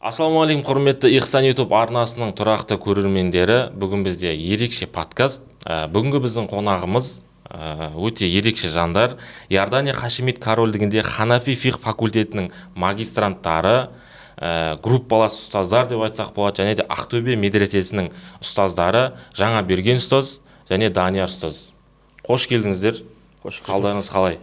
Ассалаумағалейкум, құрметті Ихсан YouTube арнасының тұрақты көрермендері. Бүгін бізде ерекше подкаст. Бүгінгі біздің қонағымыз өте ерекше жандар. Иордания Хашимит корольдігінде Ханафи фиқ факультетінің магистранттары, группалас ұстаздар деп айтсақ болады, және де Ақтөбе медресесінің ұстаздары Жаңаберген ұстаз және Данияр ұстаз. Қош келдіңіздер. Қалдарыңыз қалай?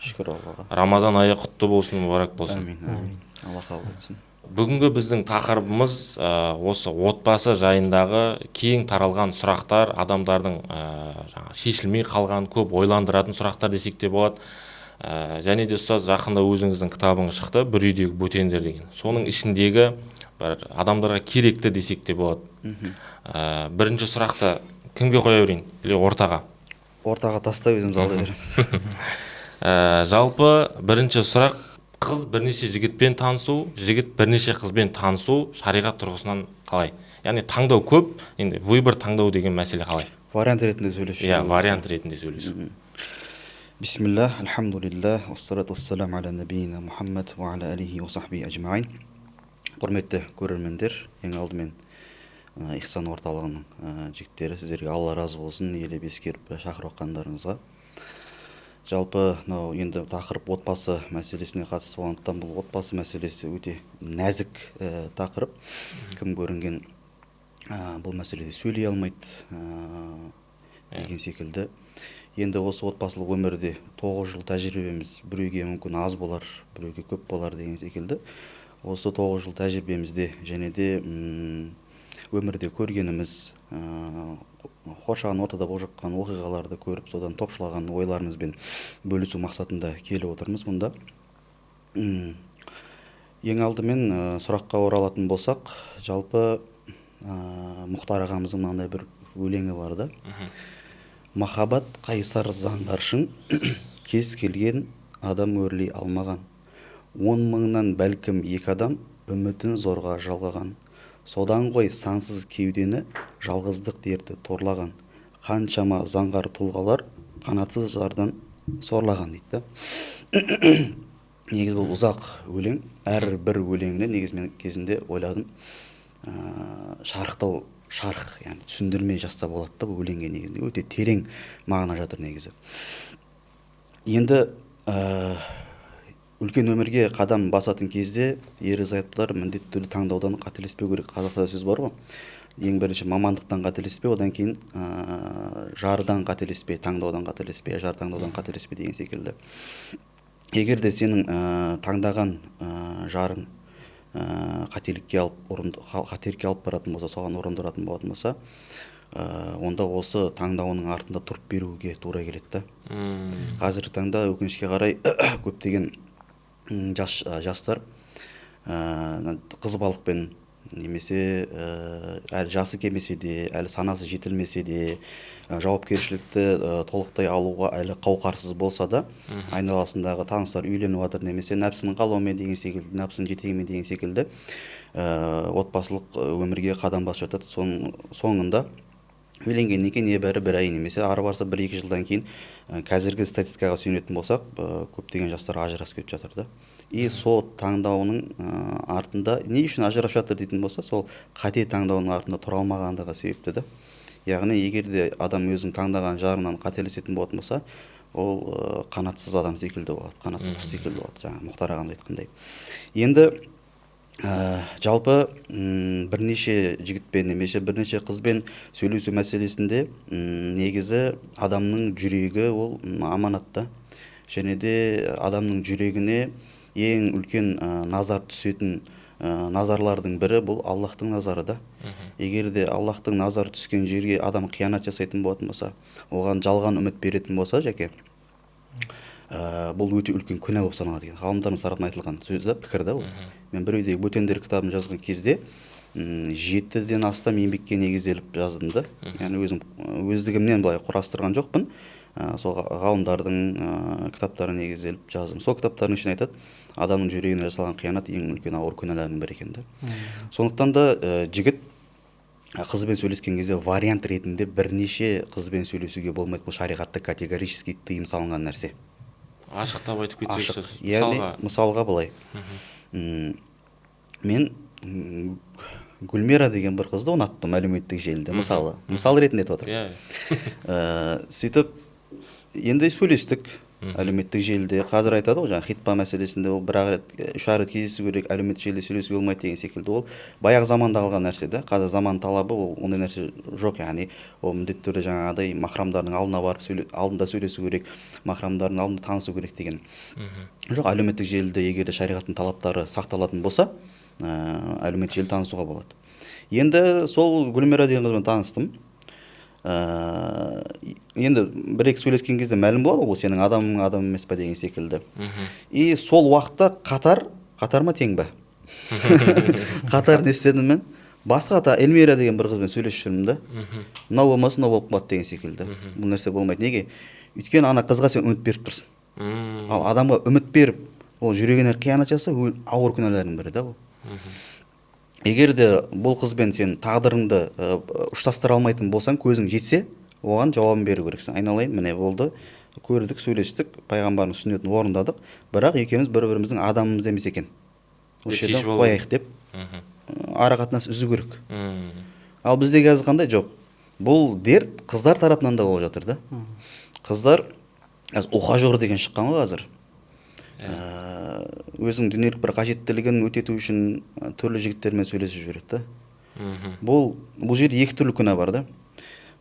Шүкір Аллаға. Рамазан айы құтты болсын, мұбарак болсын. Амин. Алла қабыл етсін. Бүгінгі біздің тақырыбымыз осы отбасы жайындағы кең таралған сұрақтар, адамдардың шешілмей қалған, көп ойландыратын сұрақтар десек те болады. Және де ұстаз, жақында өзіңіздің кітабыңыз шықты, бір үйдегі бөтендер деген. Соның ішіндегі бір адамдарға керекті десек те болады. Бірінші сұрақты кімге қоя берейін? Или ортаға? Ортаға тастай өзіміз алдай береміз. Жалпы бірінші сұрақ, қыз бірнеше жігітпен танысу, жігіт бірнеше қызбен танысу шариғат тұрғысынан қалай? Яғни таңдау көп, енді выбор таңдау деген мәселе қалай? Вариант ретінде сөйлесу. Иә, вариант ретінде сөйлесу. Бисмилlah, альхамдулиллах, вассалату вассаламу аля набийина Мухаммад ва аля алихи ва сахби ажмаин. Құрметті көрермендер, ең алдымен Ихсан орталығының жігіттері, сіздерге Алла разы болсын, елеп ескеріп шақырып жатқандарыңызға. Жалпы енді тақырып отбасы мәселесіне қатысты болғандықтан, бұл отбасы мәселесі өте нәзік тақырып. Кім көрінген бұл мәселеде сөйлей алмайды деген секілді. Енді осы отбасылық өмірде 9 жыл тәжірибеміз біреуге мүмкін аз болар, біреуге көп болар деген секілді. Осы 9 жыл тәжірибемізде және де өмірде көргеніміз, қоршаған ортада болып жатқан оқиғаларды көріп, содан топшылаған ойларымызбен бөлісу мақсатында келіп отырмыз мұнда. Ең алдымен сұраққа оралатын болсақ, жалпы Мұхтар ағамыздың мынандай бір өлеңі бар да. Махаббат қайсар заңғаршын, кез келген адам өрлей алмаған. 10 мыңнан бәлкім 2 адам үмітін зорға жалғаған. Содан ғой сансыз кеудені жалғыздық дерті торлаған. Қаншама заңғар тұлғалар қанатсыз жардан сорлаған дейді. Негіз бұл ұзақ өлең. Әр бір өлеңіне негіз мен кезінде ойладым. Шарықтау, шарық, яғни түсіндірмей жазса болады да, бұл өлеңге негізінде өте терең мағына жатыр негізі. Енді үлкен өмірге қадам басатын кезде ерлі-зайыптылар міндетті түрде таңдаудан қателеспеу керек. Қазақта сөз бар ғой. Ең бірінші мамандықтан қателеспе, одан кейін жардан қателеспе, таңдаудан қателеспе, жар таңдаудан қателеспе деген секілді. Егер де сенің таңдаған жарың қателікке алып баратын болса, соған ұрындыратын болатын болса, онда осы таңдауының артында тұрып беруге тура келеді. Қазіргі таңда өкінішке қарай көптеген жастар қыз балықпен немесе әлі жасы келмесе де, әлі санасы жетілмесе де, жауапкершілікті толықтай алуға әлі қауқарсыз болса да, айналасындағы таныстар үйленіп жатыр, немесе нәпсінің қалауымен деген секілді, нәпсінің жетегімен деген секілді отбасылық өмірге қадам басып жатады. Соңында үйленгеннен кейін небәрі 1 ай немесе ары барса 1-2 жылдан кейін қазіргі статистикаға сүйенетін болсақ, көптеген жастар ажырасып кетіп жатыр да. И сол таңдауының артында не үшін ажырасып жатыр дейтін болса, сол қате таңдауының артында тұра алмағандығы себепті да. Яғни егер де адам өзінің таңдаған жарынан қателесетін болатын болса, ол қанатсыз адам секілді болады, қанатсыз құс секілді болады, жаңа Мұхтар ағамыз айтқандай. Енді жалпы бірнеше жігітпен немесе бірнеше қызбен сөйлесу мәселесінде негізі адамның жүрегі ол аманатта. Және де адамның жүрегіне ең үлкен назар түсетін назарлардың бірі бұл Аллахтың назары да. Егер де Аллахтың назары түскен жерге адам қиянат жасайтын болатын болса, оған жалған үміт беретін болса, жеке бұл өте үлкен күнә болып саналады деген. Ғалымдарымыз тарапынан айтылған сөз да, пікір да ол. Мен бір үйдегі бөтендер кітабын жазған кезде 7-ден астам еңбекке негізделіп жаздым да. Яғни өздігімнен былай құрастырған жоқпын. Сол ғалымдардың кітаптары негізделіп жаздым. Сол кітаптардың ішінде айтады, адамның жүрегіне жасалған қиянат ең үлкен ауыр күнәлардың бірі екен да. Сондықтан да жігіт қызбен сөйлескен кезде вариант ретінде бірнеше қызбен сөйлесуге болмайды. Бұл шариғатта категорически тыйым салынған нәрсе. Ашықтап айтып кетсек. Яғни мысалға былай. Мен Гүлмира деген бір қызды ұнаттым әлеуметтік желіде, мысал ретінде айтып Иә. отырмын. Сөйтіп енді сөйлестік әлеуметтік желіде. Қазір айтады ғой, жаңағы хитпа мәселесінде ол бір-ақ рет, үш-ақ рет кездесу керек, әлеуметтік желіде сөйлесуге болмайды деген секілді. Ол баяғы заманда қалған нәрсе да. Қазір заман талабы, ол ондай нәрсе жоқ, яғни ол міндетті түрде жаңағыдай махрамдардың алдына барып алдында сөйлесу керек, махрамдардың алдында танысу керек деген. Жоқ, әлеуметтік желіде егер де шариғаттың талаптары сақталатын болса, әлеуметтік желі танысуға болады. Енді сол Гүлмира деген қызбен таныстым. Енді бір-екі сөйлескен кезде мәлім болады ғой, сенің адамың адам емес па деген секілді. И сол уақытта қатар ма тең ба? Қатар не істедім мен? Басқа Эльмира деген бір қызбен сөйлесіп жүрмін да. Мынау болмаса мынау болып қалады деген секілді. Бұл нәрсе болмайды. Неге? Өйткені ана қызға сен үміт беріп тұрсың. Ал адамға үміт беріп, ол жүрегіне қиянат жасаса, ауыр күнәлардың бірі да ол. Егер де бұл қызбен сен тағдырыңды ұштастыра алмайтын болсаң, көзің жетсе, оған жауабын беру керексің. Айналайын, міне болды, көрдік, сөйлестік, пайғамбардың сүннетін орындадық, бірақ екеуміз бір-біріміздің адамымыз емес екен. Осы жерден қояйық деп ара қатынас үзу керек. Ал бізде қазір қандай? Жоқ. Бұл дерт қыздар тарапынан да болып жатыр да. Қыздар ухажер деген шыққан ғой қазір. Өзінің дүниелік бір қажеттілігін өтету үшін түрлі жігіттермен сөйлесіп жүреді да. Бұл жерде екі түрлі күнә бар да.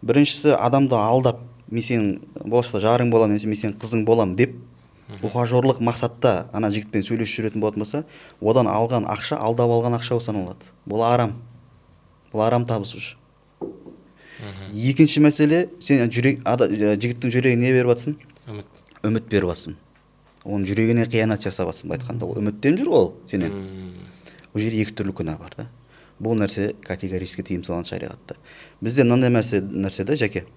Біріншісі, адамды алдап, мен сенің болашақта жарың болам, немесе мен сенің қызың болам деп ухажерлық мақсатта ана жігітпен сөйлесіп жүретін болатын болса, одан алған ақша, алдап алған ақша саналады. Бұл арам. Бұл арам табыс уже. Екінші мәселе, сен жігіттің жүрегіне не беріп жатсың? Үміт беріп жатсың. Оның жүрегіне қиянат жасап жатсың, айтқанда. Ол үміттен жүр ол сенен. Ол жерде екі түрлі күнә бар да. Бұл нәрсе категорически тыйым салынған шариғатта. Бізде мынандай нәрсе да, Жәке.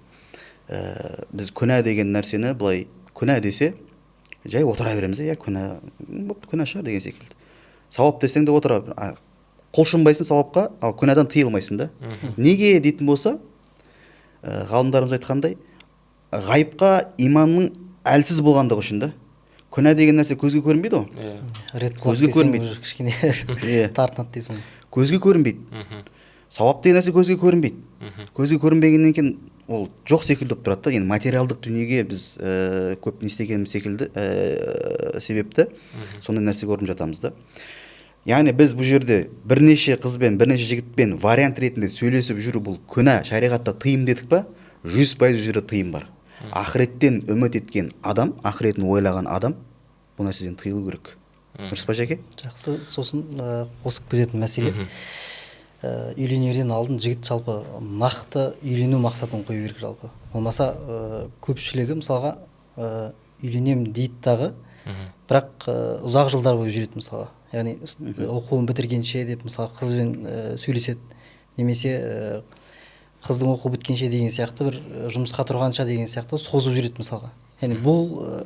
Біз күнә деген нәрсені былай, күнә десе, жай отыра береміз, күнә шығар деген секілді. Сауап десең де отыра бер. Құлшынбайсың сауапқа, ал күнәдан тыйылмайсың да. Неге дейтін болса, ғалымдарымыз айтқандай, ғайыпқа иманның әлсіз болғандығы үшін да. Күнә деген нәрсе көзге көрінбейді ғой. Рет көзге көрінбейді. Кішкене тартынады дейсің. Көзге көрінбейді. Сауап деген нәрсе көзге көрінбейді. Көзге көрінбегеннен кейін ол жоқ секілді болып тұрады да. Енді материалдық дүниеге біз көп не істегеніміз секілді себепті сондай нәрсе көріп жатамыз да. Яғни біз бұл жерде бірнеше қызбен, бірнеше жігітпен вариант ретінде сөйлесіп жүру бұл күнә, шариғатта тыйым дедік па? 100% жерде тыйым бар. Ақыреттен үміт еткен адам, ақыретін ойлаған адам бұл нәрседен тыйылу керек. Дұрыс па, Жәке? Жақсы. Сосын қосып кететін мәселе, үйленерден алдын жігіт жалпы нақты үйлену мақсатын қою керек жалпы. Болмаса көпшілігі мысалға үйленем дейді дағы, бірақ ұзақ жылдар бойы жүреді мысалға. Яғни оқуын бітіргенше деп мысалға қызбен сөйлеседі, немесе қыздың оқу біткенше деген сияқты, бір жұмысқа тұрғанша деген сияқты созып жүреді мысалға. Яғни бұл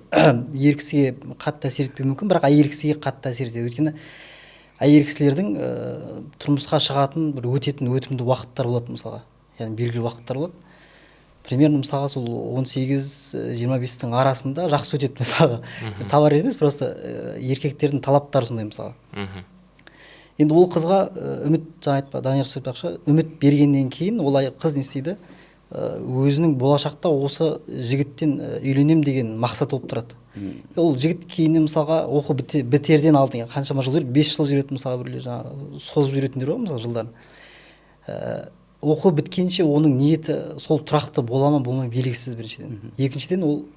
ер кісіге қатты әсер етпеуі мүмкін, бірақ әйел кісіге қатты әсер етеді. Өйткені әйел кісілердің тұрмысқа шығатын бір өтетін өтімді уақыттар болады мысалға. Яғни белгілі уақыттар болады. Примерно мысалға сол 18-25-тің арасында жақсы өтеді мысалға. Табар емес, просто еркектердің талаптары сондай мысалға. Енді ол қызға үміт, жаңа айтпа, Данияр айтпақшы, үміт бергеннен кейін ол қыз не істейді? Өзінің болашақта осы жігіттен үйленем деген мақсат болып тұрады. Ол жігіт кейіннен мысалға оқу бітерден алдын қаншама жыл жүреді, 5 жыл жүреді мысалға, біреулер жаңа созып жүретіндер ғой мысалы жылдарын. Оқу біткенше оның ниеті сол тұрақты бола ма болмай белгісіз біріншіден. Екіншіден ол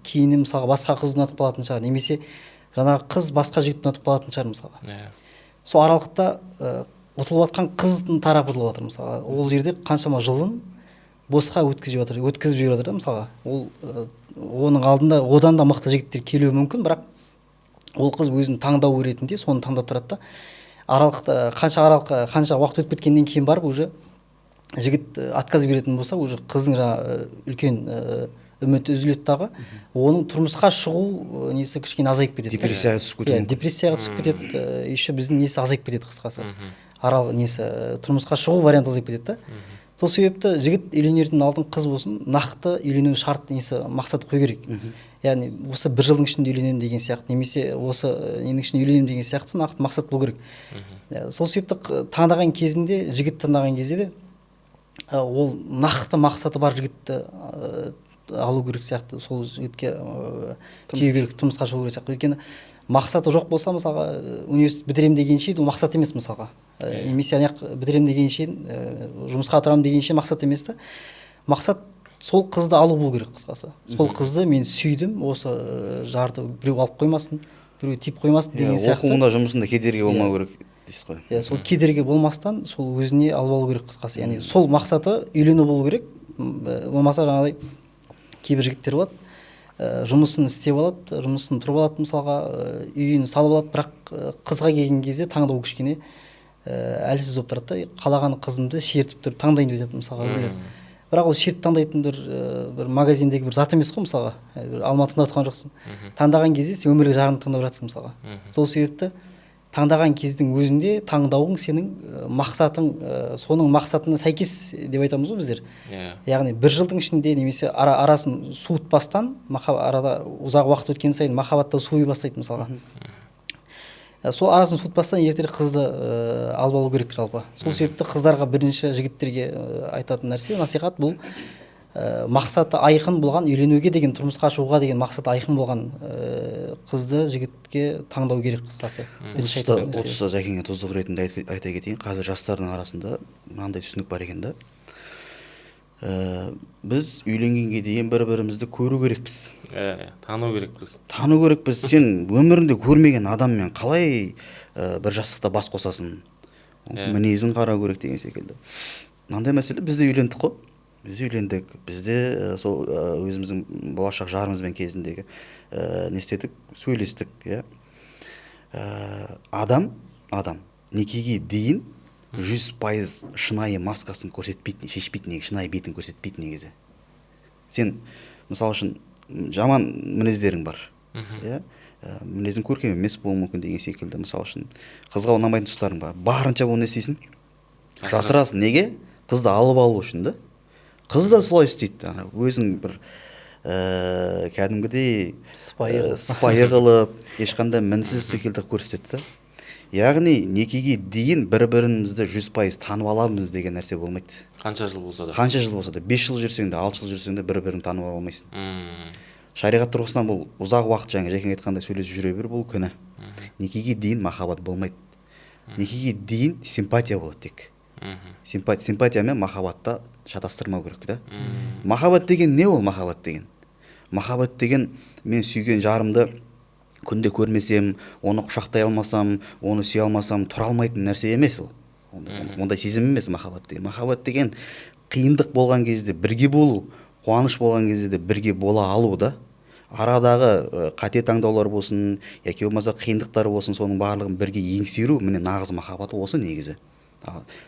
кейіннен мысалға басқа қыз ұнатып қалатын шығар, немесе жаңағы қыз басқа жігітті ұнатып қалатын шығар мысалға. Сол аралықта ұтылып жатқан қыздың тарапы ұтылып жатыр мысалға. Ол жерде қаншама жылын босқа өткізіп жүріп жатыр да мысалға. Оның алдында одан да мықты жігіттер келуі мүмкін, бірақ ол қыз өзінің таңдауы ретінде соны таңдап тұрады да. Қанша уақыт өтіп кеткеннен кейін барып уже жігіт отказ беретін болса, уже қыздың үлкен үміті үзіледі дағы, оның тұрмысқа шығу несі кішкене азайып кетеді. Депрессияға түсіп кетеді. Депрессияға түсіп кетеді, еще біздің несі азайып кетеді қысқасы. Арал несі тұрмысқа шығу варианты азайып кетеді да. сол себепті жігіт үйленердің алдын қыз болсын нақты үйлену шарт несі мақсат қою керек. Яғни осы бір жылдың ішінде үйленемін деген сияқты, немесе осы ненің ішінде үйленемін деген сияқты нақты мақсат болу керек. Сол себепті таңдаған кезінде, жігіт таңдаған кезде де ол нақты мақсаты бар жігітті алу керек сияқты, сол жігітке түйе керек, тұрмысқа шығу керек сияқты. Өйткені мақсаты жоқ болса, мысалға университет бітірем дегенше ол мақсат емес мысалға. Немесе аяқ бітірем дегенше, жұмысқа тұрам дегенше мақсат емес та. Мақсат сол қызды алу болу керек қысқасы. Сол қызды мен сүйдім, осы жарды біреу алып қоймасын, біреу тиіп қоймасын деген сияқты. Оқуында, жұмысында кедергі болмау керек дейсіз ғой. Сол кедергі болмастан сол өзіне алып алу керек қысқасы. Яғни сол мақсаты үйлену болу керек. Болмаса жаңағыдай кейбір жігіттер болады, жұмысын істеп алады, жұмысын тұрып алады, мысалға үйін салып алады, бірақ қызға келген кезде таңдау кішкене әлсіз болып тұрады да, қалаған қызымды шертіп тұрып таңдайын деп айтады мысалға. Бірақ ол шертіп таңдайтын бір магазиндегі бір зат емес қой мысалға. Алматыда отқан жоқсың. Таңдаған кезде сен өмірлік жарыңды таңдап жатсың мысалға. Сол себепті таңдаған кездің өзінде таңдауың сенің мақсатың, соның мақсатына сәйкес деп айтамыз ғой біздер. Яғни бір жылдың ішінде немесе арасын суытпастан, арада ұзақ уақыт өткен сайын махаббатта суый бастайды мысалға. Сол арасын суытпастан ертерек қызды алып алу керек жалпы. Сол себепті қыздарға, бірінші жігіттерге айтатын нәрсе, насихат бұл мақсаты айқын болған, үйленуге деген, тұрмысқа шығуға деген мақсаты айқын болған қызды жігітке таңдау керек қысқасы. Отызда жәкеңе тұздық ретінде айта кетейін, қазір жастардың арасында мынандай түсінік бар екен да. Біз үйленгенге дейін бір-бірімізді көру керекпіз. Тану керекпіз. Тану керекпіз. Сен өмірінде көрмеген адаммен қалай бір жастықта бас қосасың? Мінезін қарау керек деген секілді. Мынандай мәселе, бізде үйлендік қой. Біз үйлендік. Бізде сол өзіміздің болашақ жарымызбен кезіндегі не істедік? Сөйлестік, иә. Адам некеге дейін 100% шынайы маскасын көрсетпейді, шешпейді, шынайы бетін көрсетпейді негізі. Сен, мысалы үшін, жаман мінездерің бар. Мінезің көркем емес болуы мүмкін деген секілді, мысалы үшін, қызға ұнамайтын тұстарың бар. Барынша оны не істейсің? Жасырасың. Неге? Қызды алып алу үшін да. Қыз да солай істейді. Өзің бір кәдімгідей сыпайы қылып, ешқандай мінсіз секілді көрсетеді да. Яғни некеге дейін бір-бірімізді 100% танып аламыз деген нәрсе болмайды. Қанша жыл болса да. 5 жыл жүрсең де, 6 жыл жүрсең де бір-бірін танып ала алмайсың. Шариғат тұрғысынан бұл ұзақ уақыт жаңа жәкең айтқандай сөйлесіп жүре бер, бұл күнә. Некеге дейін махаббат болмайды. Некеге дейін симпатия болады тек. Симпатия мен махаббатта шатастырмау керек да. Махаббат деген не ол махаббат деген? Махаббат деген мен сүйген жарымды күнде көрмесем, оны құшақтай алмасам, оны сүйе алмасам тұра алмайтын нәрсе емес ол. Ондай сезім емес махаббат деген. Махаббат деген қиындық болған кезде бірге болу, қуаныш болған кезде де бірге бола алу да. Арадағы қате таңдаулар болсын, яки болмаса қиындықтар болсын, соның барлығын бірге еңсеру, міне нағыз махаббат осы негізі.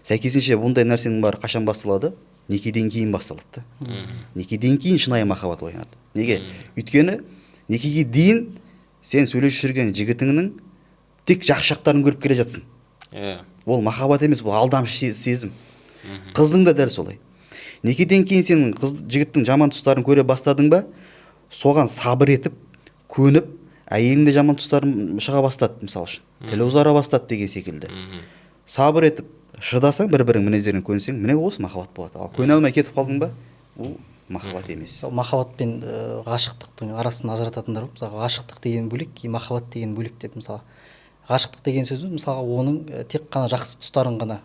Сәйкесінше бұндай нәрсенің бәрі қашан басталады? Некеден кейін басталады да. Некеден кейін шынайы махаббат оянады. Неге? Өйткені некеге дейін сен сөйлесіп жүрген жігітіңнің тек жақсы жақтарын көріп келе жатсың. Ол махаббат емес, бұл алдамшы сезім. Қыздың да дәл солай. Некеден кейін сен жігіттің жаман тұстарын көре бастадың ба, соған сабыр етіп, көніп, әйеліңде жаман тұстарын шыға бастады, мысалы үшін. Тілі ұзара бастады деген секілді. Сабыр етіп, шыдасаң, бір-бірің мінездерін көнсең, міне осы махаббат болады. Ал көне алмай кетіп қалдың ба, ол махаббат емес. Махаббат пен ғашықтықтың арасын ажырататындар бар. Мысалы, ғашықтық деген бөлек, махаббат деген бөлек деп мысалы. Ғашықтық деген сөзіміз мысалға оның тек қана жақсы тұстарын ғана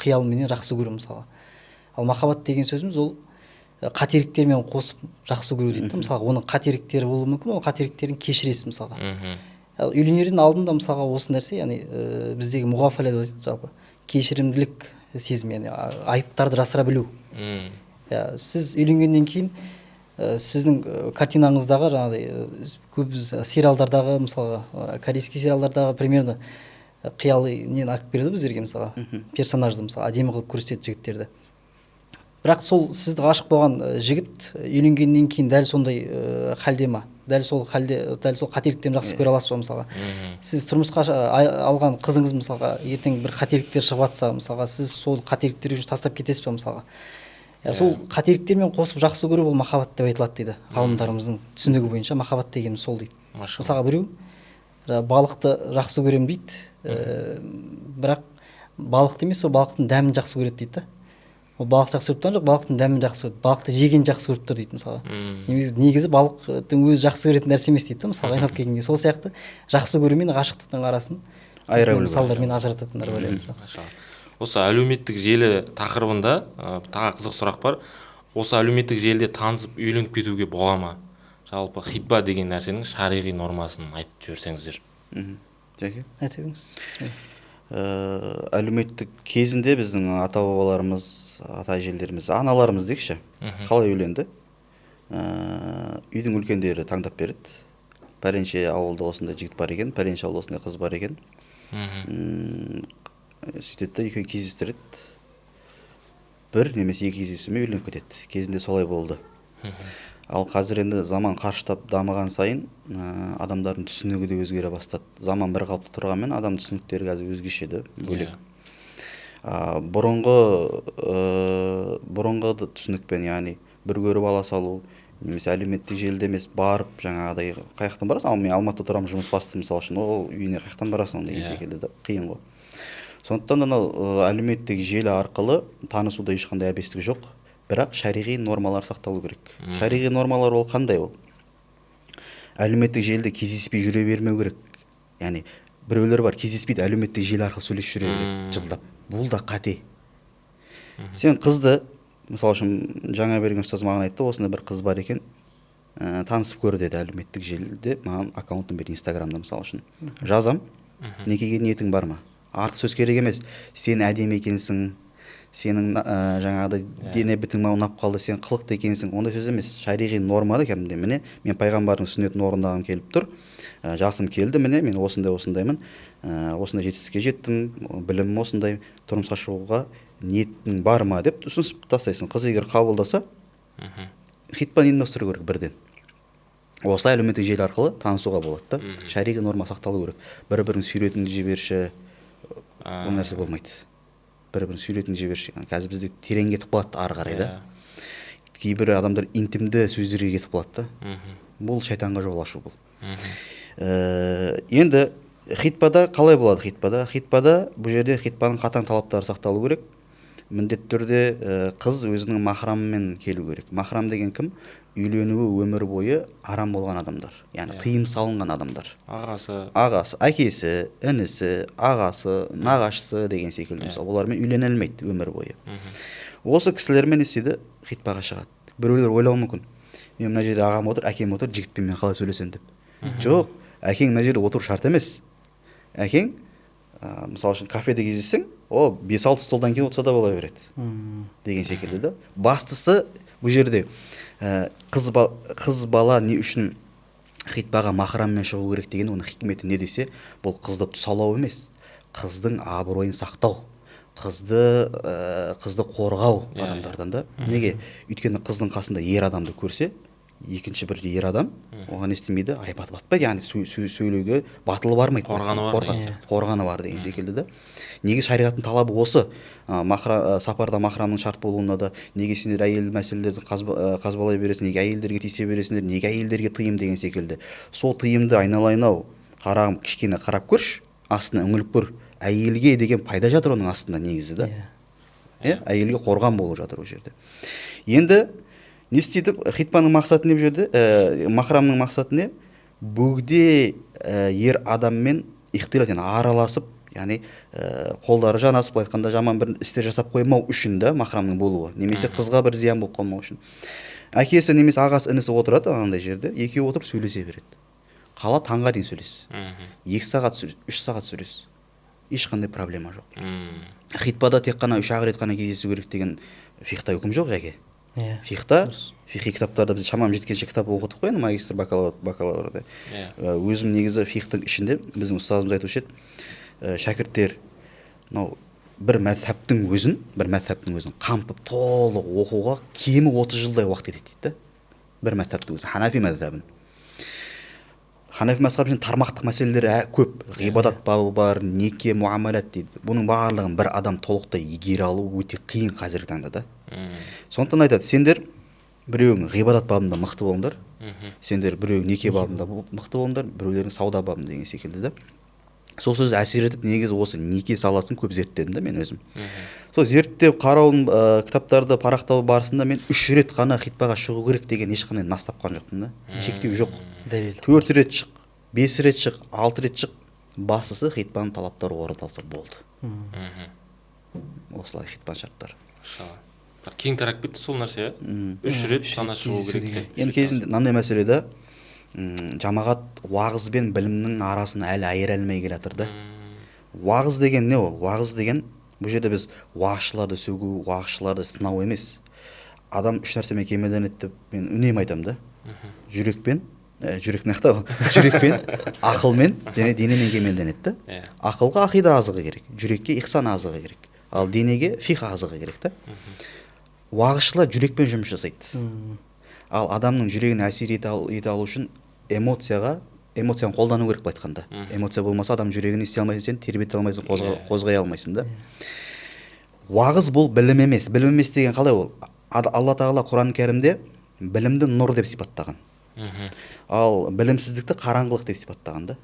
қиялменен жақсы көру мысалға. Ал махаббат деген сөзіміз ол қателіктермен қосып жақсы көру дейді. Мысалға оның қателіктері болуы мүмкін, ол қателіктерін кешіресіз мысалға. Ал үйленердің алдында мысалға осы нәрсе, яғни біздегі муғафала деп айтады жалпы. Кешірімділік сезім, яғни айыптарды жасыра білу. Сіз үйленгеннен кейін сіздің картинаңыздағы жаңағыдай көп сериалдардағы мысалға корейский сериалдардағы примерно қиялы нені айтып береді біздерге мысалға персонажды мысалы әдемі қылып көрсетеді жігіттерді. Бірақ сол сізді ғашық болған жігіт үйленгеннен кейін дәл сондай халде ма? дәл сол халде, дәл сол қателіктерін жақсы көре аласыз ба мысалға? Сіз тұрмысқа алған қызыңыз мысалға ертең бір қателіктер шығып жатса мысалға, сіз сол қателіктер үшін тастап кетесіз ба мысалға? Сол қателіктермен қосып жақсы көру бұл махаббат деп айтылады дейді ғалымдарымыздың түсінігі бойынша. Махаббат дегеніміз сол дейді. Мысалға біреу балықты жақсы көремін дейді, бірақ балықты емес, сол балықтың дәмін жақсы көреді дейді да. Ол балықты жақсы көріп тұрған жоқ, балықтың дәмін жақсы көреді, балықты жегенін жақсы көріп тұр дейді мысалға. Негізі балықтың өзі жақсы көретін нәрсе емес дейді мысалға, айналып келгенде. Сол сияқты жақсы көру мен ғашықтықтың арасын мысалдармен ажырататындар бар еді. Осы әлеуметтік желі тақырыбында тағы қызық сұрақ бар. Осы әлеуметтік желіде танысып үйленіп кетуге бола ма? Жалпы хитба деген нәрсенің шариғи нормасын айтып жіберсеңіздер. Жәке? Айта беріңіз. Әлеуметтік кезінде біздің ата бабаларымыз, ата әжелеріміз, аналарымыз дейікші, қалай үйленді? Үйдің үлкендері таңдап береді. Пәленше ауылда осындай жігіт бар екен, пәленше ауылда осындай қыз бар екен. Сөйтеді да екеуін кездестіреді. Бір немесе екі кездесумен үйленіп кетеді. Кезінде солай болды. Ал қазір енді заман қарыштап дамыған сайын адамдардың түсінігі де өзгере бастады. Заман бір қалыпты тұрғанмен адам түсініктері қазір өзгеше де бөлек. Бұрынғы түсінікпен, яғни бір көріп ала салу, немесе әлеуметтік желіде емес барып жаңағыдай қаяқтан барасың? Ал мен Алматыда тұрамын, жұмыс бастым мысалы үшін, ол үйіне қаяқтан барасың деген секілді қиын ғой. Сондықтан әлеуметтік желі арқылы танысуда ешқандай әбестік жоқ. Бірақ шариғи нормалар сақталу керек. Шариғи нормалар ол қандай ол? Әлеуметтік желіде кездеспей жүре бермеу керек. Яғни біреулер бар, кездеспейді, әлеуметтік желі арқылы сөйлесіп жүре береді, жылдап. Бұл да қате. Сен қызды, мысалы үшін жаңа берген ұстаз маған айтты, осында бір қыз бар екен, танысып көр деді әлеуметтік желіде, маған аккаунтын бер Инстаграмда мысалы үшін. Жазам, некеге ниетің бар ма? Артық сөз керек емес. Сен әдемі екенсің, сенің жаңағыдай дене бітігің ұнап қалды, сен қылықты екенсің, ондай сөз емес. Шариғи нормада кәдімгідей, міне мен пайғамбардың сүннетін орындағым келіп тұр, жасым келді, міне мен осындаймын, осындай жетістікке жеттім, білімім осындай, тұрмысқа шығуға ниетің бар ма деп ұсыныс тастайсың. Қыз егер қабылдаса, хитпаны ұйымдастыру керек бірден. Осылай әлеуметтік желі арқылы танысуға болады да. Шариғи норма сақталу керек. Бір-бірін сүйретіңді жіберші, ол нәрсе болмайды. Бір-бірін сүйретіңді жіберші. Қазір бізде терең кетіп қалады ары қарай да. Кейбір адамдар интимді сөздерге кетіп қалады да. Бұл шайтанға жол ашу бұл. Енді хитбада қалай болады? Хитбада бұл жерде хитбаның қатаң талаптары сақталу керек. Міндетті түрде қыз өзінің махрамымен келу керек. Махрам деген кім? Үйленуі өмір бойы арам болған адамдар, яғни тыйым салынған адамдар. Ағасы, әкесі, інісі, ағасы, нағашысы деген секілді. Олармен үйлене алмайды өмір бойы. Осы кісілермен не істейді? Хитбаға шығады. Біреулер ойлауы мүмкін, мен мына жерде ағам отыр, әкем отыр, жігітпен мен қалай сөйлесем деп. Жоқ, әкең мына жерде отыру шарт емес. Әкең мысалы үшін кафеде кездессең, 5-6 столдан кейін отырса да бола береді деген секілді да. Бастысы бұл жерде қыз бала не үшін хитбаға махраммен шығу керек деген оның хикметі не десе, бұл қызды тұсаулау емес, қыздың абыройын сақтау, қызды қорғау адамдардан да. Неге? Өйткені қыздың қасында ер адамды көрсе, екінші бір ер адам оған естімейді, айбат батпайды, яғни сөйлеуге батылы бармайды, қорғаны бар деген секілді да. Неге шариғаттың талабы осы? Сапарда махрамның шарт болуына да, неге сендер әйел мәселелерді қазбалай бересің, неге әйелдерге тиісе бересіңдер, неге әйелдерге тыйым деген секілді. Сол тыйымды айналайын-ау, қарағым, кішкене қарап көрші, астына үңіліп көр. Әйелге деген пайда жатыр оның астында негізі да. Әйелге қорған болып жатыр ол жерде. Енді не істейді? Хитбаның мақсаты не бұл жерде? Махрамның мақсаты не? Бөгде ер адаммен ихтилат, яғни араласып, яғни қолдары жанасып, айтқанда жаман бір істер жасап қоймау үшін да махрамның болуы. Немесе қызға бір зиян болып қалмау үшін. Әкесі немесе ағасы, інісі отырады андай жерде, екеуі отырып сөйлесе береді. Қала таңға дейін сөйлес. 2 сағат сөйлес, 3 сағат сөйлес. Ешқандай проблема жоқ. Хитбада тек қана 3 рет қана кездесу керек деген фихта үкім жоқ, жәке. Фихта, фихи кітаптарда біз шамам жеткенше кітап оқытып қойын, магистр, бакалаврда. Өзім негізі фихтың ішінде біздің ұстазымыз айтушы еді, шәкірттер бір мәзһабтың өзін қампып толық оқуға кемі 30 жылдай уақыт етеді дейді. Бір мәзһабтың өзін, Ханафи мәзһабын. ханафи мазхабының тармақтық мәселелері көп. Ғибадат бабы бар, неке, муамалат дейді. Бұның барлығын бір адам толықтай игере алу өте қиын қазіргі таңда да. Сондықтан айтады, сендер біреуің ғибадат бабында мықты болыңдар, сендер біреуің неке бабында мықты болыңдар, біреулерің сауда бабында деген секілді да. Сол сөз әсер етіп, негізі осы неке саласын көп зерттедім да мен өзім. Сол зерттеп қарауым, кітаптарды парақтау барысында мен 3 рет қана хитбаға шығу керек деген ешқандай нас тапқан жоқпын да. Шектеу жоқ. 4 рет шық, 5 рет шық, 6 рет шық, бастысы хитбаның талаптары орындалса болды. Осылай хитбаның шарттары. Кең тарап кетті сол нәрсе, 3 рет қана шығу керек деп. Енді кезінде мынандай мәселе да, жамағат уағыз бен білімнің арасын әлі айыра алмай келе жатыр да. Уағыз деген не ол? Уағыз деген бұл жерде біз уағызшыларды сөгу, уағызшыларды сынау емес. Адам 3 нәрсемен кемелденеді деп мен үнемі айтамын да. Жүрекпен, жүрек нақты, жүрекпен, ақылмен және денемен кемелденеді да. Ақылға ақида азығы керек, жүрекке ихсан азығы керек, ал денеге фиқ азығы керек да. Уағызшылар жүрекпен жұмыс жасайды. Ал адамның жүрегін әсер ете алу үшін эмоцияны қолдану керек былай айтқанда. Эмоция болмаса адам жүрегін ести алмайсың, сен тербете алмайсың, қозғай алмайсың да. Уағыз бұл білім емес. Білім емес деген қалай ол? Алла тағала Құран кәрімде білімді нұр деп сипаттаған. Ал білімсіздікті қараңғылық деп сипаттаған да.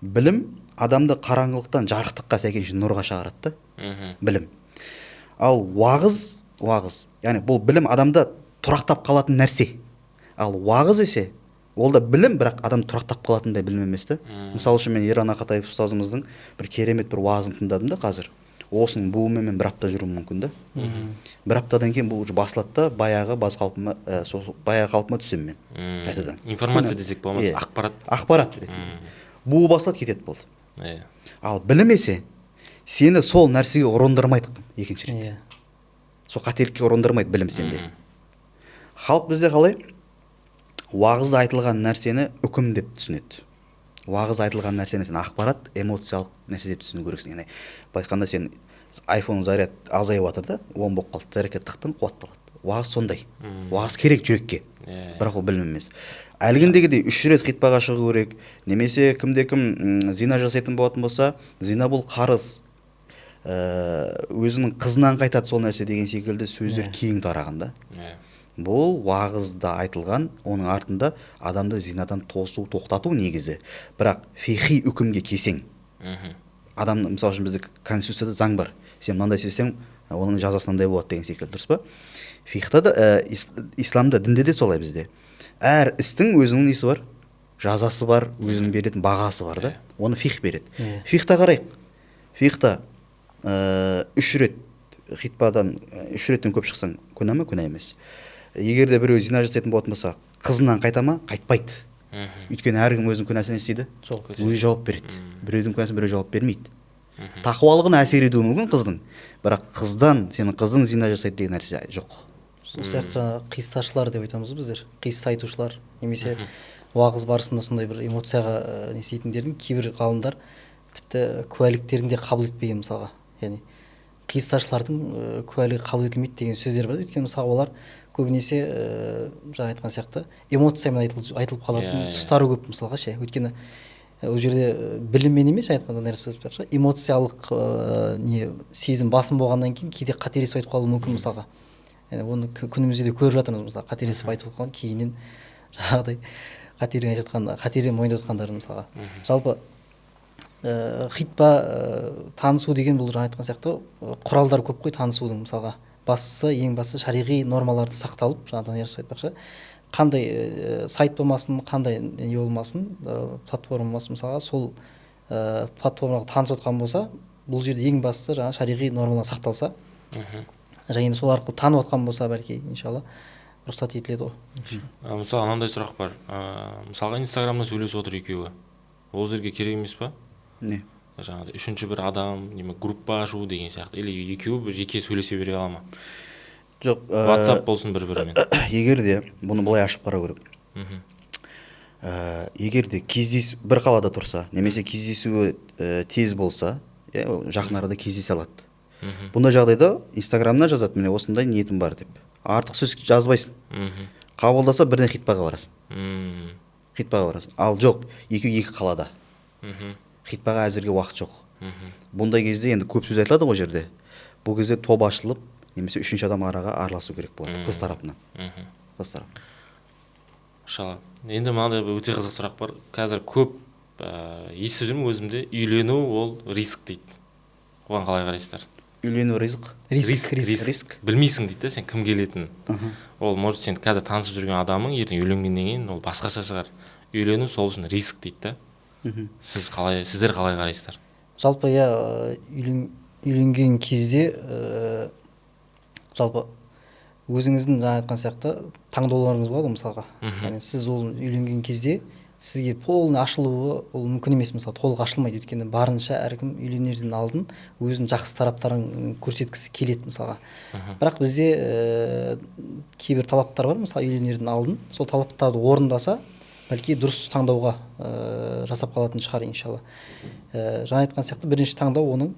Білім адамды қараңғылықтан жарықтыққа, сәйкенше нұрға шығарады да. Білім. Ал уағыз, яғни бұл білім адамда тұрақтап қалатын нәрсе. Ал уағыз есе, ол да білім, бірақ адам тұрақтап қалатындай білім емес та. Мысалы үшін мен Еран Ақатаев ұстазымыздың бір керемет бір уағызын тыңдадым да қазір. Осының буымен мен 1 апта жүруім мүмкін да. 1 аптадан кейін бұл басылады да, баяғы қалпыма түсемін мен. Қайтадан. Информация десек болмас, ақпарат. Ақпарат. Буы басылады, кетеді болды. Ал білім есе, сені сол нәрсеге ұрындырмайды екінші рет. Сол қателікке ұрындырмайды білім сенде. Халық бізде қалай? Уағызда айтылған нәрсені үкім деп түсінеді. Уағыз айтылған нәрсені сен ақпарат, эмоциялық нәрсе деп түсіну керексің. Яғни айтқанда сен iPhone заряд азайып жатыр да, 10 болып қалды, зарядқа тықтың, қуатталады. Уағыз сондай. Уағыз керек жүрекке. Бірақ ол білім емес. Әлгіндегідей 3 рет хитбаға шығу керек, немесе кімде-кім зина жасайтын болатын болса, зина бұл қарыз, өзінің қызынан қайтады сол нәрсе деген секілді сөздер кең тараған да. Бұл уағызда айтылған, оның артында адамды зинадан тоқтату негізі. Бірақ фихи үкімге кесең. Адам, мысалы үшін бізде конституцияда заң бар. Сен мынандай істесең, оның жазасы мынандай болады деген секілді, дұрыс па? Фихта да, исламда, дінде де солай бізде. Әр істің өзінің несі бар? Жазасы бар, өзінің беретін бағасы бар да. Оны фих береді. Фихта қарайық. Фихта 3 рет хитбадан 3 реттен көп шықсаң, күнә ме, күнә емес. Егер де біреу зина жасайтын болатын болса, қызынан қайта ма? Қайтпайды. Өйткені әркім өзінің күнәсін істейді, өзі жауап береді. Біреудің күнәсін біреу жауап бермейді. Тақуалығына әсер етуі мүмкін қыздың, бірақ қыздан сенің қыздың зина жасайды деген нәрсе жоқ. Сол сияқты қиысташылар деп айтамыз біздер, қиыс айтушылар, немесе уағыз барысында сондай бір эмоцияға не істейтіндердің кейбір ғалымдар тіпті куәліктерінде қабыл етпеген мысалға. Яғни қиысташылардың куәлігі қабыл етілмейді деген сөздер бар. Өйткені мысалы олар көбінесе жаңа айтқан сияқты эмоциямен айтылып қалатын тұстары көп мысалға ше. Өйткені ол жерде біліммен емес, айтқанда нәрсе сөз бар. Эмоциялық сезім басым болғаннан кейін кейде қателесіп айтып қалуы мүмкін мысалға. Оны күнімізде де көріп жатырмыз мысалға, қателесіп айтып қалған кейіннен жаңағыдай қателігін мойындап жатқандарын мысалға. Жалпы хитба танысу деген бұл жаңа айтқан сияқты құралдар көп қой танысудың мысалға. Ең бастысы шариғи нормаларды сақталып, жаңадан ерсі айтпақшы, қандай сайт болмасын, қандай не болмасын, платформа болмасын мысалға, сол платформаға танысып отқан болса, бұл жерде ең бастысы жаңа шариғи нормалар сақталса, және сол арқылы танып отқан болса, бәлки, иншалла, рұқсат етіледі ғой. Мысалы, анандай сұрақ бар. Мысалға, Инстаграмда сөйлесіп отыр екеуі. Ол жерге керек емес па? Не? Жаңағыдай үшінші бір адам, группа ашу деген сияқты, или екеуі бір жеке сөйлесе бере ала ма? Жоқ, WhatsApp болсын бір-бірімен. Егер де бұны былай ашып қарау керек. Егер де бір қалада тұрса, немесе кездесуі тез болса, жақын арада кездесе алады. Бұндай жағдайда Инстаграмнан жазады, міне осындай ниетім бар деп. Артық сөз жазбайсың. Қабылдаса бірден хитбаға барасың. хитпаға барасың. Ал жоқ, екеуі екі қалада. Мгм. Хитпаға әзірге уақыт жоқ. Мгм. Бұндай кезде енді көп сөз айтылады ғой жерде. Бұл кезде топ ашылып, немесе үшінші адам араға араласу керек болады, қыз тарапынан. Мгм. Қыз тарапынан. Машалла. Енді мынандай бір өте қызық сұрақ бар. Қазір көп естіп жүрмін өзімде, үйлену ол риск дейді. Оған қалай қарайсыздар? Үйлену ризық. Риск. Білмейсің дейді, сен кім келетінін. Мгм. Ол может сен қазір танысып жүрген адамың ертең үйленгеннен кейін ол басқаша шығар. Үйлену сол үшін риск дейді да. Мгм. Сіздер қалай қарайсыздар? Жалпы үйленген кезде жалпы өзіңіздің жаңа айтқан сияқты таңдауларыңыз болады мысалға. Яғни сіз ол үйленген кезде сізге полный ашылуы ол мүмкін емес, мысалы толық ашылмайды, өйткені барынша әркім үйленерден алдын өзінің жақсы тараптарын көрсеткісі келеді мысалға. Бірақ бізде кейбір талаптар бар, мысалы үйленерден алдын сол талаптарды орындаса бәлки дұрыс таңдауға жасап қалатын шығар иншалла. Жаңа айтқан сияқты бірінші таңдау оның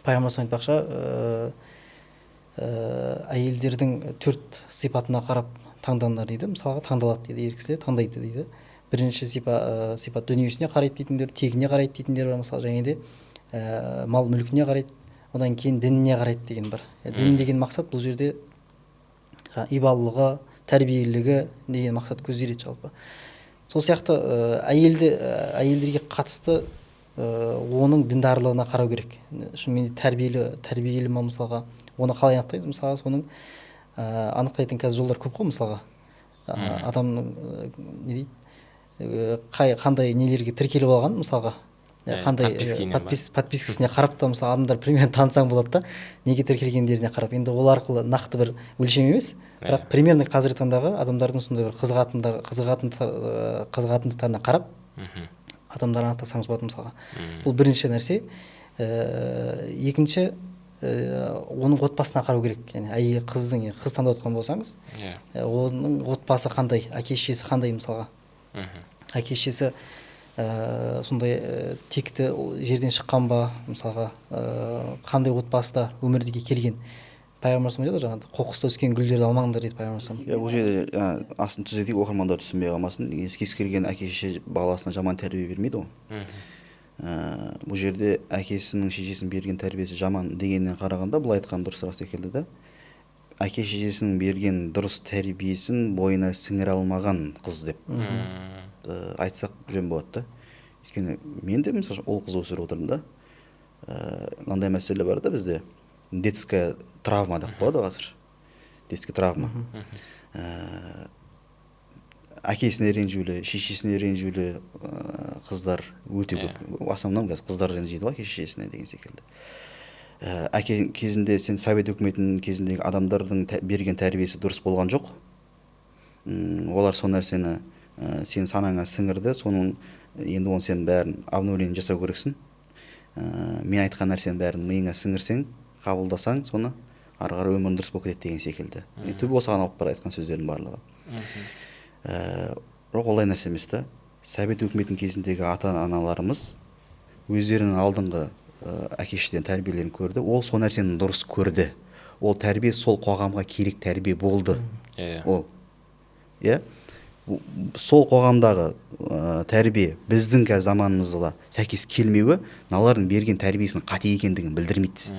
пайғамбар айтпақша әйелдердің 4 сипатына қарап таңданар дейді. Мысалға таңдалады дейді, ер кісілер таңдайды дейді. Бірінші сипат дүниесіне қарайды дейтіндер, тегіне қарайды дейтіндер бар, мысалы және де мал мүлкіне қарайды, одан кейін дініне қарайды деген бар. Дін деген мақсат бұл жерде ибалылығы, тәрбиелілігі деген мақсат көзделеді жалпы. Сол сияқты әйелдерге қатысты оның діндарлығына қарау керек. Шынымен тәрбиелі ма мысалға, оны қалай анықтайды? Мысалға соның анықтайтын қазір жолдар көп қой мысалға. Адамның не дейді? Қандай нелерге тіркеліп алған мысалға, қандай подпискасына қарап та мысалы адамдар примерно танысаң болады да, неге тіркелгендеріне қарап. Енді ол арқылы нақты бір өлшем емес, бірақ примерно қазіргі таңдағы адамдардың сондай бір қызығатындықтарына қарап адамдар анықтасаңыз болады мысалға. Бұл бірінші нәрсе. Екінші, оның отбасына қарау керек. Яғни қыз таңдап отқан болсаңыз, оның отбасы қандай, әке-шешесі қандай мысалға. Әке-шешесі сондай текті жерден шыққан ба мысалға, қандай отбасыда өмірге келген. Пайғамбар айтады жаңағы қоқыста өскен гүлдерді алмаңдар дейді пайғамбар. Бұл жерде астын түзетейік, оқырмандар түсінбей қалмасын. Кез келген әке-шеше баласына жаман тәрбие бермейді ғой. Бұл жерде әкесінің шешесінің берген тәрбиесі жаман дегеннен қарағанда бұл айтқан дұрысырақ секілді да. Әке-шешесінің берген дұрыс тәрбиесін бойына сіңіре алмаған қыз деп айтсақ жөн болады да. Өйткені мен де мысалы ол қыз өсіріп отырмын да. Мынандай мәселе бар да бізде. Детская травма деп қояды қазір. Детская травма. Әкесіне ренжулі, шешесіне ренжулі қыздар өте көп. В основном қыздар ренжиді ғой әке-шешесіне деген секілді. Әке кезінде сен совет үкіметінің кезіндегі адамдардың берген тәрбиесі дұрыс болған жоқ. Олар сол нәрсені сен санаңа сіңірді, соның енді оны сен бәрін обновление жасау керексің. Мен айтқан нәрсенің бәрін миыңа сіңірсең, қабылдасаң, соны ары қарай өмірің дұрыс болып кетеді деген секілді. Түбі осыған алып бар айтқан сөздердің барлығы. Бірақ олай нәрсе емес та. Совет үкіметінің кезіндегі ата-аналарымыз өздерінің алдыңғы әке-шешеден тәрбиелерін көрді. Ол сол нәрсені дұрыс көрді. Ол тәрбие сол қоғамға керек тәрбие болды. Ол. Сол қоғамдағы тәрбие біздің қазір заманымызға сәйкес келмеуі мыналардың берген тәрбиесінің қате екендігін білдірмейді.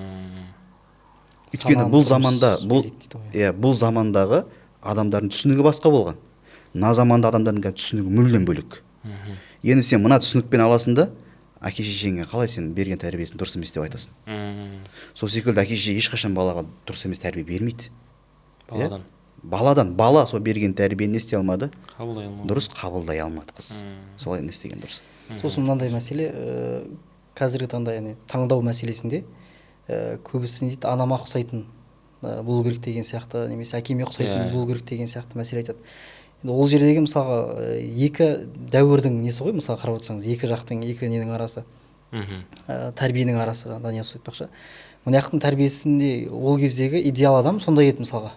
Өйткені бұл замандағы адамдардың түсінігі басқа болған. Мына заманда адамдардың түсінігі мүлдем бөлек. Енді сен мына түсінікпен аласың да, әке-шешеңе қалай сен берген тәрбиесін дұрыс емес деп айтасың. Сол секілді әке-шеше ешқашан балаға дұрыс емес тәрбие бермейді. Бала сол берген тәрбиені не істей алмады? Дұрыс қабылдай алмады қыз. Солай не істеген дұрыс. Сосын мынандай мәселе, қазіргі таңда таңдау мәселесінде көбісі дейді, анама ұқсайтын болу керек деген сияқты, немесе әкеме ұқсайтын болу керек деген сияқты мәселе айтады. Ол жердегі мысалға екі дәуірдің несі ғой, мысалға қарап отырсаңыз, екі жақтың, екі ненің арасы, тәрбиенің арасы, Данияр айтпақшы. Мына жақтың тәрбиесінде ол кездегі идеал адам сондай еді мысалға.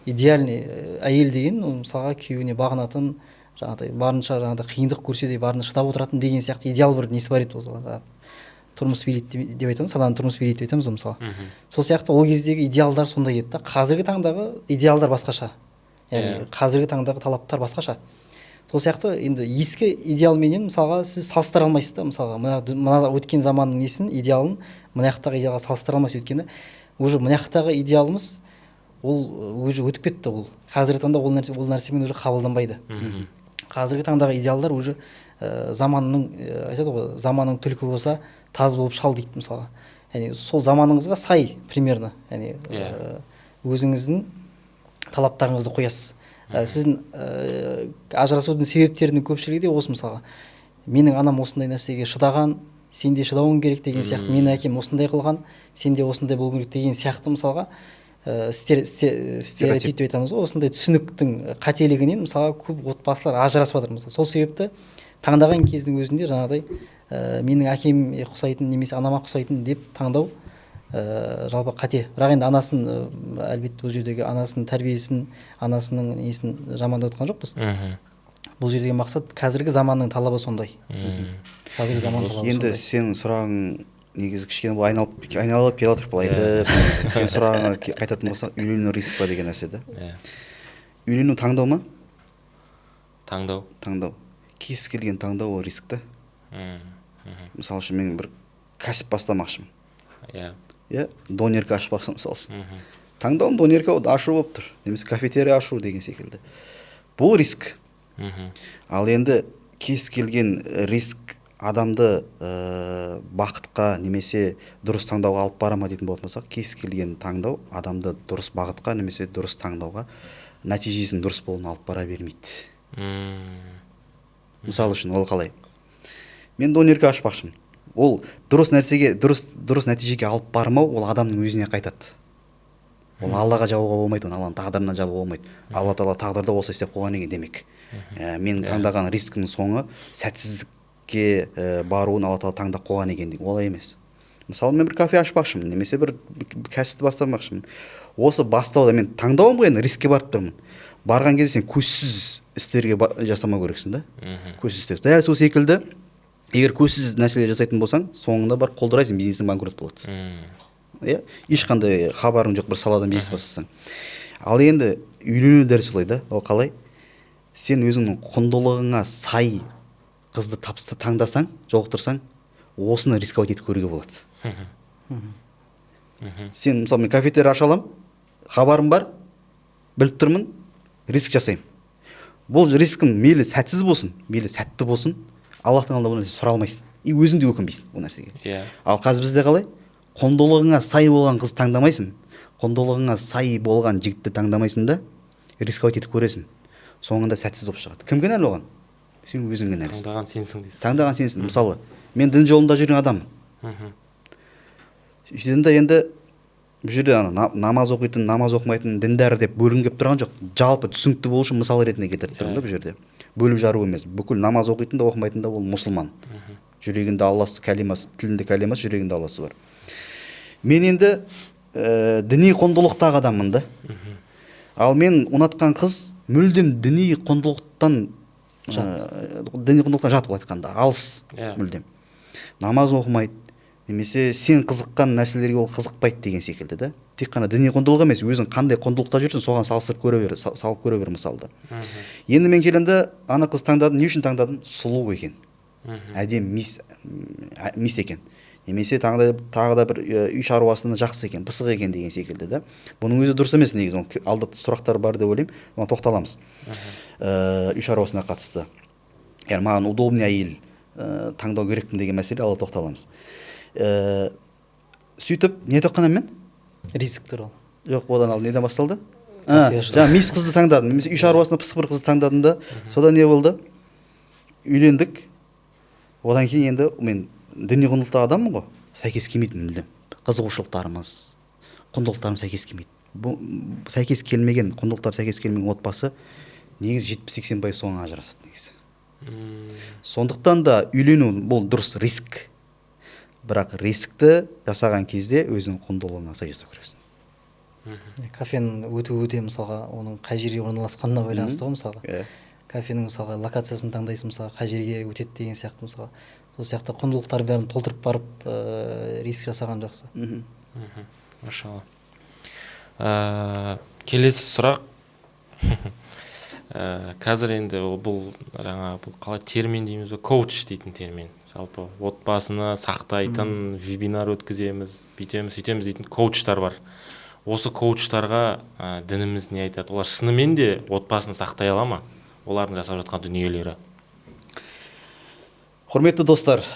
Идеальный әйел деген мысалға күйеуіне бағынатын, барынша қиындық көрсе де барынша шыдап отыратын деген сияқты идеал бір несі бар еді ол. Тұрмыс билейді деп айтамыз, адамның тұрмыс билейді деп айтамыз мысалы. Сол сияқты ол кездегі идеалдар сондай еді да. Қазіргі таңдағы идеалдар басқаша. Яғни қазіргі таңдағы талаптар басқаша. сол сияқты енді ескі идеалменен мысалға сіз салыстыра алмайсыз да, мысалға мына өткен заманның несін идеалын мына жақтағы идеалға салыстыра алмайсыз, өйткені уже мына жақтағы идеалымыз ол уже өтіп кетті, ол қазіргі таңда ол нәрсемен уже қабылданбайды. Қазіргі таңдағы идеалдар уже заманның айтады ғой, заманның түлкі болса таз болып шал дейді мысалға. Яғни сол заманыңызға сай примерно, яғни өзіңіздің талаптарыңызды қоясыз. Сіздің ажырасудың себептерінің көпшілігі де осы, мысалға менің анам осындай нәрсеге шыдаған, сен де шыдауың керек деген сияқты, менің әкем осындай қылған, сен де осындай болу керек деген сияқты, мысалға стереотип деп айтамыз ғой, осындай түсініктің қателігінен мысалға көп отбасылар ажырасып жатыр мысалы. Сол себепті таңдаған кездің өзінде жаңағыдай менің әкеме ұқсайтын немесе анама ұқсайтын деп таңдау жалпы қате. Бірақ енді анасын әлбетте бұл жердегі анасының тәрбиесін, анасының несін жамандап отқан жоқпыз. Бұл жердегі мақсат қазіргі заманның талабы сондай. Қазіргі заманның талабы енді сондай. сенің сұрағың негізі кішкене бұл айналып келе жатыр, бұл айтып сен сұрағыңа қайтатын болсақ, үйлену риск па деген нәрсе да. Үйлену таңдау ма? Таңдау. Кез келген таңдау ол риск та. Мысалы үшін мен бір кәсіп бастамақшымын. Донерка ашпақшы мысалы үшін. Таңдауым донерка ашу болып тұр, немесе кафетерия ашу деген секілді. Бұл риск. Ал енді кез келген риск адамды бақытқа немесе дұрыс таңдауға алып бара ма дейтін болатын болсақ, кез келген таңдау адамды дұрыс бағытқа немесе дұрыс таңдауға, нәтижесінің дұрыс болуына алып бара бермейді. Мысалы үшін ол қалай? Мен донерка ашпақшымын. Ол дұрыс нәрсеге, дұрыс нәтижеге алып бармау, ол адамның өзіне қайтады. Ол Аллаға жабуға болмайды, Алланың тағдырына жабуға болмайды. Алла Тағала тағдырда осы істеп қойған екен демек. Мен таңдаған рискінің соңы сәтсіздікке баруын Алла Тағала таңдап қойған екен деген. Олай емес. Мысалы мен бір кафе ашпақшымын, немесе бір кәсіпті бастамақшымын. Осы бастауда мен таңдауым ғой, енді рискке барып тұрмын. Барған кезде сен көзсіз істерге жасамау керексің да. Көзсіз істер. Дәл сол секілді, егер көзсіз нәрселер жасайтын болсаң, соңында барып қолдырайсың, бизнесің банкрот болады. Ешқандай хабарың жоқ бір саладан бизнес бастасаң. Ал енді үйлену дәл солай да. Ол қалай? Сен өзіңнің құндылығыңа сай қызды таңдасаң, жолықтырсаң, осыны рисковать етіп көруге болады. Сен мысалы мен кафетерия аша аламын, хабарым бар, біліп тұрмын, риск жасаймын. Бұл рискім мейлі сәтсіз болсын, мейлі сәтті болсын, Аллахтан алда бұл нәрсе сұра алмайсың. И өзің де өкінбейсің бұл нәрсеге. Ал қазір бізде қалай? Құндылығыңа сай болған қыз таңдамайсың, құндылығыңа сай болған жігітті таңдамайсың да, рисковать етіп көресің. Соңында сәтсіз болып шығады. Кім кінәлі оған? Сен өзің кінәлісің. Таңдаған сенсің дейсің. Таңдаған сенсің. Мысалы, мен дін жолында жүрген адаммын. Дінді енді бұл жерде намаз оқитын, намаз оқымайтын, діндар деп бөлім келіп тұрған жоқ. Жалпы түсінікті болу үшін мысал ретінде келтіріп тұрмын да бұл жерде. Бөліп жару емес. Бүкіл намаз оқитын да оқымайтын да ол мұсылман. Жүрегінде Алласы кәлимасы, тілінде кәлимасы, жүрегінде Алласы бар. Мен енді діни құндылықтағы адаммын да. Ал мен ұнатқан қыз мүлдем діни құндылықтан жат былай айтқанда, алыс мүлдем. Намаз оқымайды, немесе сен қызыққан нәрселерге ол қызықпайды деген секілді да. Тек қана діни құндылық емес, өзің қандай құндылықта жүрсің, соған салып көре бер мысалды. Енді мен келемді, ана қыз таңдадым, не үшін таңдадым? Сұлу екен. Әдем мис екен. Немесе тағы да бір үй шаруасында жақсы екен, пысық екен деген секілді да. Бұның өзі дұрыс емес негізі. Алда сұрақтар бар деп ойлаймын. Оған тоқталамыз. Үй шаруасына қатысты. Яғни маған удобный әйел таңдау керекпін деген мәселе, алда тоқталамыз. Сөйтіп, не тоққанам мен? Риск туралы. Жоқ, одан ал неден басталды? Жаңа мис қызды таңдадым, немесе үй шаруасына пысық бір қызды таңдадым да. Содан не болды? Үйлендік. Одан кейін енді мен діни құндылықтағы адаммын ғой, сәйкес келмейді мүлдем. Қызығушылықтарымыз, құндылықтарым сәйкес келмейді. Бұл сәйкес келмеген, құндылықтар сәйкес келмеген отбасы негізі 70-80% соңы ажырасады негізі. Сондықтан да үйлену бұл дұрыс риск. Бірақ рискті жасаған кезде өзің құндылығыңа сай жасау керексің. Кафенің өте мысалға оның қай жерге орналасқанына байланысты ғой мысалға. Кафенің мысалға локациясын таңдайсың, мысалға қай жерге өтеді деген сияқты мысалға. Сол сияқты құндылықтар бәрін толтырып барып риск жасаған жақсы. Машалла. Келесі сұрақ. Қазір енді бұл жаңағы бұл қалай термин дейміз бе, коуч дейтін термин. Жалпы отбасыны сақтайтын вебинар өткіземіз, бүйтеміз, сөйтеміз дейтін коучтар бар. Осы коучтарға дініміз не айтады? Олар шынымен де отбасын сақтай ала ма? Олардың жасап жатқан дүниелері. Құрметті достар,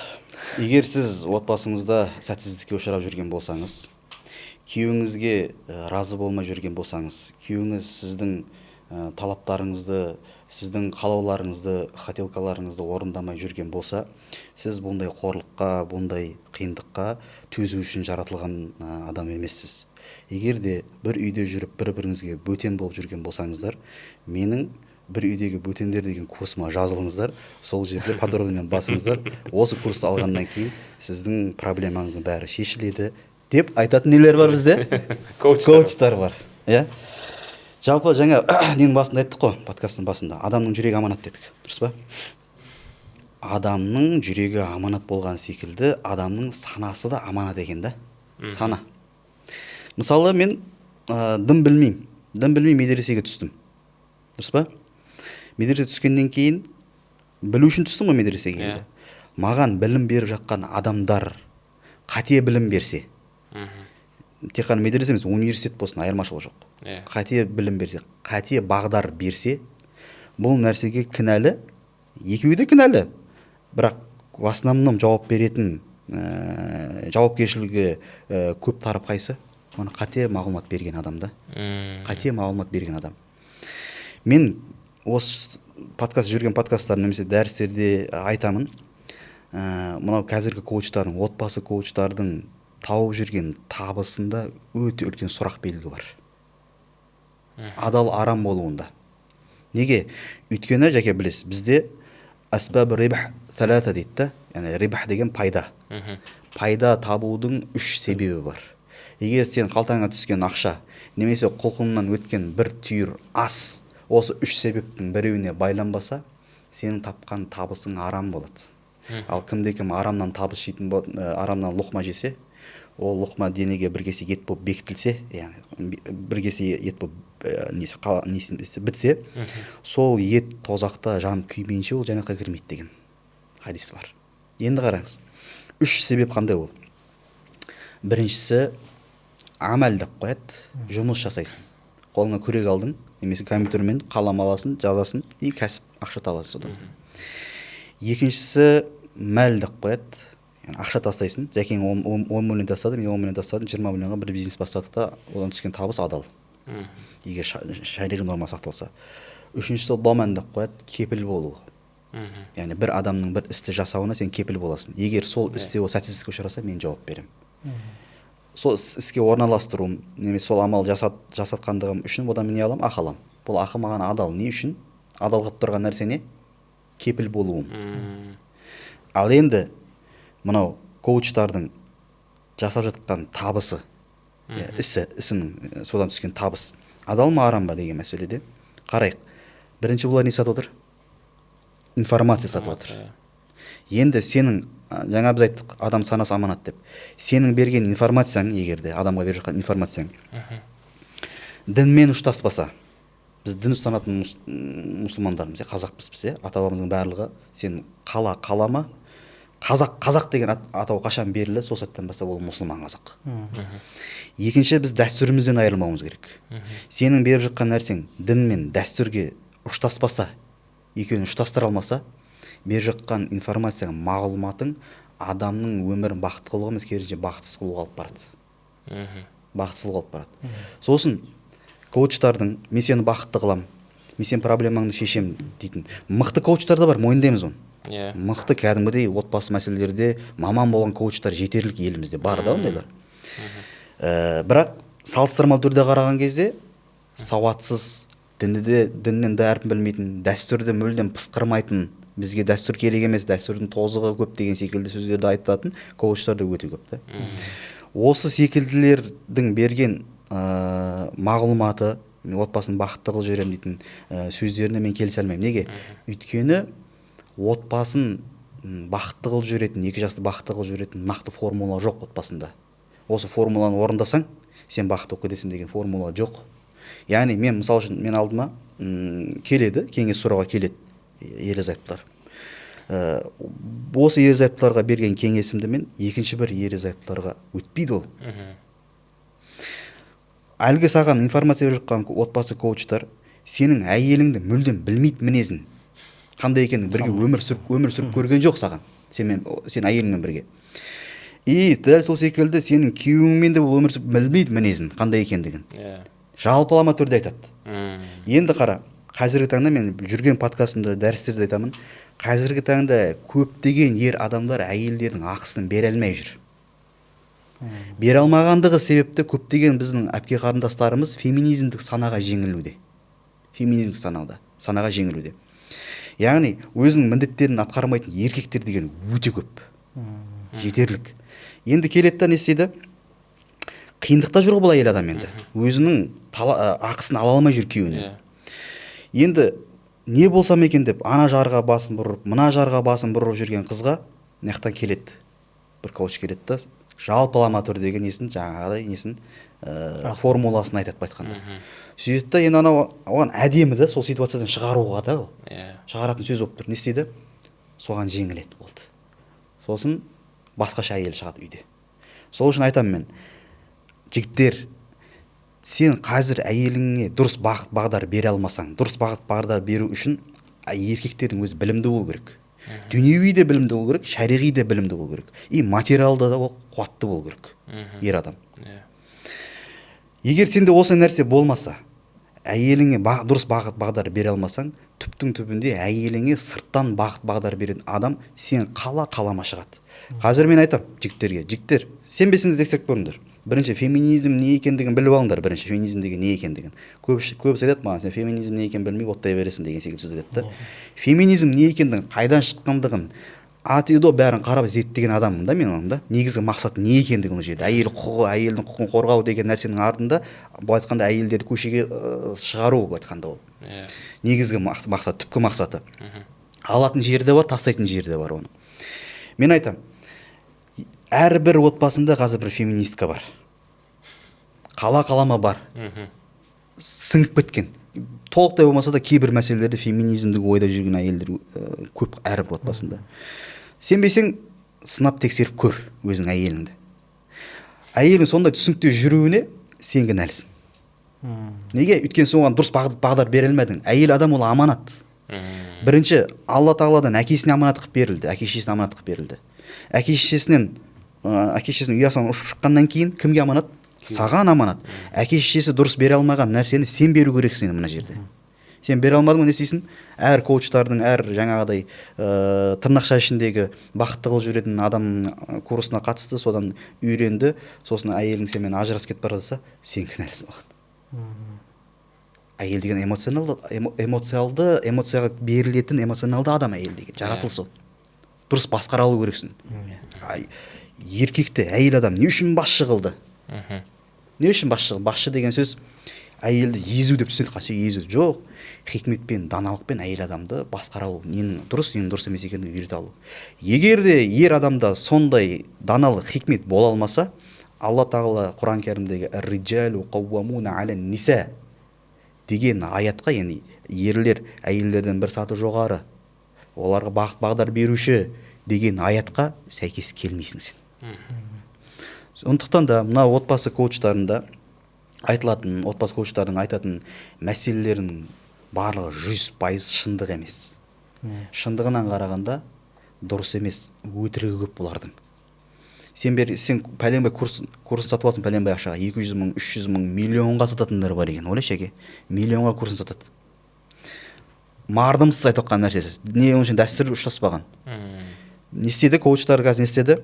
егер сіз отбасыңызда сәтсіздікке ұшырап жүрген болсаңыз, күйеуіңізге разы болмай жүрген болсаңыз, күйеуіңіз сіздің талаптарыңызды, сіздің қалауларыңызды, хотелкаларыңызды орындамай жүрген болса, сіз бұндай қорлыққа, бұндай қиындыққа төзу үшін жаратылған адам емессіз. Егер де бір үйде жүріп бір-біріңізге бөтен болып жүрген болсаңыздар, менің бір үйдегі бөтендер деген курсыма жазылыңыздар, сол жерде подробно басыңыздар. Осы курсты алғаннан кейін сіздің проблемаңыздың бәрі шешіледі деп айтатын нелер бар бізде? Коучтар бар. Иә? Жалпы жаңа ненің басында айттық қой, подкасттың басында. Адамның жүрегі аманат дедік, дұрыс па? Адамның жүрегі аманат болған секілді, адамның санасы да аманат екен да. Сана. Мысалы, мен дін білмеймін медресеге түстім. Дұрыс па? Медресе түскеннен кейін білу үшін түстім ғой медресеге енді. Маған білім беріп жатқан адамдар қате білім берсе, тек қана медресе емес, университет болсын, айырмашылығы жоқ. Қате білім берсе, қате бағдар берсе, бұл нәрсеге кінәлі, екеуі де кінәлі. Бірақ в основном жауап беретін жауапкершілігі көп тарап қайсы? Оны қате мағлұмат берген адам да. Қате мағлұмат берген адам. Мен осы жүрген подкасттар немесе дәрістерде айтамын, мынау қазіргі коучтардың, отбасы коучтардың тауып жүрген табысында өте үлкен сұрақ белгі бар. Адал арам болуында. Неге? Өйткені жәке білесіз, бізде асбаб рибх талата дейді да, яғни рибх деген пайда. Пайда табудың 3 себебі бар. Егер сен қалтаңа түскен ақша, немесе құлқыннан өткен бір түйір ас, осы 3 себептің біреуіне байланбаса, сенің тапқан табысың арам болады. Ал кім арамнан табыс жейтін, арамнан лұқма жесе, ол лұқма денеге бір кесе ет болып бекітілсе, яғни бір кесе ет болып бітсе, сол ет тозақта жан күймейінше ол жәннатқа кірмейді деген хадис бар. Енді қараңыз, 3 себеп қандай ол? Біріншісі, амал деп қояды, жұмыс жасайсың. Қолыңа күрек алдың, немесе компьютермен қалам аласың, жазасың, и кәсіп ақша табасың содан. Екіншісі, мәл деп қояды, ақша тастайсың. Жәкең 10 миллион тастады, мен 10 миллион тастадым, 20 миллионға бір бизнес бастадық та, одан түскен табыс адал. Егер шариғи норма сақталса. Үшіншісі, доман деп қояды, кепіл болу. Яғни бір адамның бір істі жасауына сен кепіл боласың. Егер сол істе ол сәтсіздікке ұшыраса, мен жауап беремін. Сол іске орналастыруым, немесе сол амал жасатқандығым үшін одан мен не аламын? Ақы аламын. Бұл ақы маған адал. Не үшін? Адал қылып тұрған нәрсене кепіл болуым. Ал енді мынау коучтардың жасап жатқан табысы, ісінің содан түскен табыс, адал ма арам ба деген мәселеде қарайық. Бірінші бұлар не сатып отыр? Информация сатып отыр. Енді сенің, жаңа біз айттық, адам санасы аманат деп. Сенің берген информацияң, егерде адамға беріп жатқан информацияң дінмен ұштаспаса, біз дін ұстанатын мұсылмандармыз, қазақпыз біз, ата-бабамыздың барлығы, сен қалама, қазақ деген атау қашан берілді, сол сәттен бастап ол мұсылман қазақ. Екінші, біз дәстүрімізден айырылмауымыз керек. Сенің беріп жатқан нәрсең дін мен дәстүрге ұштаспаса, екеуін ұштастыра алмаса, беріп жатқан информацияң, мағлұматың адамның өмірін бақытты қылуға емес, керісінше бақытсыз қылуға алып барады. Бақытсыз қылып барады. Сосын коучтардың, мен сені бақытты қылам, мен сен проблемаңды шешем дейтін мықты коучтар да бар, мойындаймыз оны. Мықты кәдімгідей отбасы мәселелерде маман болған коучтар жетерлік елімізде бар да ондайлар. Бірақ салыстырмалы түрде қараған кезде сауатсыз, діннен де әрпін білмейтін, дәстүрді мүлдем пысқырмайтын, бізге дәстүр керек емес, дәстүрдің тозығы көп деген секілді сөздерді айтатын коучтар да өте көп та. Осы секілділердің берген мағлұматы, отбасын бақытты қылып жіберемін дейтін сөздеріне мен келісе алмаймын. Неге? Өйткені отбасын бақытты қылып жіберетін, екі жасты бақытты қылып жіберетін нақты формула жоқ отбасында. Осы формуланы орындасаң, сен бақытты болып кетесің деген формула жоқ. яғни мен мысалы үшін мен алдыма келеді, кеңес сұрауға келеді ерлі зайыптылар. Осы ерлі зайыптыларға берген кеңесімді мен екінші бір ерлі зайыптыларға өтпейді ол. Әлгі саған информация беріп жатқан отбасы коучтар сенің әйеліңді мүлдем білмейді мінезін. Қандай екенін бірге өмір сүріп көрген жоқ саған. Сен әйеліңмен бірге. И дәл сол секілді сенің күйеуіңмен де өмір сүріп білмейді мінезін, қандай екендігін. Жалпылама түрде айтады. Енді қара, қазіргі таңда мен жүрген подкастымда, дәрістерде айтамын. Қазіргі таңда көптеген ер адамдар әйелдердің ақысын бере алмай жүр. Бере алмағандығы себепті көптеген біздің әпке қарындастарымыз феминизмдік санаға жеңілуде. Санаға жеңілуде. Яғни өзінің міндеттерін атқармайтын еркектер деген өте көп. Жетерлік. Енді келеді не істейді? Қиындықта жүр бұл әйел адам енді. Өзінің ақысын ала алмай жүр күйеуінен. Енді не болсам екен деп ана жарға басын бұрып, мына жарға басын бұрып жүрген қызға нақтан келеді. Бір коуч келеді да, жалпылама түрдегі жаңағыдай формуласын айтады айтқанда. Сөйтті да, енді оған әдемі да сол ситуациядан шығаруға да шығаратын сөз болып тұр. Не істейді? Соған жеңіледі болды. Сосын басқаша әйел шығады үйде. Сол үшін айтамын мен, жігіттер, сен қазір әйеліңе дұрыс бағыт бағдар бере алмасаң, дұрыс бағыт бағдар беру үшін еркектердің өзі білімді болу керек. Дүниеви де білімді болу керек, шариғи де білімді болу керек. И материалда да ол қуатты болу керек. Ер адам. Егер сенде осы нәрсе болмаса, әйеліңе дұрыс бағыт бағдар бере алмасаң, түптің түбінде әйеліңе сырттан бағыт бағдар беретін адам сен қалама шығады. Қазір мен айтам жігіттерге, жігіттер, сенбесеңдер тексеріп көріңдер. Бірінші феминизм не екендігін біліп алыңдар, бірінші феминизм деген не екендігін. Көбісі айтады маған, сен феминизм не екенін білмей оттай бересің деген секілді сөз айтады да. Феминизм не екендігін, қайдан шыққандығын, ат үйді бәрін қарап зерттеген адаммын да мен оның да. Негізгі мақсаты не екендігін ол жерде. Әйел құқығы, әйелдің құқығын қорғау деген нәрсенің артында былай айтқанда әйелдерді көшеге шығару былай айтқанда ол. Негізгі мақсат, түпкі мақсаты. Алатын жері де бар, тастайтын жері де бар оның. Мен айтам, әрбір отбасында қазір бір феминистка бар. Қалама бар. Сіңіп кеткен. Толықтай болмаса да кейбір мәселелерде феминизмдік ойда жүрген әйелдер көп әрбір отбасында. Сенбесең, сынап тексеріп көр өзің әйеліңді. Әйелің сондай түсінікте жүруіне сен кінәлісің. Неге? Өйткені соған дұрыс бағдар бере алмадың. Әйел адам ол аманат. Бірінші, Алла тағаладан әкесіне аманат қылып берілді, әке-шешесіне аманат қылып берілді. Әке-шешесінің ұясынан ұшып шыққаннан кейін кімге аманат? Саған аманат. Әке-шешесі дұрыс бере алмаған нәрсені сен беру керексің мына жерде. Сен бере алмадың, не істейсің? Әр коучтардың, әр жаңағыдай тырнақша ішіндегі бақытты қылып жүретін адам курсына қатысты, содан үйренді, сосын әйелің сенімен ажырасып кетіп бара жатса, сен кінәлісің оған. Әйел деген эмоцияға берілетін эмоционалды адам әйел деген, жаратылыс ол. Дұрыс басқара алу керексің. Еркекті әйел адам не үшін басшы қылды? Не үшін басшы қылды? Басшы деген сөз әйелді езу деп түсінеді. Қанша езу? Жоқ. Хикметпен, даналықпен әйел адамды басқара алу. Ненің дұрыс емес екенін үйрете алу. Егер де ер адамда сондай даналық, хикмет бола алмаса, Алла тағала Құран кәрімдегі «Ар-риджалу қауамуна аля ниса» деген аятқа, яғни ерлер әйелдерден бір саты жоғары, оларға бағыт бағдар беруші деген аятқа сәйкес келмейсің сен. Сондықтан да мына отбасы коучтарында айтылатын, отбасы коучтардың айтатын мәселелерінің барлығы 100% шындық емес. Шындығынан қарағанда дұрыс емес, өтірігі көп бұлардың. Сен пәленбай курсын сатып алсың пәленбай ақшаға, 200 мың, 300 мың, миллионға сататындар бар екен. Ойлашы әке, миллионға курсын сатады. Мардымсыз айтып отқан нәрсесі. Не оның үшін дәстүр ұштаспаған. Не істеді? Коучтар қазір не істеді?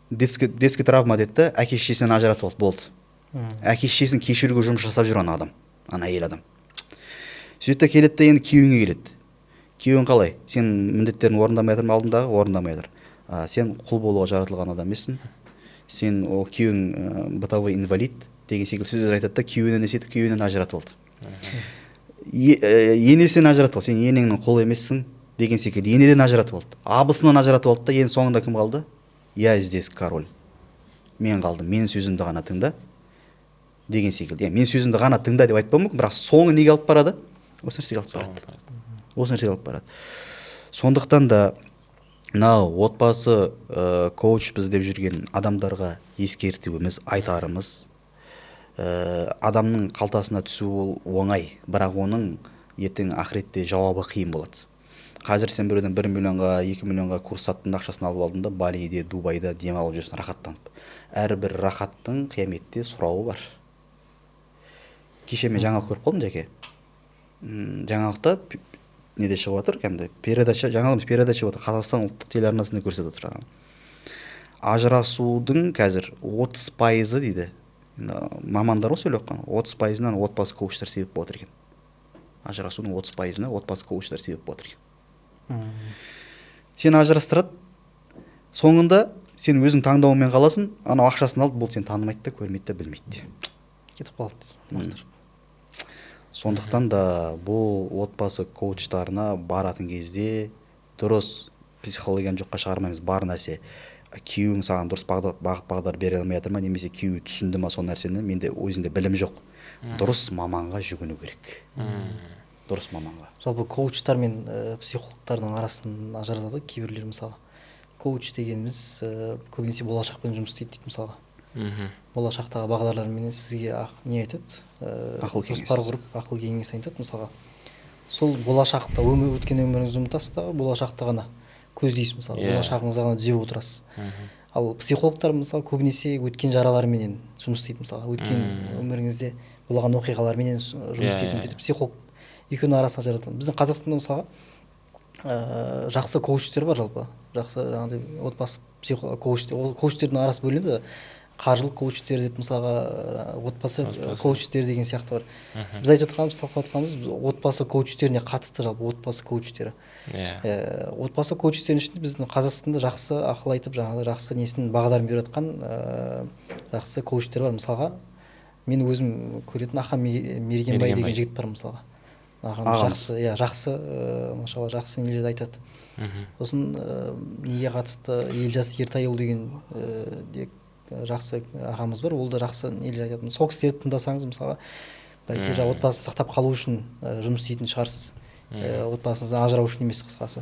Детский травма деді, әке-шешесінен ажыратып болды. Әке-шешесін кешіруге жұмыс жасап жүр ана адам, ана әйел адам. Сөйтті келеді, енді күйеуіңе келеді. Күйеуің қалай? Сен міндеттерін орындамай жатыр ма алдындағы? Орындамай жатыр. Сен құл болуға жаратылған адам емессің. Сен ол күйеуің бытовой инвалид деген секілді сөздер айтады да, күйеуінен есетіп, күйеуінен ажыратып болды. Енесінен ажыратып болды. Сен енеңнің құлы емессің деген секілді енеден ажыратып болды. Абысынан ажыратып болды да, енді соңында кім қалды? Я здесь король. Мен қалдым. Менің сөзімді ғана тыңда. деген секілді. Мен сөзіңді ғана тыңда деп айтпауым мүмкін, бірақ соңы неге алып барады? Осы нәрсеге алып барады. Осы нәрсеге алып барады. Сондықтан да мынау отбасы коучпыз деп жүрген адамдарға ескертуіміз, айтарымыз, адамның қалтасына түсу ол оңай, бірақ оның ертең ақыретте жауабы қиын болады. Қазір сен біреуден 1 миллионға, 2 миллионға курс саттың, ақшасын алып алдың да Балиде, Дубайда демалып жүрсің рахаттанып. Әрбір рахаттың қияметте сұрауы бар. Кеше мен жаңалық көріп қалдым, Жәке. Жаңалықта неде шығып жатыр, кәдімгі передача, жаңалық передача отыр, Қазақстан ұлттық телеарнасында көрсетіп отыр. Ажырасудың қазір 30% дейді. Мамандар ғой сөйлеп жатқан. 30%-нан отбасы коучтар себеп болып отыр екен. Ажырасудың 30%-на отбасы коучтар себеп болып отыр екен. Сен ажырастырады, соңында сен өзің таңдауыңмен қаласың, анау ақшасын алып, бұл сені танымайды да, көрмейді де, білмейді де. Кетіп қалады. Сондықтан да бұл отбасы коучтарына баратын кезде дұрыс психологияны жоққа шығармаймыз. Бар нәрсе, күйеуің саған дұрыс бағыт-бағдар бере алмай жатыр ма, немесе күйеуі түсінді ма сол нәрсені, менде өзінде білім жоқ. Дұрыс маманға жүгіну керек. Дұрыс маманға. Жалпы коучтар мен психологтардың арасын ажыратады кейбіреулер мысалға. Коуч дегеніміз көбінесе болашақпен жұмыс істейді дейді мысалға. Болашақтағы бағдарларменен сізге не айтады? Ақыл кеңес. Жоспар құрып, ақыл кеңес айтады мысалға. Сол болашақта өткен өміріңізді ұмытасыз да, болашақта ғана көздейсіз мысалға. Болашағыңызға ғана түзеп отырасыз. Ал психологтар мысалы көбінесе өткен жараларменен жұмыс істейді мысалға. Өткен өміріңізде болған оқиғаларменен жұмыс істейтін дейді психолог. Екеуінің арасын ажыратады. Біздің Қазақстанда мысалға жақсы коучтер бар жалпы. Жақсы жаңағыдай отбасы коучтер. Ол коучтердің арасы бөлінеді. Қаржылық коучтер деп мысалға отбасы коучтер деген сияқты бар. Біз айтып отырғанымыз, талқылап отырғанымыз отбасы коучтеріне қатысты жалпы отбасы коучтері. Отбасы коучтерінің ішінде біздің Қазақстанда жақсы ақыл айтып, жаңағы жақсы несін бағдарын беріп жатқан жақсы коучтер бар. Мысалға мен өзім көретін Ахан Мергенбай деген жігіт бар мысалға. Жақсы, машалла жақсы нелерді айтады. Сосын неге қатысты Елжас Ертайұлы деген жақсы ағамыз бар, ол да жақсы нелер айтады. Сол кісілерді тыңдасаңыз мысалға бәлки отбасын сақтап қалу үшін жұмыс істейтін шығарсыз. Отбасыңыздан ажырау үшін емес, қысқасы.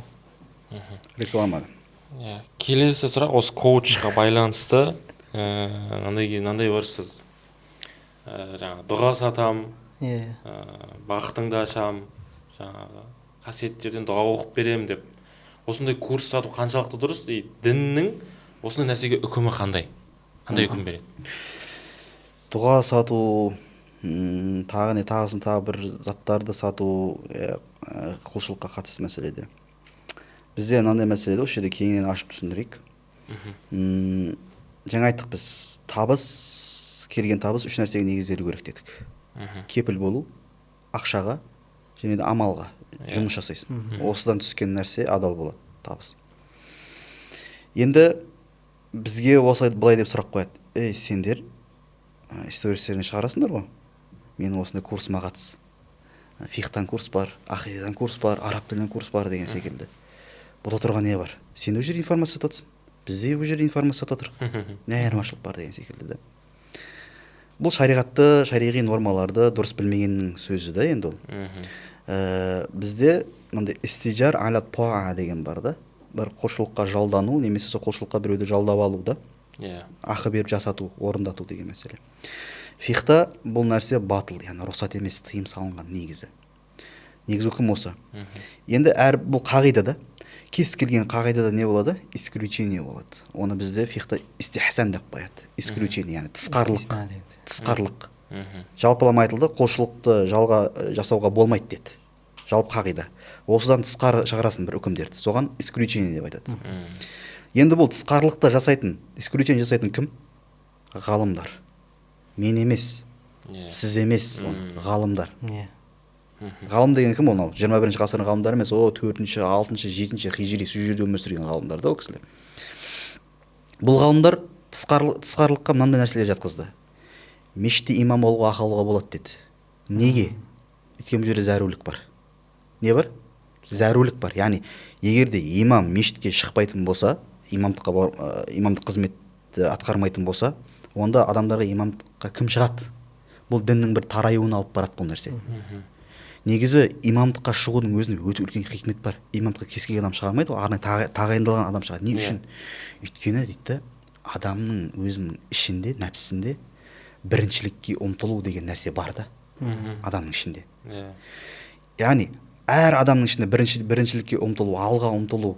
Реклама. Келесі сұрақ осы коучқа байланысты. Мынандай бар сіз. Жаңа дұға сатам, бақытыңды ашам, жаңағы қасиеттерден дұға оқып берем деп. Осындай курс сату қаншалықты дұрыс? Діннің осындай нәрсеге үкімі қандай? Қандай үкім береді? Дұға сату, тағы бір заттарды сату құлшылыққа қатысты мәселеде. Бізде мынандай мәселеде осы жерде кеңінен ашып түсіндірейік. Жаңа айттық біз, келген табыс үш нәрсеге негізделу керек дедік. Кепіл болу, ақшаға және де амалға жұмыс жасайсың. Осыдан түскен нәрсе адал болады, табыс. Енді бізге былай деп сұрақ қояды. Сендер стористеріне шығарасыңдар ғой? Мен осындай курсыма қатыс. Фихтан курс бар, ақидадан курс бар, араб тілінен курс бар деген секілді. Бұда тұрған не бар? Сен де ол жерде информация сатасың. Бізде ол жерде информация сататыр. Не айырмашылық бар деген секілді. Бұл шариғи нормаларды дұрыс білмегеннің сөзі да енді ол. Бізде мынандай истижар аля тоа деген бар да. Бір құлшылыққа жалдану, немесе сол құлшылыққа біреуді жалдап алу да. Ақы беріп жасату, орындату деген мәселе. Фихта бұл нәрсе батыл, яғни рұқсат емес, тыйым салынған негізі. Негізі үкім осы. Енді бұл қағидада, кез келген қағидада не болады? Исключение болады. Оны бізде фихта истихсан деп қояды. Исключение, яғни тысқарлық. Жалпылама айтылды, құлшылықты жалға жасауға болмайды деді. Жалпы қағида. Осыдан тысқары шығарасын бір үкімдерді. Соған исключение деп айтады. Енді бұл тысқарлықта жасайтын, исключение жасайтын кім? Ғалымдар. Мен емес, сіз емес, ғалымдар. Ғалым деген кім ол? 21-ші ғасырдың ғалымдары емес, 4-ші, 6-ші, 7-ші хижри сол жерде өмір сүрген ғалымдар да ол кісілер. Бұл ғалымдар тысқарлыққа мынандай нәрселер жатқызды. Мешітте имам болуға ақылға болады деді. Неге? Өйткені бұл жерде зәрулік бар. Не бар? Зәрулік бар. Яғни, егер де имам мешітке шықпайтын болса, имамдық қызметті атқармайтын болса, онда адамдарға имамдыққа кім шығады? бұл діннің бір тараюына алып барады бұл нәрсе. Негізі имамдыққа шығудың өзінде өте үлкен хикмет бар. Имамдыққа кез келген адам шыға алмайды ғой, арнайы тағайындалған адам шығады. Не үшін? Өйткені дейді, адамның өзінің ішінде, нәпсісінде біріншілікке ұмтылу деген нәрсе бар да, адамның ішінде. Яғни әр адамның ішінде біріншілікке ұмтылу, алға ұмтылу,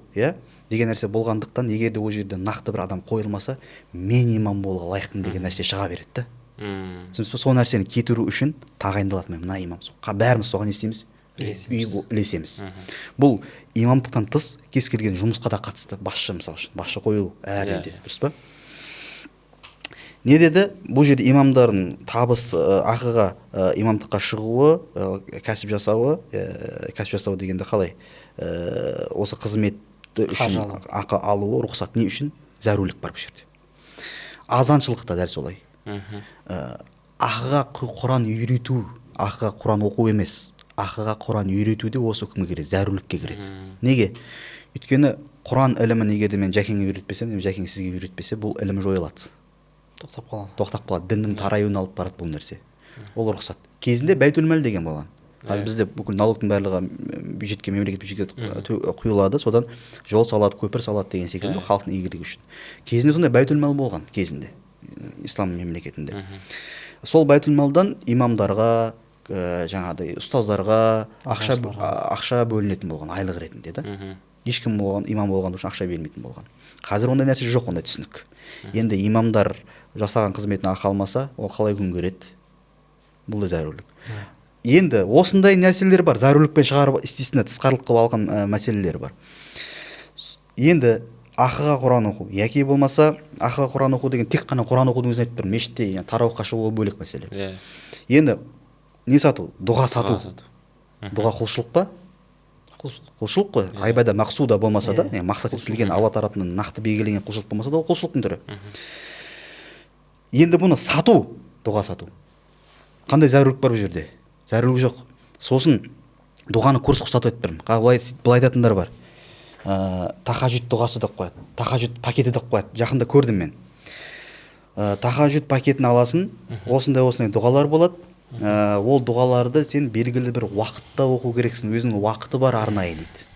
деген нәрсе болғандықтан, егер де ол жерде нақты бір адам қойылмаса, мен имам болуға лайықпын деген нәрсе шыға береді да. Түсінесіз бе? Сол нәрсені кетіру үшін тағайындалады, мына имам. Бәріміз соған не істейміз? Ілесеміз. Бұл имамдықтан тыс кез келген жұмысқа да қатысты. Басшы, мысалы үшін, басшы қою әр елде, дұрыс па? Не деді? Бұл жерде имамдардың табыс ақыға имамдыққа шығуы, кәсіп жасауы дегенде қалай? Осы қызметті үшін ақы алуы, рұқсат не үшін? Зәрулік бар бұл жерде. Азаншылықта дәл солай. Ақыға Құран үйрету, ақыға Құран оқу емес, ақыға Құран үйрету де осы үкімге кіреді, зәрулікке кіреді. Неге? Өйткені Құран ілімін егер де мен Жәкеңе үйретпесем, Жәкең сізге үйретпесе, бұл ілім жойылады. Тоқтап қалады. Діннің тараюына алып барады бұл нәрсе. Ол рұқсат. Кезінде Бәйтулмәл деген болған. Қазір бізде бүкіл налогтың барлығы бюджетке, мемлекет бюджетке құйылады, содан жол салады, көпір салады деген секілді, халықтың игілігі үшін. Кезінде сондай Бәйтулмәл болған, кезінде ислам мемлекетінде. Сол Бәйтулмалдан имамдарға, жаңағыдай ұстаздарға ақша бөлінетін болған, айлық ретінде да. Ешкім имам болған үшін ақша бермейтін болған. Қазір ондай нәрсе жоқ, ондай түсінік. Енді имамдар жасаған қызметін ақы алмаса, ол қалай күн көреді? Бұл да зәрулік. Енді осындай нәрселер бар, зәрулікпен шығарып істесіне тысқарылық қылып алған мәселелер бар. Енді ақыға Құран оқу, яки болмаса ақыға Құран оқу деген тек қана Құран оқудың өзін айтып тұр, мешітте тарауыққа шығу бөлек мәселе. Енді не сату? Дұға сату. Дұға құлшылық па? Құлшылық қой. Айбада мақсуда болмаса да, мақсат етілген Алла тарапынан нақты белгіленген құлшылық болмаса да, ол құлшылықтың түрі. Енді бұны сату, дұға сату. Қандай зәрулік бар бұл жерде? Зәрулік жоқ. Сосын дұғаны курс қылып сатып айтып тұрмын. Былай айтатындар бар. Тахажуд дұғасы деп қояды, тахажуд пакеті деп қояды. Жақында көрдім мен. Тахажуд пакетін аласын, осындай дұғалар болады. Ол дұғаларды сен белгілі бір уақытта оқу керексің, өзінің уақыты бар арнайы дейді.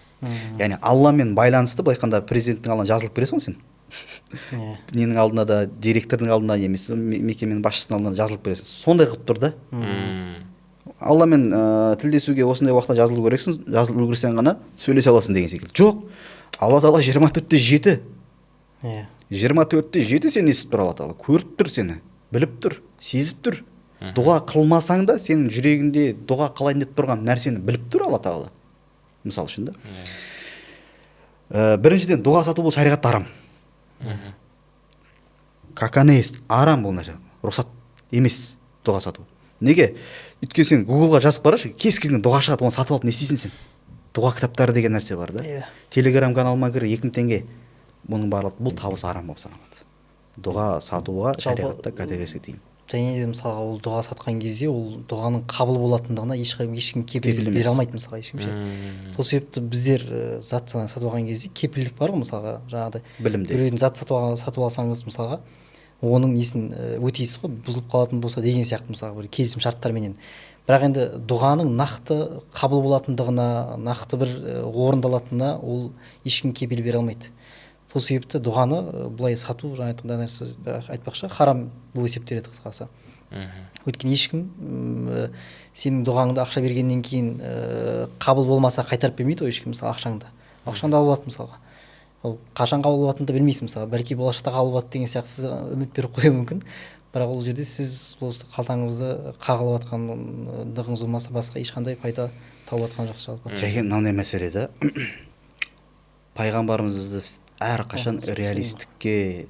Яғни Алламен байланысты, былай айтқанда президенттің алдына жазылып бересің сен. Ненің алдына да, директордың алдына емес, мекеменің басшысының алдына жазылып бересің. Сондай қылып тұр да. Алламен тілдесуге осындай уақытта жазылу керексің, жазылып үлгерсең ғана сөйлесе аласың деген секілді. Жоқ. Алла Тағала 24/7. 24/7 сен естіп тұр, Алла Тағала көріп тұр сені, біліп тұр, сезіп тұр. Дұға қылмасаң да сенің жүрегінде дұға қылайын деп тұрған нәрсені біліп тұр Алла Тағала. Мысал үшін да. Біріншіден дұға сату бұл шариғатта арам. Каканест, арам бұл нәрсе. Рұқсат емес дұға сату. Неге? Өйткені сен Гуглға жазып қарашы, кез келген дұға шығады, оны сатып алып не істейсің сен? Дұға кітаптары деген нәрсе бар да. Телеграм каналыма кір, 2000 теңге. Бұның барлығы бұл табыс арам болып саналады. Дұға сатуға шариғатта категориясы тиым. Және де мысалға ол дұға сатқан кезде ол дұғаның қабыл болатындығына ешкім кепілдік бере алмайды, мысалға ешкім ше. Сол себепті біздер зат сатып алған кезде кепілдік бар ғой, мысалға жаңағыдай біреудің зат сатып алсаңыз мысалға оның несін өтейсіз ғой, бұзылып қалатын болса деген сияқты мысалға бір келісім шарттарменен. Бірақ енді дұғаның нақты қабыл болатындығына, нақты бір орындалатынына ол ешкім кепіл бере алмайды. Сол себепті дұғаны бұлай сату, жаңа айтқандай нәрсе айтпақшы, харам бұл есептеледі қысқасы. Өйткені ешкім сенің дұғаңды ақша бергеннен кейін қабыл болмаса қайтарып бермейді ғой ешкім, мысалы ақшаңды алып алады мысалға. Ол қашан қабыл болатынын да білмейсің, мысалы бәлки болашақта қабыл болады деген сияқты сіз үміт беріп қою мүмкін. Бірақ ол жерде сіз қалтаңызды қағылып жатқандығыңыз болмаса басқа ешқандай пайда тауып жатқан жоқ жалпы. Жәке, мынандай мәселе да. Пайғамбарымыз бізді әрқашан реалистікке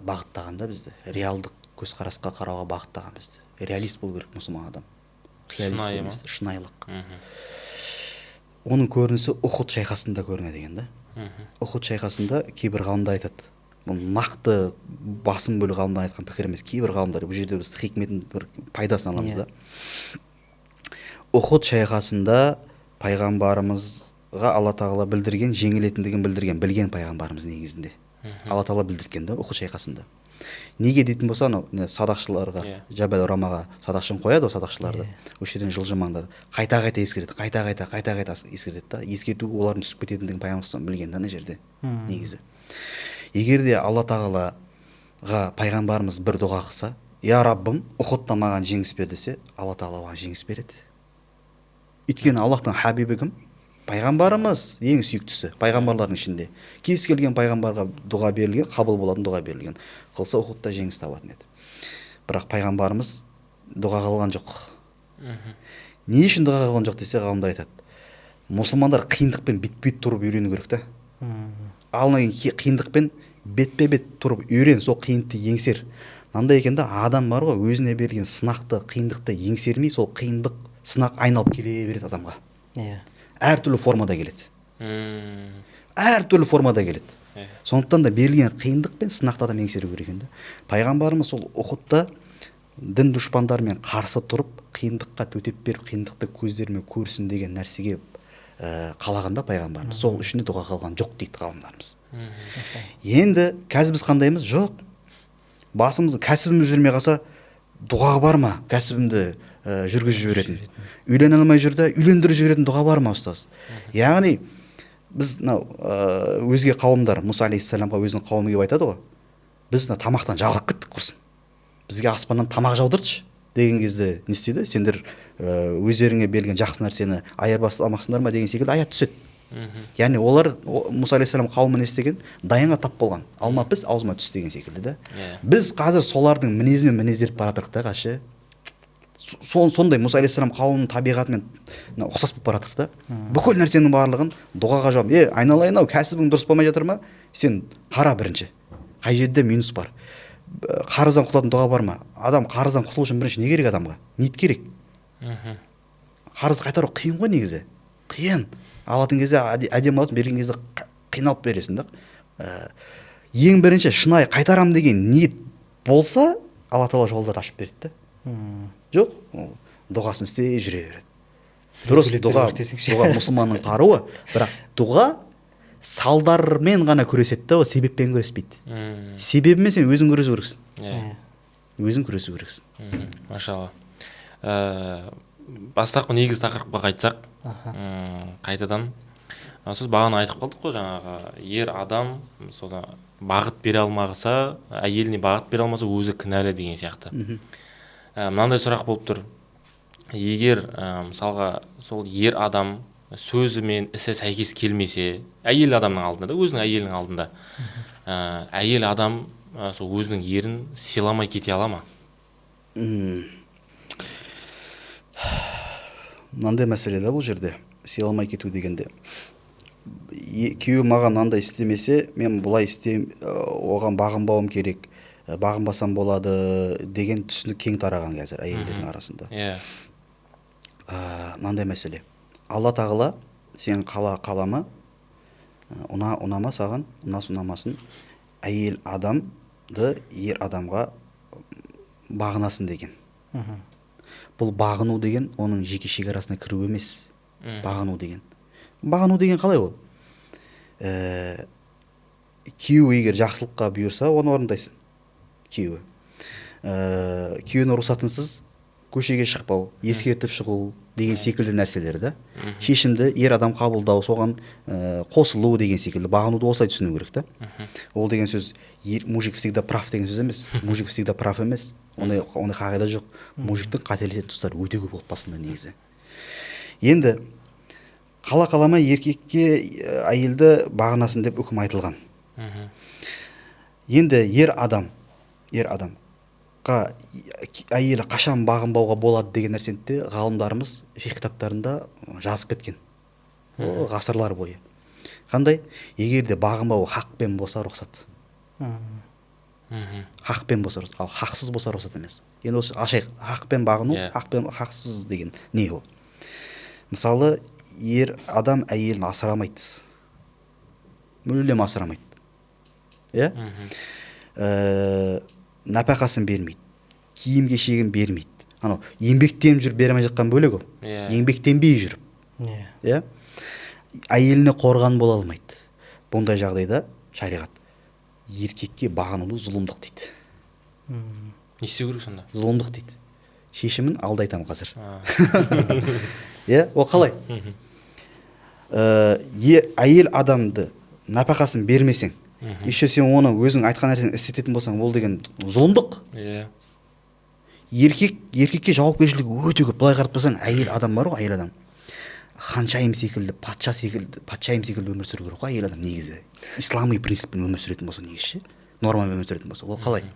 бағыттағанда бізді, реалдық көзқарасқа қарауға бағыттаған бізді. Реалист болу керек мұсылман адам. Шынайылық. Оның көрінісі Ухуд шайқасында көрінеді екен да. Ухуд шайқасында кейбір ғалымдар айтады. Бұл нақты басым бөлігі ғалымдар айтқан пікір емес. Кейбір ғалымдар, бұл жерде біз хикметін бір пайдасын аламыз да. Ухуд шайқасында пайғамбарымызға Алла Тағала білдірген, жеңілетіндігін білдірген, білген пайғамбарымыз негізінде. Алла Тағала білдірген да Ухуд шайқасында. Неге дейтін болса, анау садақшыларға, Жабал Урамаға садақшыны қояды ғой садақшыларды. Осы жерден жылжымаңдар. Қайта-қайта ескертеді, қайта-қайта ескертеді да. Ескерту олардың түсіп кететіндігін пайғамбар білген ана жерде негізі. Егер де Алла тағалаға пайғамбарымыз бір дұға қылса, я Раббым, Ухудта маған жеңіс бер десе, Алла тағала оған жеңіс береді. Өйткені Аллахтың хабибі кім? Пайғамбарымыз ең сүйіктісі, пайғамбарлардың ішінде. Кез келген пайғамбарға дұға берілген, қабыл болатын дұға берілген. Қылса Ухудта жеңіс табатын еді. Бірақ пайғамбарымыз дұға қылған жоқ. Не үшін дұға қылған жоқ десе, ғалымдар айтады. Мұсылмандар қиындықпен бет-бет тұрып үйрену керек та. Алынан қиындықпен бетпе-бет тұрып үйрен, сол қиындықты еңсер. Мынандай екен да, адам бар ғой, өзіне берілген сынақты, қиындықты еңсермей, сол қиындық, сынақ айналып келе береді адамға. Әртүрлі формада келеді. Әртүрлі формада келеді. Сондықтан да берілген қиындық пен сынақты адам еңсеру керек екен да. Пайғамбарымыз сол Ухудта дін дұшпандарымен қарсы тұрып, қиындыққа төтеп беріп, қиындықты көздерімен көрсін деген нәрсеге қалағанда пайғамбарымыз сол үшін дұға қылған жоқ дейді ғалымдарымыз. Енді қазір біз қандаймыз? Жоқ. Басымыз кәсібіміз жүрмей қалса, дұға бар ма? Кәсібімді жүргізіп жіберетін. Үйлене алмай жүрді, үйлендіріп жіберетін дұға бар ма, ұстаз? Яғни біз өзге қауымдар Мұса алейхиссаламға өзінің қауымы келіп айтады ғой. Біз тамақтан жалығып кеттік құрсын. Бізге аспаннан тамақ жаудыртшы деген кезде не істейді? Сендер өздеріңе берілген жақсы нәрсені айырбастамақсыңдар ма деген секілді аят түседі. Яғни олар Мұса алейхиссалам қауымы не істеген? Дайынға тап болған. Алма піс, аузыма түс деген секілді да. Біз қазір солардың мінезімен мінездеріп бара жатырмық та, қашы. Сондай Мұса алейхиссалам қауымының табиғатымен ұқсас болып бара жатырмық та. Бүкіл нәрсенің барлығын дұғаға жауап. Айналайын ау, кәсібің дұрыс болмай жатыр ма? Сен қара бірінші. Қай жерде минус бар? Қарыздан құтылатын дұға бар ма? Адам қарыздан құтылу үшін бірінші не керек адамға? Ниет керек. Қарыз қайтару қиын ғой негізі. Қиын. Алатын кезде әдемі аласың, берген кезде қиналып бересің да. Ең бірінші шынайы қайтарам деген ниет болса, Алла тағала жолдарды ашып береді да. Жоқ, дұғасын істей жүре береді. Дұрыс, дұға мұсылманның қаруы, бірақ дұға салдармен ғана күреседі да, себеппен күреспейді. Себебімен сен өзің күресу керексің. Өзің күресу керексің. Машалла. Бастапқы негізгі тақырыпқа қайтсақ, қайтадан сіз бағана айтып қалдық қой, жаңағы ер адам соны бағыт бере алмағысы, әйеліне бағыт бере алмаса өзі кінәлі деген сияқты. Мынандай сұрақ болып тұр. Егер мысалға сол ер адам сөзі мен ісі сәйкес келмесе, әйел адамның алдында да, өзінің әйелінің алдында, әйел адам сол өзінің ерін сыйламай кете ала ма? Мынандай мәселе да бұл жерде, сыйламай кету дегенде. Күйеуі маған мынандай істемесе, мен бұлай оған бағынбауым керек, бағынбасам болады деген түсінік кең тараған қазір әйелдердің арасында. Мынандай мәселе. Алла тағала сен қалама, ұнама саған, ұнамасын, әйел адамды ер адамға бағынасын деген. Бұл бағыну деген оның жеке шекарасына кіру емес. Бағыну деген. Бағыну деген қалай ол? Күйеуі егер жақсылыққа бұйырса, оны орындайсың. Күйеуі. Күйеуінің рұқсатынсыз көшеге шықпау, ескертіп шығу деген секілді нәрселер да. Шешімді ер адам қабылдау, соған қосылу деген секілді. Бағынуды осылай түсіну керек та. Ол деген сөз мужик всегда прав деген сөз емес. Мужик всегда прав емес. Ондай қағида жоқ. Мужиктің қателесетін тұстары өте көп отбасында негізі. Енді қаламай еркекке әйелді бағынасын деп үкім айтылған. Енді ер адамға әйелі қашан бағынбауға болады деген нәрсені де ғалымдарымыз фиқх кітаптарында жазып кеткен. Ғасырлар бойы. Қандай? Егер де бағынбауы хақпен болса рұқсат. Хақпен болса рұқсат, ал хақсыз болса рұқсат емес. Енді осы ашайық, хақпен бағыну, хақсыз деген не ол? Мысалы, ер адам әйелін асырамайды. Мүлдем асырамайды. Нәпақасын бермейді. Киім кешегін бермейді. Анау еңбектеніп жүріп бермей жатқан бөлек ол. Еңбектенбей жүріп. Әйеліне қорған бола алмайды. Бұндай жағдайда шариғат еркекке бағынуды зұлымдық дейді. Не істеу керек сонда? зұлымдық дейді. Шешімін алда айтамын қазір. А. Иә, ол қалай? Әйел адамды нәпақасын бермесең, еще сен оны өзің айтқан нәрсені істететін болсаң, ол деген зұлымдық. Иә. Еркекке жауапкершілігі өте көп. Былай қарап тұрсаң, әйел адам бар ғой, әйел адам. Ханшайым секілді, патшайым секілді өмір сүру керек қой әйел адам негізі. Ислами принциппен өмір сүретін болса негізі, нормамен өмір сүретін болса, ол қалай?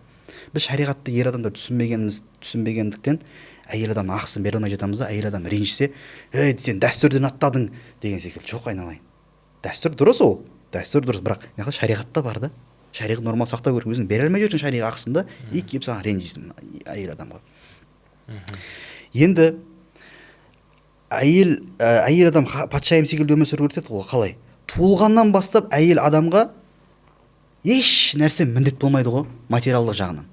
Біз шариғатты ер адамдар түсінбегендіктен әйел адам ақысын бере алмай жатамыз да, әйел адам ренжісе, сен дәстүрден аттадың деген секілді. Жоқ, айналайын. Дәстүр дұрыс ол. Дәстүр дұрыс, бірақ шариғатта бар да. Шариғат норма сақтау керек. Өзің бере алмай жүрсің шариға ақысында, келіп саған ренжисің әйел адамға. Енді әйел адам патшайым секілді өмір сүру керек деді ғой, қалай? Туылғаннан бастап әйел адамға еш нәрсе міндет болмайды ғой, материалдық жағынан.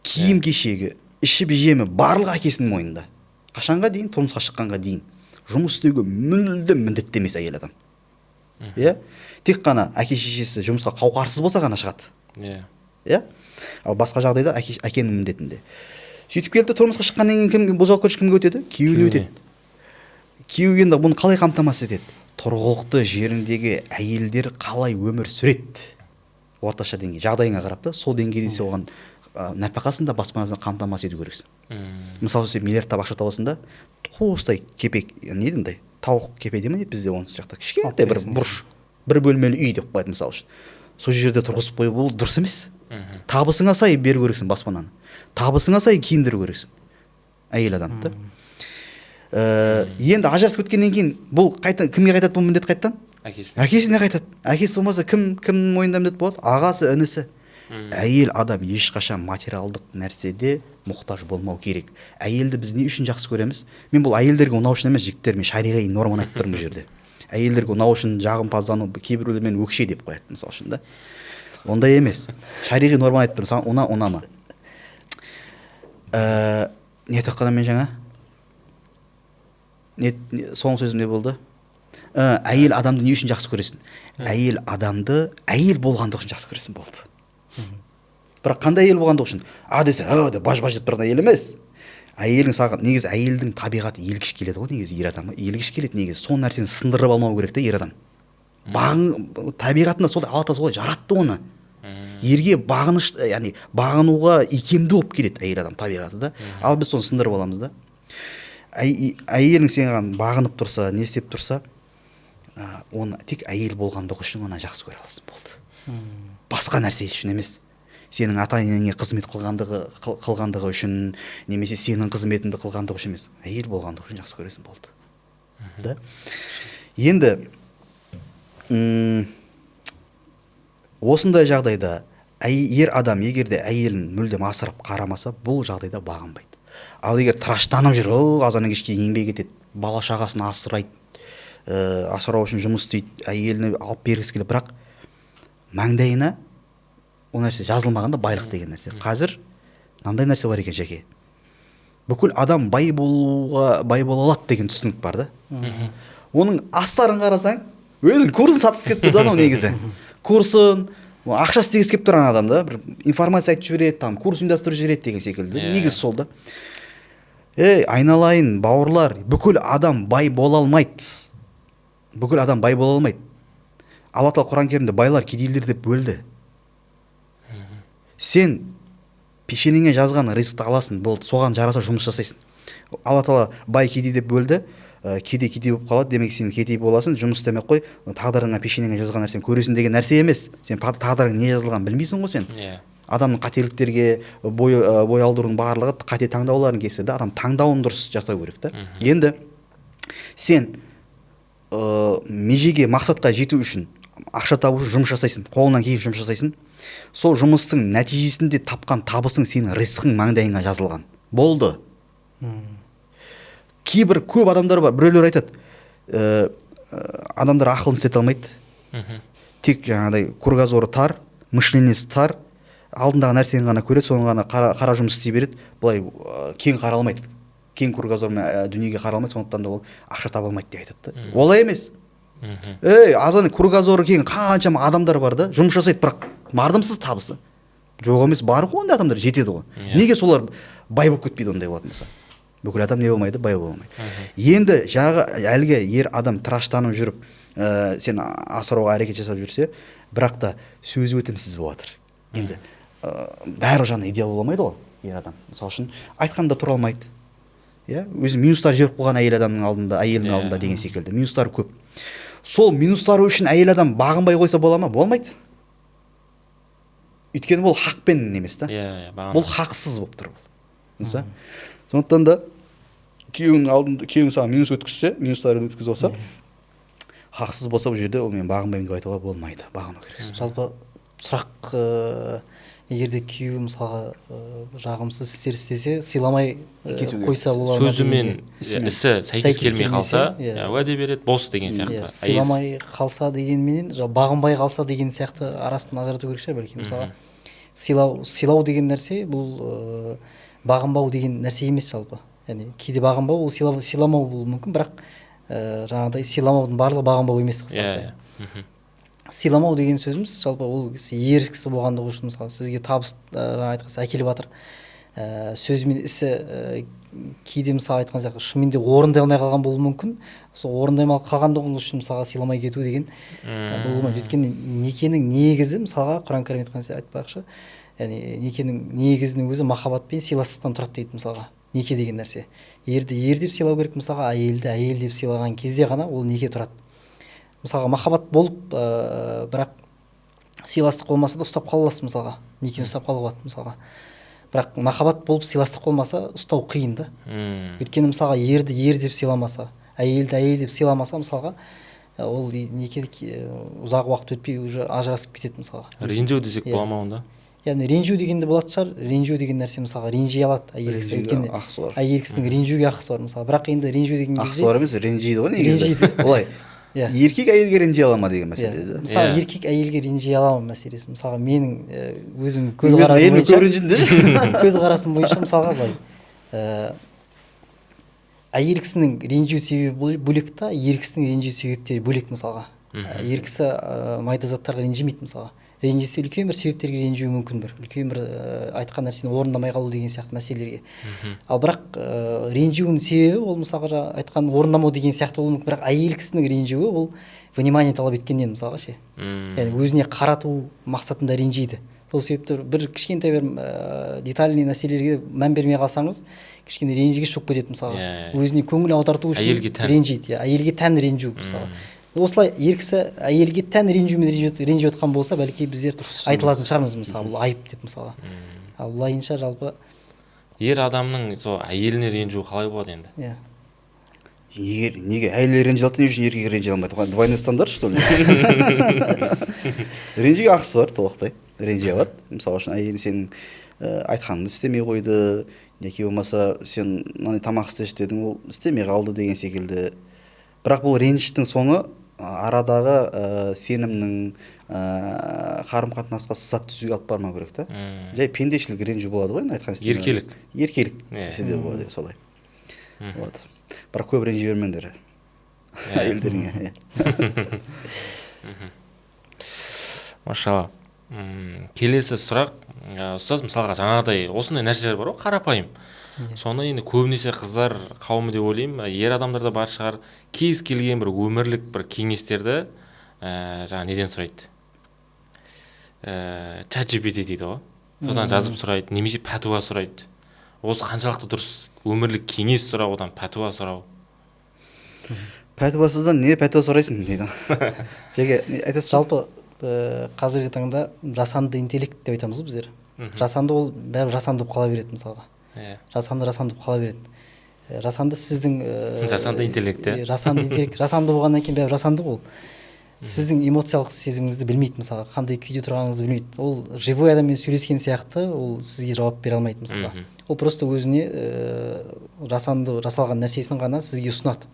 Киім кешегі, ішіп жемі барлық әкесінің мойнында. Қашанға дейін? Тұрмысқа шыққанға дейін. Жұмыс істеуге мүлдем міндетті емес әйел адам. Иә? Тек қана әке шешесі жұмысқа қауқарсыз болса ғана шығады. Иә? Ал басқа жағдайда әкенің міндетінде. Сөйтіп келді, тұрмысқа шыққаннан кейін бұл жауапкершілік кімге өтеді? Күйеуіне өтеді. Күйеу енді бұны қалай қамтамасыз етеді? Тұрғылықты жеріндегі әйелдер қалай өмір сүреді? Орташа деңгей, жағдайыңа қарап та, сол деңгейде сен оған нәпақасын да баспанасын қамтамасыз ету керексің. Мысалы сен миллиардтап ақша табасың да, қостай кепек, не деймін, тауық кепе деме дейді бізде онысы жақта. Кішкентай бір бұрыш, бір бөлмелі үй деп қояды мысалы үшін. Сол жерде тұрғызып қойып ол дұрыс емес. Табысыңа сай беру керексің баспананы. Табысыңа сай киіндіру керексің әйел адамды. Енді ажырасып кеткеннен кейін бұл кімге қайтады бұл міндет қайтадан? Әкесіне қайтады. Әкесі болмаса кім мойнында міндет болады? Ағасы, інісі. Әйел адам ешқашан материалдық нәрседе мұқтаж болмау керек. Әйелді біз не үшін жақсы көреміз? Мен бұл әйелдерге ұнау үшін емес, жігіттер, мен шариғи норманы айтып тұрмын бұл жерде. Әйелдерге ұнау үшін жағымпаздану, кейбіреулер мен өкше деп қояды мысалы үшін да. Ондай емес. Шариғи норманы айтып тұрмын. Саған ұнама. Не айтқан мен жаңа? Соңғы сөзім не болды? Әйел адамды не үшін жақсы көресің? Әйел адамды әйел болғандығы үшін жақсы көресің болды. Бірақ қандай әйел болғандығы үшін? Десе, баж-баж деп тұрған әйел емес. Әйелің саған, негізі әйелдің табиғаты елгіш келеді ғой, негізі ер адамға. Елгіш келеді негізі. Сол нәрсені сындырып алмау керек те ер адам. Табиғатында солай, Алла солай жаратты оны. Ерге бағыныш, яғни бағынуға икемді болып келеді әйел адам табиғаты да. Ал біз соны сындырып аламыз да. Әйелің сенен бағынып тұрса, не істеп тұрса, оны тек әйел болғандығы үшін оны жақсы көре аласың болды. Басқа нәрсе үшін емес. Сенің ата-енеңе қызмет қылғандығы үшін, немесе сенің қызметіңді қылғандығы үшін емес. Әйел болғандығы үшін жақсы көресің болды. Да? Енді осындай жағдайда ер адам егерде әйелін мүлдем асырап қарамаса, бұл жағдайда бағынбайды. Ал егер тыраштанып жүр, азаннан кешке еңбек етеді, бала шағасын асырайды, асырау үшін жұмыс істейді, әйеліне алып бергісі келеді, бірақ маңдайына ол нәрсе жазылмағанда байлық деген нәрсе. Қазір мынандай нәрсе бар екен жеке. Бүкіл адам бай бола алады деген түсінік бар да. Оның астарын қарасаң, өзінің курсын сатқысы келіп тұр да негізі. Курсын, ақша істегісі келіп тұрған адам да, бір информация айтып жібереді, курс ұйымдастырып жібереді деген секілді. Негізі сол да. Айналайын, бауырлар, бүкіл адам бай бола алмайды. Бүкіл адам бай бола алмайды. Алла Тағала Құран Кәрімде байлар кедейлер деп бөлді. Сен пешенеңе жазған ризықты аласың, болды, соған жараса жұмыс жасайсың. Алла Тағала бай кедей деп бөлді, кедей болып қалады, демек сен кедей боласың, жұмыс істемей қой, тағдырыңа пешенеңе жазған нәрсені көресің деген нәрсе емес. Сен тағдырың не жазылған білмейсің ғой сен. Адамның қателіктерге бой алдырудың барлығы қате таңдауларын кеседі, адам таңдауын дұрыс жасау керек та. Енді сен межеге, мақсатқа жету үшін ақша табу үшін жұмыс жасайсың, қолынан келіп жұмыс жасайсың. Сол жұмыстың нәтижесінде тапқан табысың сенің ризқың маңдайыңа жазылған. Болды. Кейбір көп адамдар бар, біреулер айтады, адамдар ақылын істете алмайды. Тек жаңағыдай кругозоры тар, мышлениесі тар, алдындағы нәрсені ғана көреді, соны ғана қара жұмыс істей береді. Бұлай кең қаралмайды. Кең кругозормен дүниеге қаралмайды, сондықтан да ол ақша таба алмайды деп айтады. Олай емес. Азан кругозоры кең қаншама адамдар бар да, жұмыс жасайды, бірақ мардымсыз табысы. жоқ емес, бар ғой ондай адамдар, жетеді ғой. Неге солар бай болып кетпейді ондай болатын болса? Бүкіл адам не болмайды, бай бола алмайды. Енді жағы әлгі ер адам тыраштанып жүріп, сен асырауға әрекет жасап жүрсе, бірақ та сөзі өтімсіз болады. Енді бәрі жағынан идеал бола алмайды ғой ер адам. Мысалы үшін айтқанда тұра алмайды. Иә, өзі минустар жіберіп қойған әйел адамның алдында, әйелдің алдында деген секілді. Минустары көп. Сол минустары үшін әйел адам бағынбай қойса бола ма? Болмайды. Өйткені бұл хақпен емес та. Бұл хақсыз болып тұр бұл. Сондықтан да күйеуінің алдында, күйеуің саған минус өткізсе, минустарын өткізіп алса, хақсыз болса бұл жерде ол мен бағынбаймын деп айтуға болмайды. Бағыну керексің. Жалпы сұрақ, егерде күйеуі мысалға жағымсыз істер істесе, сыйламай қойса болады. Сөзі мен ісі сәйкес келмей қалса, уәде береді, бос деген сияқты. Сыйламай қалса дегенменен, бағынбай қалса деген сияқты арасын ажырату керек шығар бәлкім. Мысалға сыйлау деген нәрсе бұл бағынбау деген нәрсе емес жалпы. Яғни кейде бағынбау ол сыйламау болуы мүмкін, бірақ жаңағыдай сыйламаудың барлығы бағынбау емес қысқасы. Сыйламау деген сөзіміз жалпы ол ер кісі болғандығы үшін мысалы сізге табыс айтқанса әкеліп жатыр. Сөзі мен ісі кейде мысалы айтқан сияқты шынымен де орындай алмай қалған болуы мүмкін. Сол орындамай қалғандығы үшін мысалға сыйламай кету деген болмайды. Өйткені некенің негізі мысалға Құран Кәрім айтпақшы, яғни некенің негізінің өзі махаббат пен сыйластықтан тұрады дейді мысалға. Неке деген нәрсе. Ерді ер деп сыйлау керек мысалға, әйелді әйел деп сыйлаған кезде ғана ол неке тұрады. Мысалға махаббат болып, бірақ сыйластық болмаса да ұстап қала аласыз мысалға. Некені ұстап қалуға болады мысалға. Бірақ махаббат болып сыйластық болмаса ұстау қиын да. Өйткені мысалға ерді ер деп сыйламаса, әйелді әйел деп сыйламаса мысалға, ол неке ұзақ уақыт өтпей уже ажырасып кетеді мысалға. Ренжу десек бола ма онда? Яғни ренжу дегенде болады шығар. Ренжу деген нәрсе мысалға ренжи алады әйел кісі. Өйткені әйел кісінің ренжуге ақысы бар мысалға. Бірақ енді ренжу деген кезде ақысы бар емес, ренжиді ғой негізі. Олай. Еркек әйелге ренжи ала ма деген мәселе. Мысалы еркек әйелге ренжи ала ма мәселесі. Мысалға менің өзім көзқарасым бойынша мысалға былай. Әйел кісінің ренжу себебі бөлек та, ер кісінің ренжу себептері бөлек мысалға. Ер кісі майда заттарға ренжімейді мысалға. Ренжісе үлкен бір себептерге ренжуі мүмкін бір. Үлкен бір айтқан нәрсені орындамай қалу деген сияқты мәселелерге. Ал бірақ ренжуінің себебі ол мысалға айтқан орындамау деген сияқты болуы мүмкін. Бірақ әйел кісінің ренжуі ол внимание талап еткеннен мысалға ше. Яғни өзіне қарату мақсатында ренжиді. Сол себепті бір кішкентай бір детальный нәрселерге мән бермей қалсаңыз, кішкене ренжігіш болып кетеді мысалға. Өзіне көңіл аударту үшін ренжиді. Әйелге тән ренжу мысалға. Осылай ер кісі әйелге тән ренжумен ренжіп отқан болса, бәлки біздер айтылатын шығармыз мысалы, бұл айып деп мысалға. Ал былайынша жалпы ер адамның сол әйеліне ренжуі қалай болады енді? Иә. Неге әйелге ренжи алады, не үшін еркекке ренжи алмайды? Двойной стандарт что ли? Ренжиге ақысы бар, толықтай. Ренжи алады. Мысалы үшін әйел сенің айтқаныңды істемей қойды, неке болмаса сен тамақ істеші дедің, ол істемей қалды деген секілді. Бірақ бұл ренжіштің соңы арадағы сенімнің қарым-қатынасқа сызат түсуге алып бармау керек та. Жай пендешілік ренжу болады ғой, айтқан істемей. Еркелік десе де болады, солай. Вот. Бірақ көп ренжи бермеңдер әйелдеріңе. Машалла. Келесі сұрақ, ұстаз мысалға жаңағыдай осындай нәрселер бар ғой, қарапайым. Соны енді көбінесе қыздар қауымы деп ойлаймын, ер адамдарда бар шығар, кез келген бір өмірлік бір кеңестерді жаңа неден сұрайды? ChatGPT дейді ғой. Содан жазып сұрайды, немесе пәтуа сұрайды. Осы қаншалықты дұрыс? Өмірлік кеңес сұрау, одан пәтуа сұрау. Пәтуасыздан не пәтуа сұрайсың дейді. Жалпы қазіргі таңда жасанды интеллект деп айтамыз ғой біздер. Жасанды ол бәрі жасанды болып қала береді мысалға. Жасанды болып қала береді. Жасанды сіздің жасанды интеллект, жасанды болғаннан кейін бәрі жасанды ол. Сіздің эмоциялық сезіміңізді білмейді мысалға, қандай күйде тұрғаныңызды білмейді. Ол живой адаммен сөйлескен сияқты, ол сізге жауап бере алмайды мысалға. Ол просто өзіне жасанды жасалған нәрсесін ғана сізге ұсынады.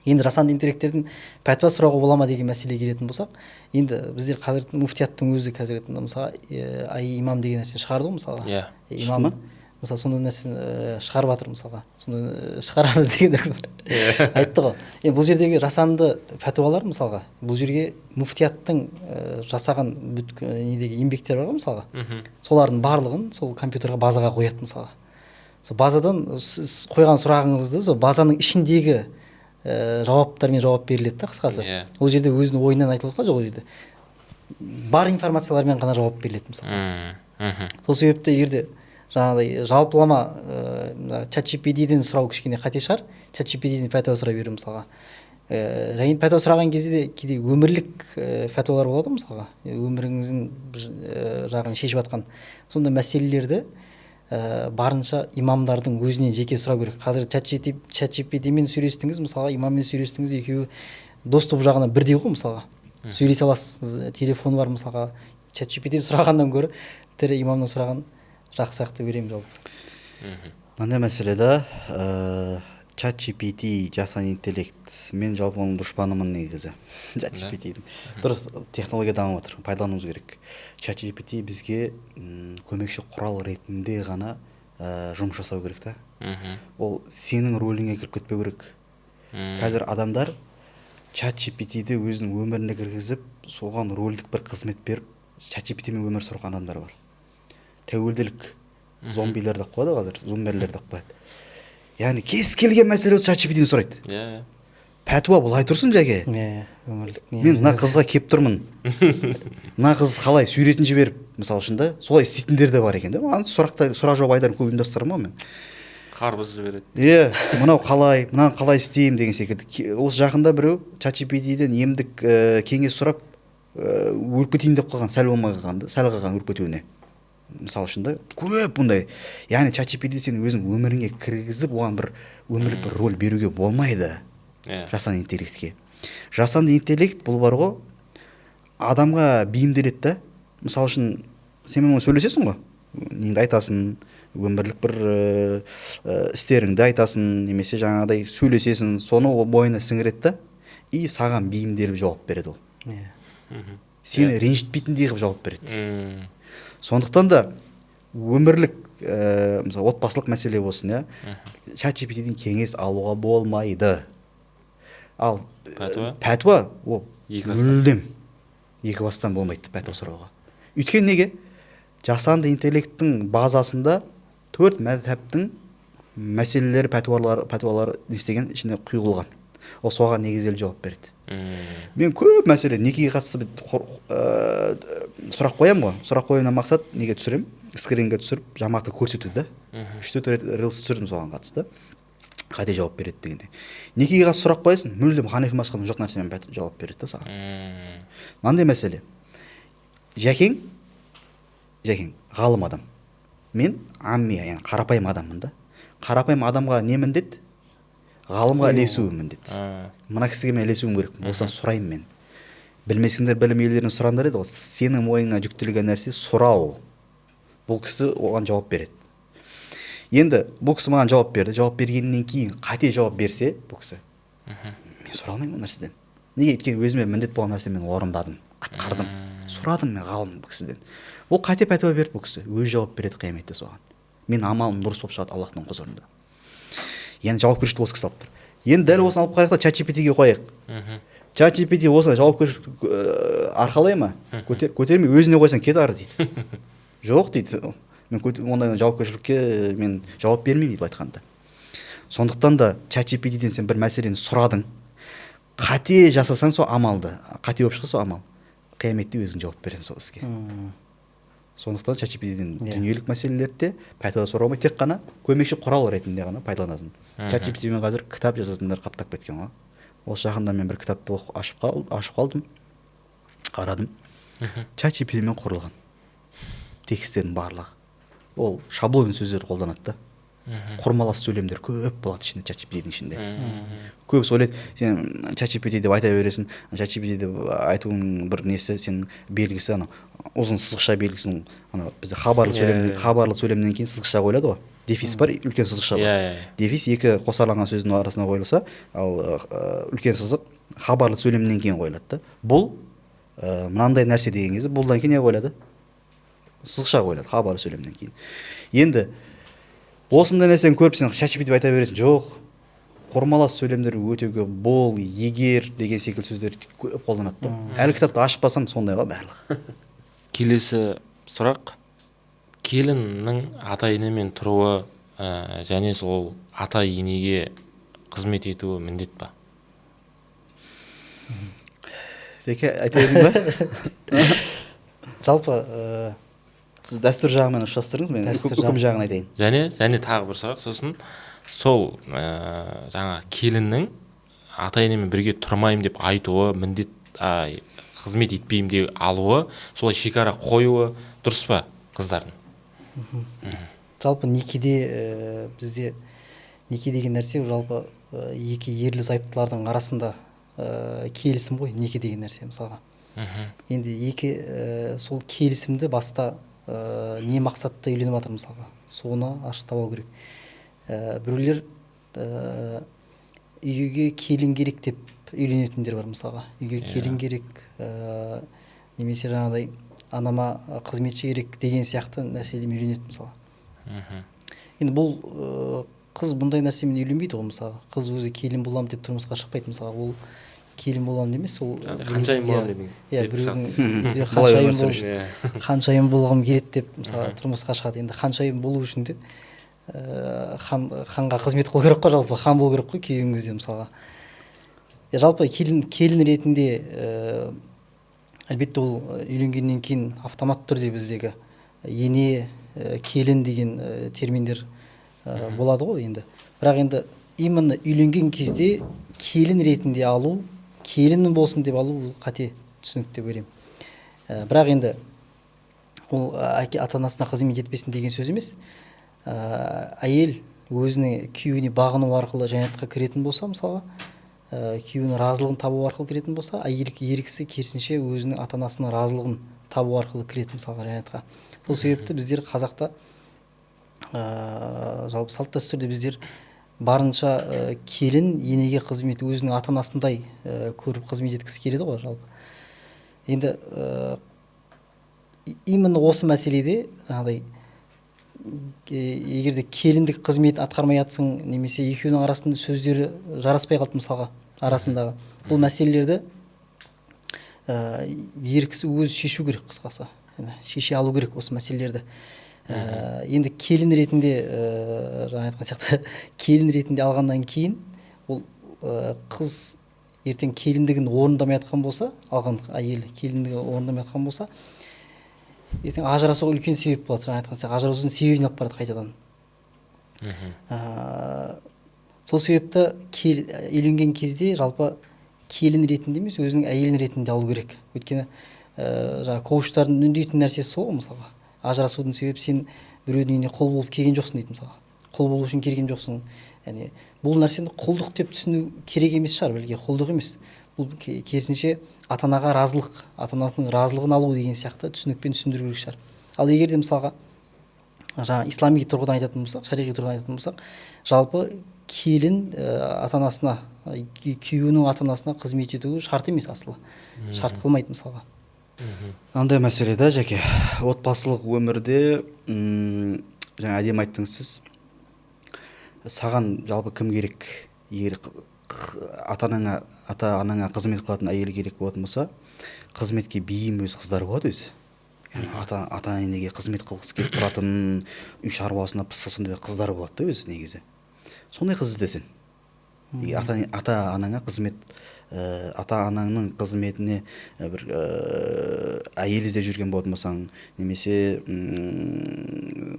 Енді жасанды интеллекттердің пәтуа сұрауға бола ма деген мәселеге келетін болсақ, енді біздер қазір муфтияттың өзі қазір мысалға имам деген нәрсені шығарды ғой мысалға. Имам мысалы сондай нәрсені шығарып жатыр мысалға, сондай шығарамыз деген айтты ғой. Енді бұл жердегі жасанды фәтуалар мысалға, бұл жерге муфтияттың жасаған недегі еңбектері бар ғой мысалға, солардың барлығын сол компьютерға базаға қояды мысалға. Сол базадан сіз қойған сұрағыңызды сол базаның ішіндегі жауаптармен жауап беріледі да қысқасы. Ол жерде өзінің ойынан айтылып жатқан жоқ, ол жерде бар информациялармен ғана жауап беріледі мысалы. Сол себепті егерде жаңағыдай жалпылама ChatGPT-ден сұрау кішкене қате шығар. ChatGPT-ден фәтуа сұрай беру мысалға. Және фәтуа сұраған кезде де кейде өмірлік фәтуалар болады мысалға. Өміріңіздің жағын шешіп жатқан сондай мәселелерді барынша имамдардың өзінен жеке сұрау керек. Қазір ChatGPT-мен сөйлестіңіз, мысалға имаммен сөйлестіңіз, екеуі доступ жағынан бірдей ғой мысалға. Сөйлесе аласыз, телефоны бар мысалға. ChatGPT-ден сұрағаннан гөрі тірі имамнан сұраған жақсырақ деп беремін жалпы. Мынандай мәселеде ChatGPT жасанды интеллект, мен жалпы оның дұшпанымын негізі. ChatGPT-дің дұрыс технология дамып жатыр, пайдалануымыз керек. ChatGPT бізге көмекші құрал ретінде ғана жұмыс жасау керек та. Ол сенің рөліңе кіріп кетпеу керек. Қазір адамдар ChatGPT-ді өзінің өміріне кіргізіп, соған рөлдік бір қызмет беріп, ChatGPT-мен өмір сүрген адамдар бар. Тәуелділік зомбилер деп қояды қазір, зомберлер деп қояды. Яғни кез келген мәселе ChatGPT-ден сұрайды. Пәтуа былай тұрсын жәке. Өмірлік. Мен мына қызға кеп тұрмын. Мына қыз қалай суретін жіберіп, мысалы үшін да, солай істейтіндер де бар екен да. Маған сұрақ жауап айтарын көп ұйымдастырамын мен. Қарбыз жібереді. Мынау қалай, мынаны қалай істеймін деген секілді. Осы жақында біреу ChatGPT-ден емдік кеңес сұрап өліп кетейін деп қалған, сәл болмай қалғанды, сәл қалған өліп кетуіне. Мысалы үшін да көп бұндай. Яғни ChatGPT сен өзің өміріңе кіргізіп, оған бір өмірлік бір рөл беруге болмайды. Жасанды интеллектке. Жасанды интеллект бұл бар ғой, адамға бейімделеді да. Мысалы үшін сен менімен сөйлесесің ғой, неңді айтасың, өмірлік бір істеріңді айтасың, немесе жаңағыдай сөйлесесің, соны бойына сіңіреді да, и саған бейімделіп жауап береді ол. Сені ренжітпейтіндей қылып жауап береді. Сондықтан да өмірлік мысалы отбасылық мәселе болсын, ChatGPT-ден кеңес алуға болмайды. Ал пәтуа ол мүлдем екі бастан болмайды пәтуа сұрауға. Өйткені неге? Жасанды интеллекттің базасында 4 мәзһәптің мәселелері, пәтуалары істеген ішіне құйылған. Ол соған негізделіп жауап береді. Мен көп мәселе некеге қатысты сұрақ қоямын ғой. Сұрақ қоюымнан мақсат неге түсірем? Скринге түсіріп, жамақты көрсету да. 3-4 рет рилс түсірдім соған қатысты. Қате жауап береді дегенде. Некеге қатысты сұрақ қоясың, мүлдем Ханефи мазхабының жоқ нәрсемен жауап береді да саған. Мынандай мәселе. Жәкең ғалым адам. Мен амми, яғни қарапайым адаммын да. Қарапайым адамға не міндет? Ғалымға ілесуі міндет. Мына кісіге мен ілесуім керек. Осыдан сұрайын мен. Білмесіңдер білім иелерінен сұраңдар еді ғой. Сенің мойныңа жүктелген нәрсе сұрау. Бұл кісі оған жауап береді. Енді бұл кісі маған жауап берді. Жауап бергеннен кейін қате жауап берсе, бұл кісі мен сұра алмаймын нәрседен. Неге? Өйткені өзіме міндет болған нәрсе мен орындадым, атқардым. Сұрадым мен ғалым бұл кісіден. Ол қате пәтуа берді бұл кісі. Өз жауап береді қияметте соған. Мен амалым дұрыс болып шығады Аллахтың құзырында. Енді жауапкершілікті осы кісі алып тұр. Енді дәл осыны алып қарайық та ChatGPT-ге қояйық. ChatGPT осыны жауапкершілік арқалай ма? Көтермей өзіне қойсаң кет ары дейді. Жоқ дейді. Мен ондай жауапкершілікке мен жауап бермеймін дейді айтқанда. Сондықтан да ChatGPT-ден сен бір мәселені сұрадың. Қате жасасаң сол амалды. Қате болып шықса сол амал. Қияметте өзің жауап бересің сол іске. Сондықтан ChatGPT-ден дүниелік мәселелерде пәтуа сұрамай, тек қана көмекші құрал ретінде ғана пайдаланасың. ChatGPT-мен қазір кітап жазатындар қаптап кеткен ғой. Осы жақында мен бір кітапты ашып қалдым, қарадым. ChatGPT-мен құрылған тексттердің барлығы. Ол шаблон сөздер қолданады да. Құрмалас сөйлемдер көп болады ішінде ChatGPT-дің ішінде. Көбісі ойлайды, сен ChatGPT деп айта бересің, ChatGPT деп айтуың бір несі, сен белгісі ана ұзын сызықша белгісін, ана бізде хабарлы сөйлемнен кейін сызықша қойылады ғой. Дефис бар, үлкен сызықша бар. Дефис екі қосарланған сөздің арасына қойылса, ал үлкен сызық хабарлы сөйлемнен кейін қойылады да. Бұл мынандай нәрсе деген кезде бұлдан кейін не қойылады? Сызықша қойылады хабарлы сөйлемнен кейін. Енді осындай нәрсені көріп сен шашып бүйтіп айта бересің. Жоқ, құрмалас сөйлемдер өте көп. Бол, егер деген секілді сөздер көп қолданады да. Әлі кітапты ашып бассам сондай ғой барлығы. Келесі сұрақ, келіннің ата енемен тұруы және сол ата енеге қызмет етуі міндет па? Жеке айта берейін ба? Жалпы Сіз дәстүр жағымен ұштастырыңыз, мен үкім жағын айтайын. Және тағы бір сұрақ, сосын сол жаңа келіннің ата енемен бірге тұрмаймын деп айтуы, міндет қызмет етпеймін деп алуы, солай шекара қоюы дұрыс па қыздардың? Жалпы некеде бізде неке деген нәрсе жалпы екі ерлі зайыптылардың арасында келісім ғой, неке деген нәрсе мысалға. Енді сол келісімді баста не мақсатта үйленіп жатыр мысалға, соны ашып табу керек. Біреулер үйге келін керек деп үйленетіндер бар мысалға. Үйге келін керек, немесе жаңағыдай анама қызметші керек деген сияқты нәрселермен үйленеді мысалға. Енді бұл қыз бұндай нәрсемен үйленбейді ғой мысалға. Қыз өзі келін боламын деп тұрмысқа шықпайды мысалға. Ол келін боламын емес, ол қаншайым боламын деп қаншайым болғым келеді деп мысалы тұрмысқа шығады. Енді қаншайым болу үшін де ханға қызмет қылу керек қой, жалпы хан болу керек қой күйеуің кезде мысалға. Жалпы келін ретінде әлбетте ол үйленгеннен кейін автомат түрде біздегі ене, келін деген терминдер болады ғой енді. Бірақ енді именно үйленген кезде келін ретінде алу, келін болсын деп алу қате түсінік деп ойлаймын. Бірақ енді ол ата-анасына қызмет етпесін деген сөз емес. Әйел өзіне күйеуіне бағыну арқылы жәннатқа кіретін болса, мысалға, күйеуінің разылығын табу арқылы кіретін болса, еріксі керісінше өзінің ата-анасының разылығын табу арқылы кіретін мысалға жәннатқа. Сол себепті біздер қазақта жалпы салт дәстүрде біздер барынша келін енеге қызмет, өзінің ата-анасындай көріп қызмет еткісі келеді ғой жалпы. Енді именно осы мәселеде жаңағыдай егерде келіндік қызмет атқармай жатсың, немесе екеуінің арасында сөздері жараспай қалды мысалға арасындағы, бұл мәселелерді еріксі өзі шешу керек, қысқасы шеше алу керек осы мәселелерді. Енді келін ретінде жаңа айтқан сияқты келін ретінде алғаннан кейін ол қыз ертең келіндігін орындамай жатқан болса, алған әйел келіндігін орындамай жатқан болса, ертең ажырасуға үлкен себеп болады. Жаңа айтқан сияқты ажырасудың себебін алып барады қайтадан. Сол себепті үйленген кезде жалпы келін ретінде емес, өзінің әйелін ретінде алу керек. Өйткені жаңа коучтардың үндейтін нәрсесі сол ғой мысалға. Ажырасудың себебі сен біреудің үйіне құл болып келген жоқсың дейді мысалға. Құл болу үшін келген жоқсың. Яғни бұл нәрсені құлдық деп түсіну керек емес шығар, бәлки құлдық емес. Бұл керісінше ата-анаға разылық, ата-анасының разылығын алу деген сияқты түсінікпен түсіндіру керек шығар. Ал егер де мысалға жаңа ислами тұрғыдан айтатын болсақ, шариғи тұрғыдан айтатын болсақ, жалпы келін ата-анасына, күйеуінің ата-анасына қызмет етуі шарт емес асылы. Шарт қылмайды мысалға. Андай мәселе да, жеке отбасылық өмірде жаңа әдемі айттыңыз сіз. Саған жалпы кім керек? Егер ата-анаңа қызмет қылатын әйел керек болатын болса, қызметке бейім өз қыздар болады өзі. Ата-енеге қызмет қылғысы келіп тұратын, үй шаруасына пысса сондай қыздар болады да өзі негізі. Сондай қыз іздесең. Ата-анаңа қызмет, ата-анаңның қызметіне бір әйел іздеп жүрген болатын болсаң, немесе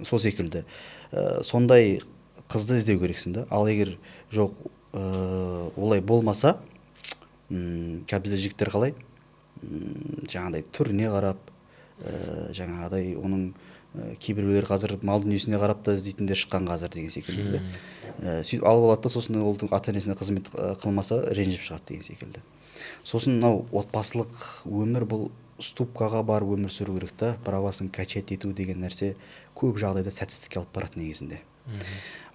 сол секілді сондай қызды іздеу керексің да. Ал егер жоқ, олай болмаса, қазір бізде жігіттер қалай? Жаңағыдай түріне қарап, жаңағыдай оның кейбіреулер қазір мал дүниесіне қарап та іздейтіндер шыққан қазір деген секілді. Сөйтіп алып алады да, сосын ол ата-енесіне қызмет қылмаса ренжіп шығады деген секілді. Сосын мынау отбасылық өмір, бұл ступкаға барып өмір сүру керек та, правасын качать ету деген нәрсе көп жағдайда сәтсіздікке алып барады негізінде.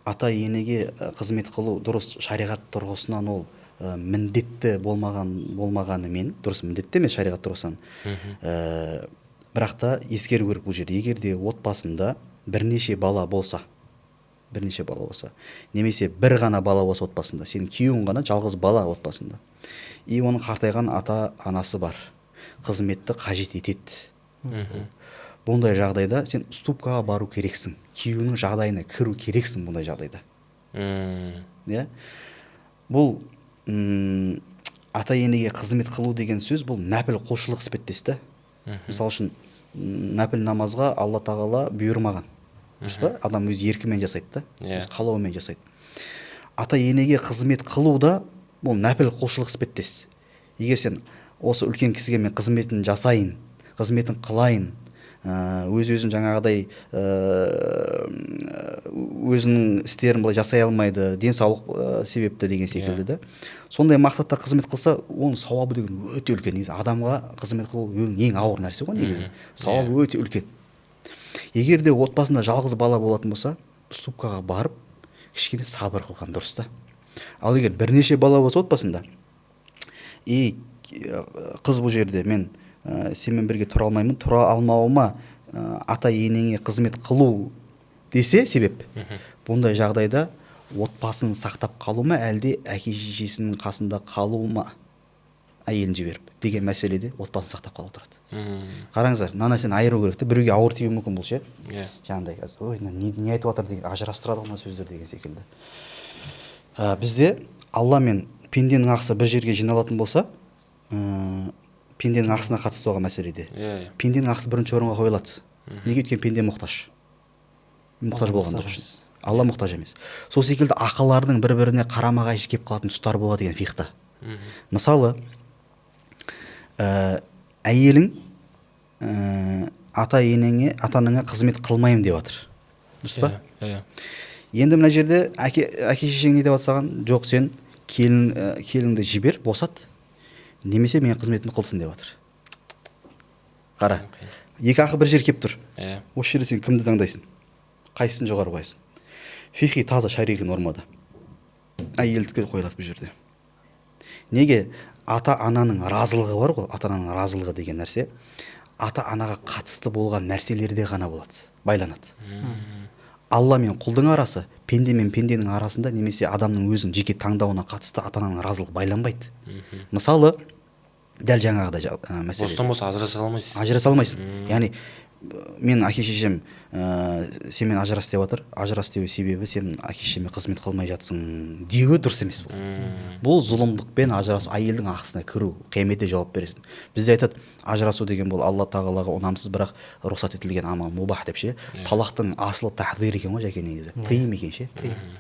Ата-енеге қызмет қылу дұрыс шариғат тұрғысынан ол міндетті болмағанымен, дұрыс міндетті емес шариғат тұрғысынан. Бірақ та ескеру керек бұл жерде. Егер де отбасында бірнеше бала болса, бірнеше бала болса, немесе бір ғана бала болса отбасында, сенің күйеуің ғана жалғыз бала отбасында, и оның қартайған ата анасы бар, қызметті қажет етеді. Бұндай жағдайда сен уступкаға бару керексің, күйеуінің жағдайына кіру керексің бұндай жағдайда. Иә? Бұл ата енеге қызмет қылу деген сөз, бұл нәпіл құлшылық іспеттес та. Мысалы үшін нәпіл намазға Алла тағала бұйырмаған. Дұрыс па? Адам өз еркімен жасайды да, өз қалауымен жасайды. Ата енеге қызмет қылу да бұл нәпіл құлшылық іспеттес. Егер сен осы үлкен кісіге мен қызметін жасайын, қызметін қылайын, өз-өзін жаңағыдай өзінің істерін былай жасай алмайды, денсаулық себепті деген секілді да. Сондай мақсатта қызмет қылса, оның сауабы деген өте үлкен. Негізі адамға қызмет қылу ең ауыр нәрсе ғой негізі. Сауабы өте үлкен. Егер де отбасында жалғыз бала болатын болса, уступкаға барып, кішкене сабыр қылған дұрыс та. Ал егер бірнеше бала болса отбасында, қыз бұл жерде мен сенімен бірге тұра алмаймын, тұра алмауыма ата енеңе қызмет қылу десе себеп, бұндай жағдайда отбасын сақтап қалу ма, әлде әке шешесінің қасында қалу ма, әйелін жіберіп деген мәселеде отбасын сақтап қалу тұрады. Қараңыздар, мына нәрсені айыру керек те, біреуге ауыр тиюі мүмкін бұл ше. Жаңағыдай қазір, ой, не айтып жатыр деген, ажырастырады мына сөздер деген секілді. Бізде Алла мен пенденің ақысы бір жерге жиналатын болса, пенденің ақысына қатысты болған мәселеде. Пенденің ақысы бірінші орынға қойылады. Неге? Өйткені пенде мұқтаж. Мұқтаж болған дұрыс. Алла мұқтаж емес. Сол секілді ақылардың бір-біріне қарама-қайшы келіп қалатын тұстар болады деген фиқта. Мысалы, әйелің ата-анаңа қызмет қылмаймын деп жатыр. Дұрыс па? Енді мына жерде әке шешең не деп жатсаған? Жоқ, сен келінді жібер, босат. Немесе мен қызметін қылсын деп жатыр. Қара, екі ақы бір жер кеп тұр. Осы жерде сен кімді таңдайсың? Қайсысын жоғары қоясың? Фиқи таза шариғи нормада әйелдікке қойылады бұл жерде. Неге? Ата-ананың разылығы бар ғой, ата-ананың разылығы деген нәрсе ата-анаға қатысты болған нәрселерде ғана болады, байланады. Алла мен құлдың арасы, пенде мен пенденің арасында, немесе адамның өзінің жеке таңдауына қатысты ата-ананың разылығы байланбайды. Мысалы, дәл жаңағыдай мәселе. Бостан бос ажыраса алмайсыз. Ажыраса алмайсың. Яғни мен әке шешем сенімен ажырас деп жатыр. Ажырас деу себебі сен әке шешеме қызмет қылмай жатсың деуі дұрыс емес бұл. Бұл зұлымдықпен ажырасу, әйелдің ақысына кіру, қияметте жауап бересің. Бізде айтады, ажырасу деген бұл Алла тағалаға ұнамсыз, бірақ рұқсат етілген амал, мубах деп ше. Талақтың асылы тахдир екен ғой жәке негізі. Тыйым екен ше.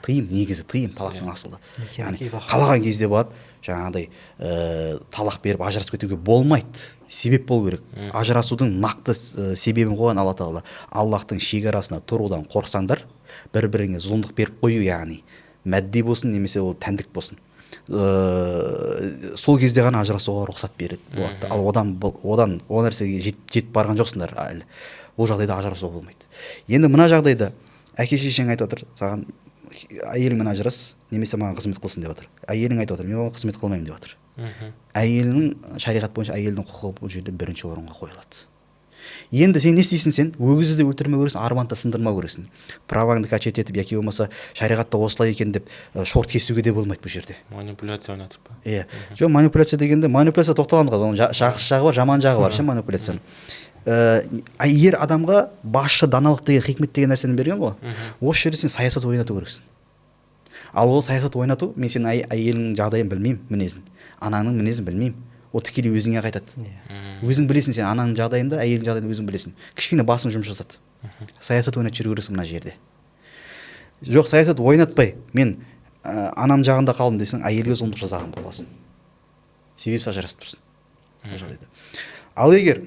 Тыйым негізі, тыйым талақтың асылы. Яғни қалаған кезде барып жаңағыдай талақ беріп ажырасып кетуге болмайды. Себеп болу керек. Ажырасудың нақты себебін қойған Алла тағала. Аллахтың шекарасына тұрудан қорықсаңдар, бір-біріңе зұлымдық беріп қою, яғни мәдди болсын, немесе ол тәндік болсын. Сол кезде ғана ажырасуға рұқсат береді. Ал одан о нәрсеге жетіп барған жоқсыңдар әлі. Бұл жағдайда ажырасуға болмайды. Енді мына жағдайда әке шешең айтып отыр, саған әйеліңмен ажырас, немесе маған қызмет қылсын деп отыр. Әйелің айтып отыр, мен оған қызмет қылмаймын деп отыр. Әйелінің шариғат бойынша әйелдің құқығы бұл жерде бірінші орынға қойылады. Енді сен не істейсің? Сен өгізді де өлтірмеу керексің, арбанды да сындырмау керексің. Праваңды качет етіп, яки болмаса шариғатта осылай екен деп шорт кесуге де болмайды бұл жерде. Манипуляция ойнатып па? Иә. Жоқ, манипуляция дегенде, манипуляция тоқталамыз қазір. Оның жақсы жағы бар, жаман жағы бар ше манипуляцияның. Егер адамға басшы даналық деген, хикмет деген нәрсені берген ғой, осы жерде сен саясат ойнату керексің. Ал ол саясат ойнату, мен сенің әйеліңнің жағдайын білмеймін, мінезін, анаңның мінезін білмеймін. Ол тікелей өзіңе қайтады. Өзің білесің, сен анаңның жағдайында, әйелдің жағдайында өзің білесің. Кішкене басың жұмыс жасады. Саясат ойнатып жүру керексің мына жерде. Жоқ, саясат ойнатпай, мен анам жағында қалдым десең, әйелге зұлымдық жасаған боласың. Себепсіз ажырасып тұрсың. Ал егер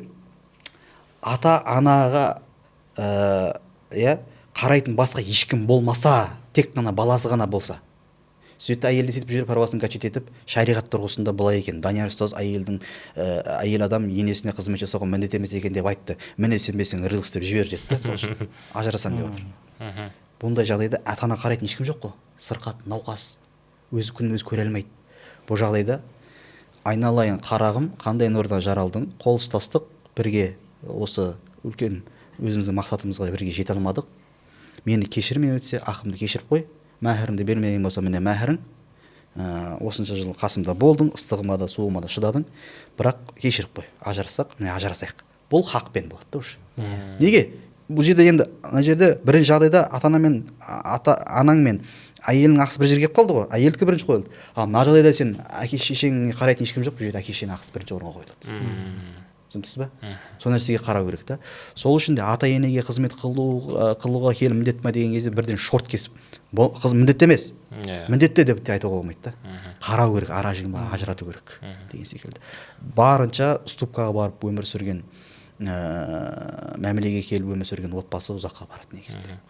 ата-анаға қарайтын басқа ешкім болмаса, тек қана баласы ғана болса, сөйтті әйелді сөйтіп жүріп парбасын качет етіп, шариғат тұрғысында былай екен, Данияр ұстаз әйел адам енесіне қызмет жасауға міндет емес екен деп айтты. Міне сенбесең рылс деп жібер жетті, мысалы үшін ажырасам деп отыр. Бұндай жағдайда ата-ана қарайтын ешкім жоқ қой. Сырқат, науқас, өз күнін өзі көре алмайды. Бұл жағдайда айналайын қарағым, қандай нұрдан жаралдың, қол ұстастық, бірге осы үлкен өзіміздің мақсатымызға бірге жете алмадық. мені кешір, мен өтсе ақымды кешіріп қой, мәһіріңді бермеген болса міне мәһірің, осынша жыл қасымда болдың, ыстығыма да суыма да шыдадың, бірақ кешіріп қой, ажырассақ міне ажырасайық. Бұл хақпен болады да уже. Неге? Бұл жерде енді ана жерде бірінші жағдайда анаң мен әйелің ақысы бір жерге келіп қалды ғой, әйелдікі бірінші қойылды. Ал мына жағдайда сен әке шешеңе қарайтын ешкім жоқ, бұл жерде әке шешенің ақысы бірінші орынға қойылады. Түсінесіз ба? Сол нәрсеге қарау керек та. Сол үшін де ата енеге қызмет қылуға келі міндет ма деген кезде бірден шорт кесіп, міндетті емес, міндетті деп те айтуға болмайды да. Қарау керек, ара жігін ажырату керек деген секілді. Барынша ступкаға барып өмір сүрген, мәмілеге келіп өмір сүрген отбасы ұзаққа барады негізінде.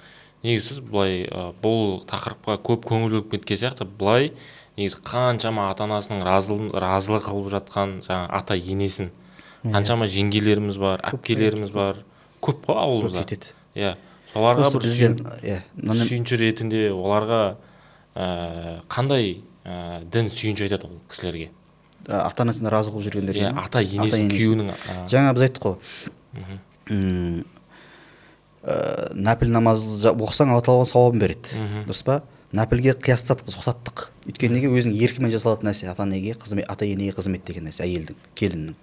Негізі сіз былай бұл тақырыпқа көп көңіл бөліп кеткен сияқты, былай негізі қаншама ата-анасының разылығы қылып жатқан жаңа ата енесін, қаншама жеңгелеріміз бар, әпкелеріміз бар, көп қой ауылымызда. Көп кетеді. Иә. Соларға бір сүйінші ретінде оларға қандай дін сүйінші айтады ол кісілерге? Ата-анасына разы қылып жүргендерге. Иә, ата енесін, күйеуінің. Жаңа біз айттық қой. Нәпіл намаз оқысаң Алла тағала сауабын береді. Дұрыс па? Нәпілге қиястаттық, ұқсаттық. Өйткені неге өзінің еркімен жасалатын нәрсе, ата енеге қызмет деген нәрсе, әйелдің, келіннің.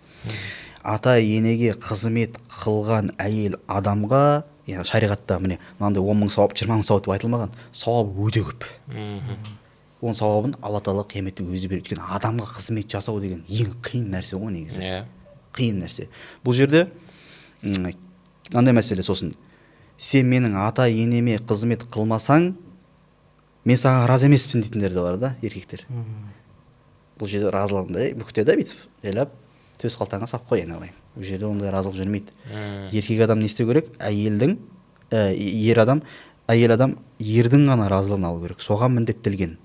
Ата енеге қызмет қылған әйел адамға, яғни шариғатта міне мынандай 10 мың сауап, 20 мың сауап деп айтылмаған, сауап өте көп. Оның сауабын Алла тағала қияметте өзі береді. Өйткені адамға қызмет жасау деген ең қиын нәрсе ғой негізі. Қиын нәрсе. Бұл жерде мынандай мәселе, сосын сен менің ата енеме қызмет қылмасаң, мен саған разы емеспін дейтіндер де бар да, еркектер. Бұл жерде разылығында бүктеді бүйтіп, елап, төс қалтаңа сап қой айналайын. Бұл жерде ондай разылық жүрмейді. Еркек адам не істеу керек? Әйел адам ердің ғана разылығын алу керек. Соған міндеттелген.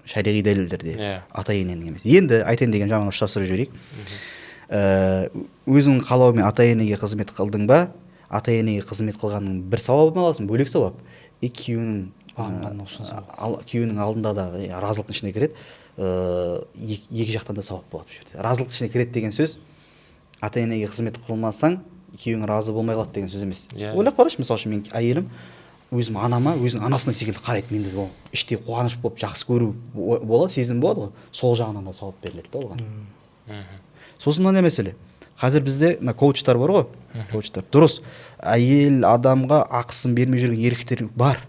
Шариғи дәлелдерде, ата ененің емес. Енді айтайын деген жағын ұштастырып жіберейік. Өзің қалауымен ата енеге қызмет қылдың ба, ата енеге қызмет қылғанның бір сауабын аласың, бөлек сауап. Күйеуінің алдында да разылықтың ішіне кіреді, екі жақтан да сауап болады бұл жерде. Разылықтың ішіне кіреді деген сөз, ата енеге қызмет қылмасаң, күйеуің разы болмай қалады деген сөз емес. Ойлап қарашы, мысалы үшін мен әйелім өзім анама, өзінің анасына секілді қарайды, менде ол іштей қуаныш болып жақсы көру болады, сезім болады ғой, сол жағынан да сауап беріледі да оған. Сосын мынандай мәселе. Қазір бізде коучтар бар ғой, коучтар. Дұрыс, әйел адамға ақысын бермей жүрген еркектер бар.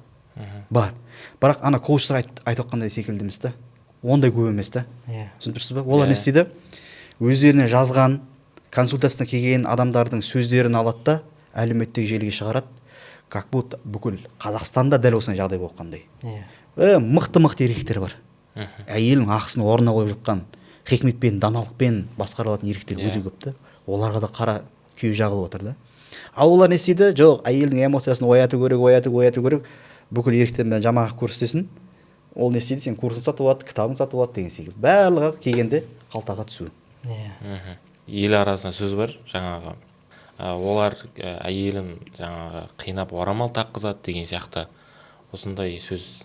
Бірақ ана коучтар айтып отқандай секілді емес та. Ондай көп емес та. Түсіндірсіз ба? Олар не істейді? Өздеріне жазған, консультациясына келген адамдардың сөздерін алады да, әлеуметтік желіге шығарады. Как будто бүкіл Қазақстанда дәл осындай жағдай болып қандай. Мықты еркектер бар. Әйелдің ақысын орнына қойып жатқан, хикметпен, даналықпен басқарылатын еркектер өте көп та. Оларға да қара күйе жағылып отыр да. Ал олар не істейді? Жоқ, әйелдің эмоциясын ояту керек. Бүкіл еркектермен жамағат көрсетесін. Ол не істейді? Сен курсын сатып алады, кітабын сатып алады деген секілді. Барлығы келгенде қалтаға түсу. Ел арасында сөз бар, жаңағы олар әйелін жаңағы қинап орамал таққызады деген сияқты. Осындай сөз.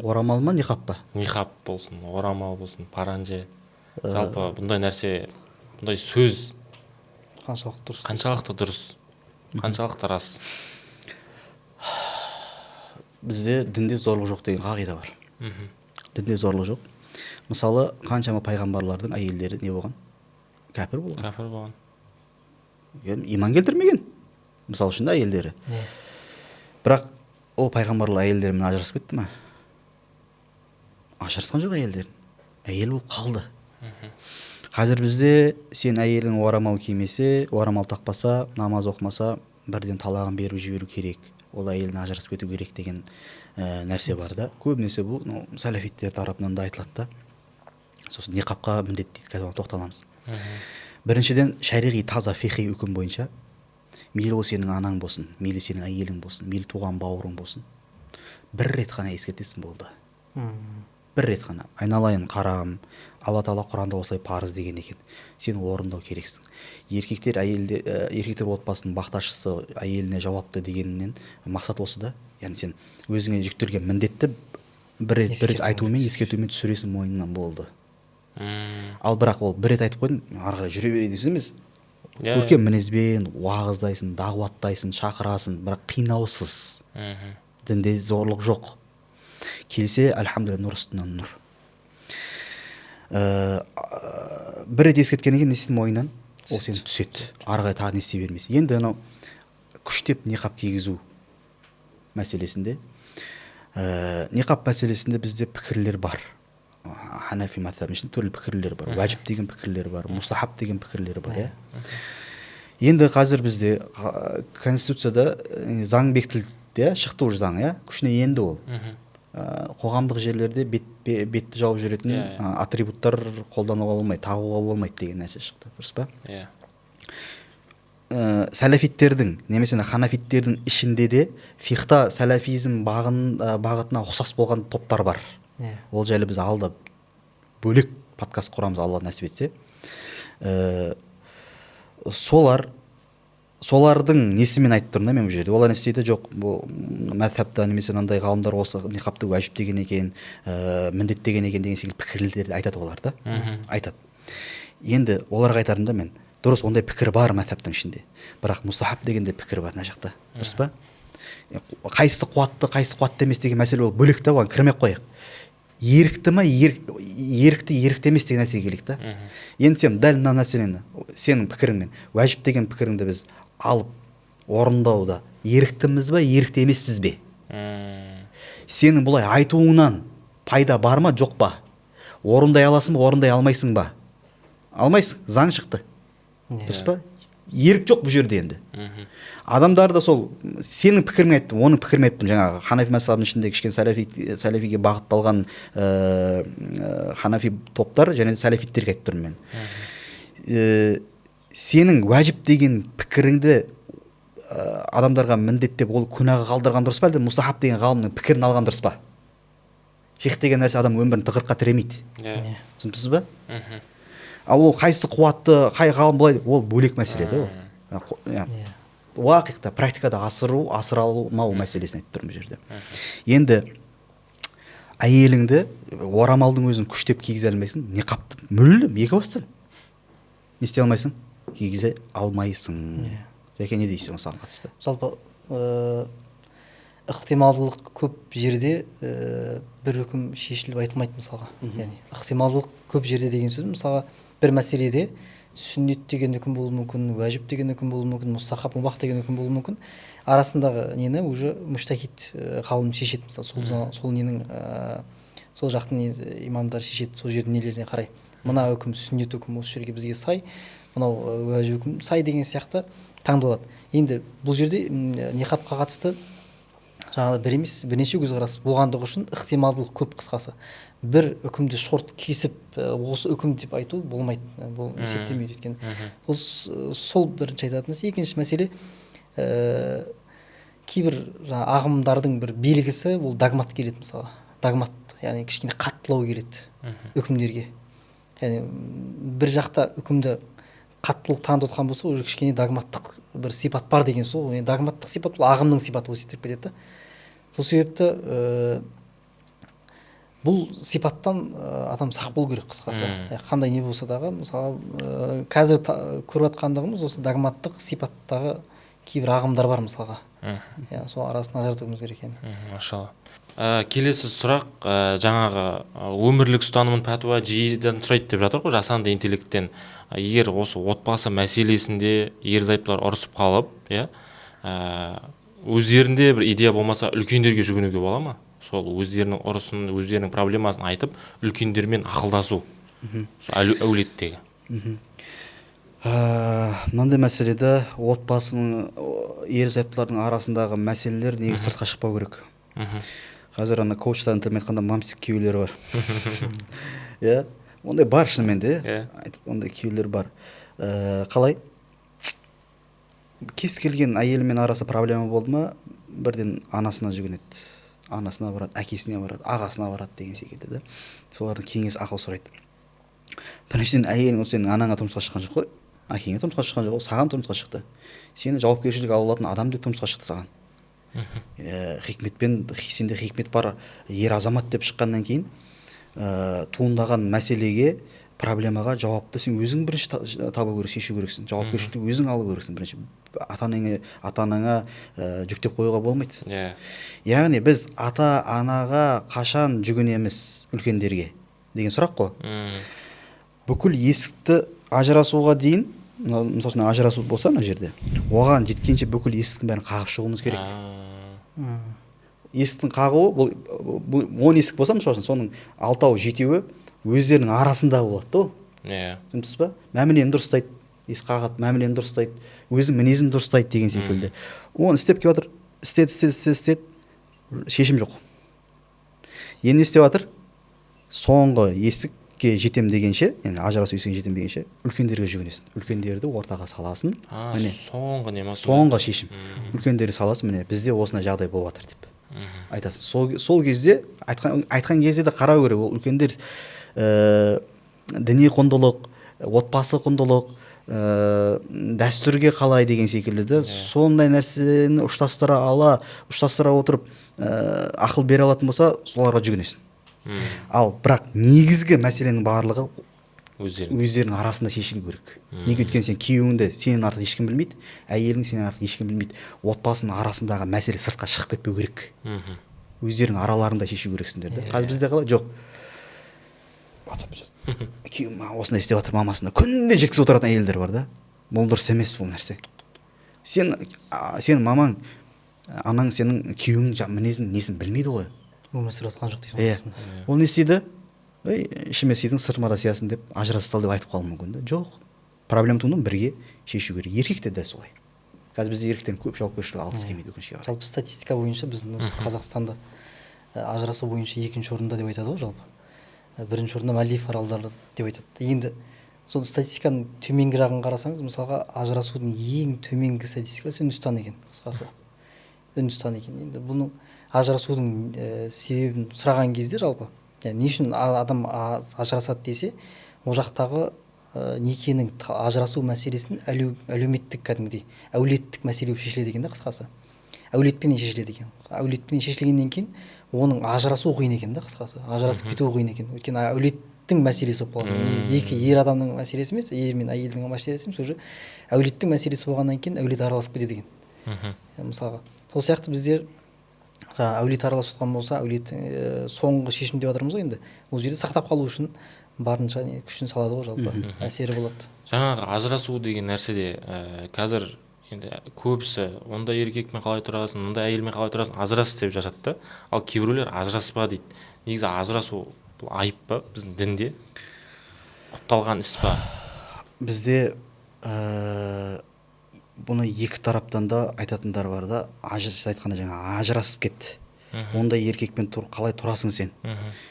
Орамал ма, ниқап па? Ниқап болсын, орамал болсын, паранже. Жалпы бұндай нәрсе, бұндай сөз қаншалықты дұрыс, қаншалықты рас? Бізде дінде зорлық жоқ деген қағида бар. Дінде зорлық жоқ. Мысалы, қаншама пайғамбарлардың әйелдері не болған? Кәпір болған. Иман келтірмеген. Мысалы үшін әйелдері. Бірақ ол пайғамбарлар әйелдерімен ажырасып кетті ме? Ажырасқан жоқ әйелдер. Әйел болып қалды. Қазір бізде сен әйелің орамал кимесе, орамал тақпаса, намаз оқымаса, бірден талағын беріп жіберу керек. Ол әйелін ажырасып кету керек деген нәрсе бар да. Көбінесе бұл сәләфиттер тарапынан да айтылады да. Сосын ниқапқа міндетті дейді, қазір тоқталамыз. Біріншіден, шариғи таза фиқи үкім бойынша, мейлі ол сенің анаң болсын, мейлі сенің әйелің болсын, мейлі туған бауырың болсын, бір рет қана ескертесің болды. Бір рет қана. Айналайын қарам, Алла тағала Құранда осылай парыз деген екен. Сен орындау керексің. Еркектер отбасының бақташысы, әйеліне жауапты дегеннен мақсат осы да. Яғни сен өзіңе жүктелген міндетті бір рет айтумен, ескертумен түсіресің мойнынан болды. Ал бірақ ол бір рет айтып қойдың, ары қарай жүре береді дейсіз емес. Көркем мінезбен уағыздайсың, дағуаттайсың, шақырасың, бірақ қинаусыз. дінде зорлық жоқ. Келсе альхамдулилля нұр үстінен нұр. Бір рет ескерткеннен кейін не істейді мойнынан, ол сені түседі, ары қарай тағы не істей бермейсің. Енді анау күштеп ниқап кигізу мәселесінде, ниқап мәселесінде бізде пікірлер бар. Ханафи мазхабы ішінде түрлі пікірлер бар. Уәжіп деген пікірлер бар, мустахаб деген пікірлер бар. Енді қазір бізде конституцияда заң бекітілді, шықты уже заң, күшіне енді ол. Қоғамдық жерлерде бетті жауып жүретін атрибуттар қолдануға болмайды, тағуға болмайды деген нәрсе шықты, дұрыс па? Сәләфиттердің немесе ханафиттердің ішінде де фихта сәләфизм бағытына ұқсас болған топтар бар. Ол жайлы біз алда бөлек подкаст құрамыз, Алла нәсіп етсе. Солардың несімен айтып тұрмын мен бұл жерде. Олар не істейді? Жоқ, бұл мәзһабта немесе мынандай ғалымдар осы ниқабты уәжіп деген екен, міндет деген екен деген секілді пікірлерді айтады олар да. Айтады. Енді оларға айтарым да мен, дұрыс, ондай пікір бар мәзһабтың ішінде. Бірақ мустахаб дегенде пікір бар мына жақта. Дұрыс па? Қайсысы қуатты емес деген мәселе ол бөлек та, оған кірмей қояйық. Ерікті ма, ерікті емес деген нәрсеге келейік та. Енді сен дәл мына нәрсені, сенің пікіріңмен, уәжіп деген пікіріңді біз алып орындауда еріктіміз ба, ерікті емеспіз бе? Сенің бұлай айтуыңнан пайда бар ма, жоқ па? Орындай аласың ба, орындай алмайсың ба? Алмайсың, заң шықты. Дұрыс па? Ерік жоқ бұл жерде енді. Адамдар да сол сенің пікірің айттым, оның пікірін айттым. Жаңағы ханафи мазхабының ішінде кішкене сәләфиге бағытталған ханафи топтар және сәләфиттерге айтып тұрмын мен. Сенің уәжіп деген пікіріңді адамдарға міндеттеп ол күнәға қалдырған дұрыс па, әлде мустахаб деген ғалымның пікірін алған дұрыс па? Фиқ деген нәрсе адам өмірін тығырыққа тіремейді. Түсініпсіз ба? Ал ол қайсысы қуатты, қай ғалым былай, ол бөлек мәселе да ол. Уақиқта, практикада асыра алмау мәселесін айтып тұрмын бұл жерде. Енді әйеліңді орамалдың өзін күштеп кигізе алмайсың, ниқапты мүлдем екі бастан не істей алмайсың, кигізе алмайсың. Жәке не дейсің осыған қатысты? Жалпы ықтималдылық көп жерде бір үкім шешіліп айтылмайды мысалға. Яғни ықтималдылық көп жерде деген сөз мысалға бір мәселеде сүннет деген үкім болуы мүмкін, уәжіп деген үкім болуы мүмкін, мустахаб, мубах деген үкім болуы мүмкін. Арасындағы нені уже муштахид ғалым шешеді. Мысалы сол ненің сол жақтың имамдар шешеді, сол жердің нелеріне қарай. Мына үкім сүннет үкім осы жерге бізге сай, мынау уәжіп үкім сай деген сияқты таңдалады. Енді бұл жерде ниқабқа қатысты жаңағы бір емес, бірнеше көзқарас болғандығы үшін ықтималдылық көп, қысқасы. Бір үкімді шорт кесіп, осы үкім деп айту болмайды, бұл есептемейді өйткені. Сол бірінші айтатын нәрсе. Екінші мәселе, кейбір ағымдардың бір белгісі ол догмат келеді мысалы. Догмат, яғни кішкене қаттылау келеді үкімдерге. Яғни бір жақта үкімді қаттылық танытып отқан болса, уже кішкене догматтық бір сипат бар деген сол. Догматтық сипат бұл ағымның сипаты осы етіп кетеді. Сол себепті бұл сипаттан адам сақ болу керек, қысқасы. Қандай не болса дағы, мысалы, қазір көріп жатқандығымыз осы догматтық сипаттағы кейбір ағымдар бар мысалға. Сол арасын ажыратуымыз керек екен. Машалла. Келесі сұрақ, жаңағы өмірлік ұстанымын пәтуа жиіден сұрайды деп жатыр ғой, жасанды интеллекттен. Егер осы отбасы мәселесінде ерлі-зайыптылар ұрысып қалып, өздерінде бір идея болмаса үлкендерге жүгінуге бола ма? Сол өздерінің ұрысын, өздерінің проблемасын айтып, үлкендермен ақылдасу әулеттегі. Мынандай мәселеде отбасының ерлі-зайыптылардың арасындағы мәселелер негізі сыртқа шықпау керек. Қазір ана коучтардың тілімен айтқанда мамсик күйеулері бар. Ондай бар шынымен де, ондай күйеулер бар. Қалай? Кез келген әйелімен арасы проблема болды ма, бірден анасына жүгінеді. Анасына барады, әкесіне барады, ағасына барады деген секілді. Солардың кеңес, ақыл сұрайды. Біріншіден әйелің сенің анаңа тұрмысқа шыққан жоқ қой, әкеңе тұрмысқа шыққан жоқ, саған тұрмысқа шықты. Сені жауапкершілік ала алатын адам деп тұрмысқа шықты саған. Хикметпен, сенде хикмет бар ер азамат деп шыққаннан кейін туындаған мәселеге проблемаға жауапты сен өзің бірінші табу керек, шешу керексің. Жауапкершілікті өзің алу керексің бірінші. Ата-анаңа жүктеп қоюға болмайды. Иә. Яғни біз ата-анаға қашан жүгінеміз үлкендерге деген сұрақ қой. Бүкіл есікті ажырасуға дейін, мысалы үшін ажырасу болса мына жерде, оған жеткенше бүкіл есіктің бәрін қағып шығуымыз керек. Есіктің қағуы бұл 10 есік болса, мысалы үшін соның 6-ау, 7-еуі өздерінің арасында болады да ол. Иә. Түсінесіз ба? Мәмілені дұрыстайды, есік қағады, мәмілені дұрыстайды, өзінің мінезін дұрыстайды деген секілді. Оны істеп келіп жатыр, істеді, шешім жоқ. Енді не істеп жатыр? Соңғы есікке жетем дегенше, яғни ажырасу есігіне жетем дегенше, үлкендерге жүгінесің. Үлкендерді ортаға саласын. Міне, соңғы не ма? соңғы шешім. Үлкендерді саласын, міне, бізде осындай жағдай болып жатыр деп. Айтасың. Сол кезде айтқан кезде де қарау керек. Ол үлкендер діни құндылық, отбасы құндылық, дәстүрге қалай деген секілді де сондай нәрсені ұштастыра отырып ақыл бере алатын болса, соларға жүгінесің. Ал бірақ негізгі мәселенің барлығы өздерінің арасында шешілу керек. Неге? Өйткені сен күйеуіңді сенен артық ешкім білмейді, әйелің сенен артық ешкім білмейді. Отбасының арасындағы мәселе сыртқа шығып кетпеу керек. Өздерінің араларында шешу керексіңдер де. Қазір бізде қалай? Жоқ. Күйеуім осындай істеп жатыр, мамасына күнде жеткізіп отыратын әйелдер бар да. Бұл дұрыс емес бұл нәрсе. Сен мамаң, анаң сенің күйеуіңнің мінезін, несін білмейді ғой. Өмір сүріп жатқан жоқ дейсің. Ол не істейді? Ішіме сыйдың, сыртыма да сиясың деп ажыраса сал деп айтып қалуы мүмкін да. Жоқ. Проблема туындайды, бірге шешу керек. Еркек те дәл солай. Қазір бізде еркектен көп жауапкершілік алғысы келмейді өкінішке қарай. Жалпы статистика бойынша біздің Қазақстанда ажырасу бойынша 2-ші орында деп айтады ғой жалпы. 1-ші орында Мальдив аралдары деп айтады. Енді сол статистиканың төменгі жағын қарасаңыз, мысалға ажырасудың ең төменгі статистикасы Үндістан екен, қысқасы. Үндістан екен. Енді бұның ажырасудың себебін сұраған кезде жалпы, не үшін адам ажырасады десе, ол жақтағы некенің ажырасу мәселесін әлеуметтік кәдімгідей әулеттік мәселе болып шешіледі екен да, қысқасы. Әулетпен шешіледі екен. Әулетпен шешілгеннен кейін оның ажырасу қиын екен да, қысқасы. Ажырасып кету қиын екен. Өйткені әулеттің мәселесі болып қалады. Екі ер адамның мәселесі емес, ер мен әйелдің мәселесі емес, уже әулеттің мәселесі болғаннан кейін әулет араласып кетеді екен. Мысалға, сол сияқты біздер әулет араласып жатқан болса, әулеттің соңғы шешім деп жатырмыз ғой енді. Ол жерде сақтап қалу үшін барынша күшін салады ғой жалпы, әсері болады. Жаңағы ажырасу деген нәрседе қазір енді көбісі ондай еркекмен қалай тұрасың, ондай әйелмен қалай тұрасың, ажырас деп жатады да. Ал кейбіреулер ажыраспа дейді. Негізі ажырасу бұл айып па біздің дінде? Құпталған іс па? Бізде бұны екі тараптан да айтатындар бар да. Сіз айтқанда жаңа ажырасып кетті. Ондай еркекпен қалай тұрасың сен?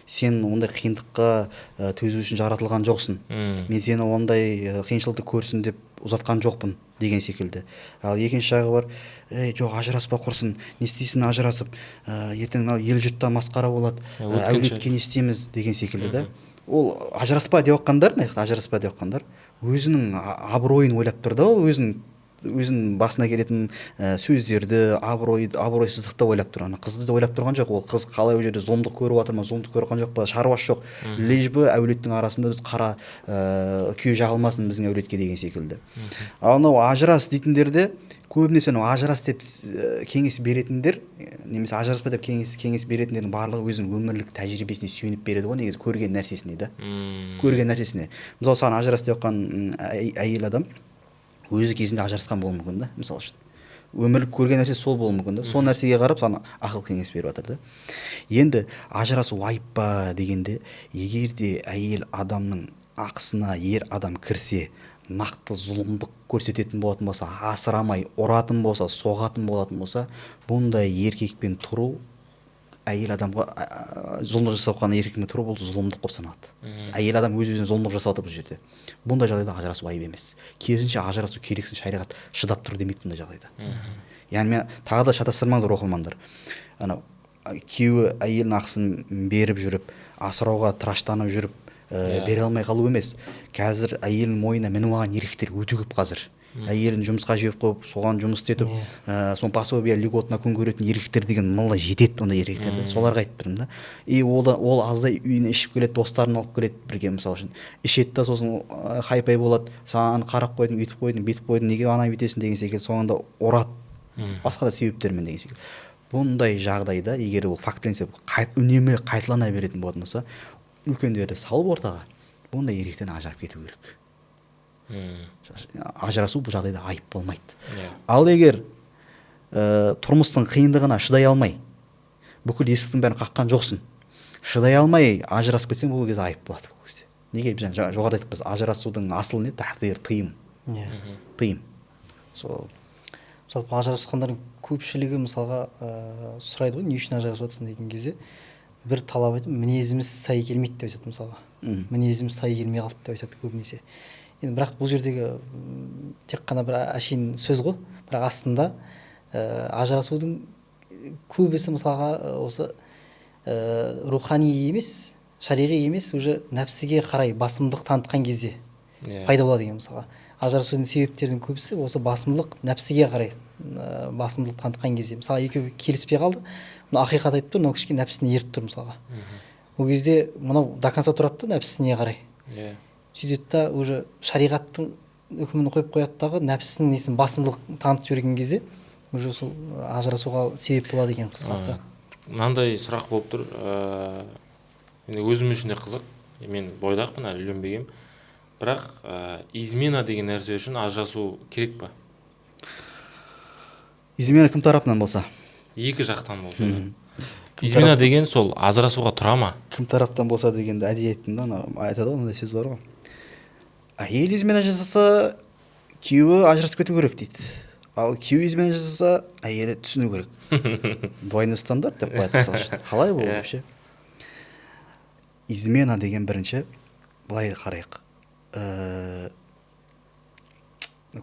Сен ондай қиындыққа төзу үшін жаратылған жоқсың. Мен сені ондай қиыншылықты көрсін деп ұзатқан жоқпын деген секілді. Ал екінші жағы бар, жоқ ажыраспа құрсын, не істейсің ажырасып, ертең ел жұртта масқара болады, әулетке не істейміз деген секілді да. Ол ажыраспа деп жатқандар, өзінің абыройын ойлап тұр да, ол өзінің басына келетін сөздерді, абыройсыздықты ойлап тұр. Қызды да ойлап тұрған жоқ. Ол қыз қалай ол жерде зұлымдық көріп жатыр ма, зұлымдық көріп жатқан жоқ па, шаруасы жоқ. Лишь бы әулеттің арасында біз қара күйе жағылмасын біздің әулетке деген секілді. Ал мынау ажырас дейтіндерде көбінесе ажырас деп кеңес беретіндер, немесе ажыраспа деп кеңес беретіндердің барлығы өзінің өмірлік тәжірибесіне сүйеніп береді ғой, негізі көрген нәрсесіне да. Көрген нәрсесіне. Мысалы, саған ажырас деп жатқан әйел адам өзі кезінде ажырасқан болуы мүмкін да, мысалы үшін. Өмірлік көрген нәрсе сол болуы мүмкін да. Сол нәрсеге қарап саған ақыл кеңес беріп жатыр да. Енді ажырасу айып па дегенде, егер де әйел адамның ақысына ер адам кірсе, нақты зұлымдық көрсететін болатын болса, асырамай ұратын болса, соғатын болатын болса, бұндай еркекпен тұру, әйел адамға зұлымдық жасап қалған еркекпен тұру, бұл зұлымдық болып саналады. Әйел адам өз-өзіне зұлымдық жасап отыр бұл жерде. Бұндай жағдайда ажырасу айып емес. Керісінше ажырасу керексің, шариғат шыдап тұр демейді бұндай жағдайда. Яғни мен тағы да шатастырмаңыздар оқырмандар. Анау күйеуі әйелдің ақысын беріп жүріп, асырауға тыраштанып жүріп, бере алмай қалу емес. Қазір әйелдің мойнына мініп алған еркектер өте көп қазір. әйелін жұмысқа жіберіп қойып соған жұмыс істетіп соны пособие льготно күн көретін еркектер деген мындай жетеді, ондай еркектерді соларға айтып тұрмын да. И ол аздай үйіне ішіп келеді, достарын алып келеді бірге, мысалы үшін ішеді да, сосын хайпай болады, саған қарап қойдың, өйтіп қойдың, бүйтіп қойдың, неге ана бүйтесің деген секілді, соңында ұрады, басқа да себептермен деген секілді. Бұндай жағдайда егер ол фактіленсе үнемі қайталана беретін болатын болса, үлкендерді салып ортаға бұндай еркектен ажырап кету керек. Ажырасу бұл жағдайда айып болмайды. Ал егер тұрмыстың қиындығына шыдай алмай, бүкіл есіктің бәрін қаққан жоқсың, шыдай алмай ажырасып кетсең, бұл кезде айып болады. Неге біз жоғарыда айттық, біз ажырасудың асылы не? Тағдир, тыйым. Тыйым. Сол. Жалпы ажырасқандардың көпшілігі мысалға сұрайды ғой, не үшін ажырасып жатсың деген кезде, бір талап айтып, мінезіміз сай келмейді деп айтады мысалға. Мінезіміз сай келмей қалды деп айтады көбінесе. Енді бірақ бұл жердегі тек қана бір әшейін сөз ғой, бірақ астында ажырасудың көбісі мысалға осы рухани емес, шариғи емес, уже нәпсіге қарай басымдық танытқан кезде пайда болады деген. Мысалға ажырасудың себептердің көбісі осы басымдылық, нәпсіге қарай басымдылық танытқан кезде. Мысалға екеуі келіспей қалды, мына ақиқат айтып тұр, мынау кішкене нәпсісіне еріп тұр мысалға. Ол кезде мынау до конца тұрады да нәпсісіне қарай. Сөйтеді да уже шариғаттың үкімін қойып қояды дағы, нәпсісінің несін басымдылық танытып жіберген кезде уже сол ажырасуға себеп болады екен қысқасы. Мынандай сұрақ болып тұр. Енді өзім үшін де қызық. Мен бойдақпын, әлі үйленбегенмін. Бірақ измена деген нәрсе үшін ажырасу керек па? Измена кім тарапынан болса? Екі жақтан болса. Измена деген сол ажырасуға тұра ма? Кім тараптан болса дегенді әдейі айттым да, айтады ғой, мындай сөз бар ғой. Әйел измена жасаса, күйеуі ажырасып кету керек дейді. Ал күйеуі измена жасаса, әйелі түсіну керек. Двойной стандарт деп қояды мысалы үшін. Қалай бұл вообще? Измена деген бірінші, былай қарайық.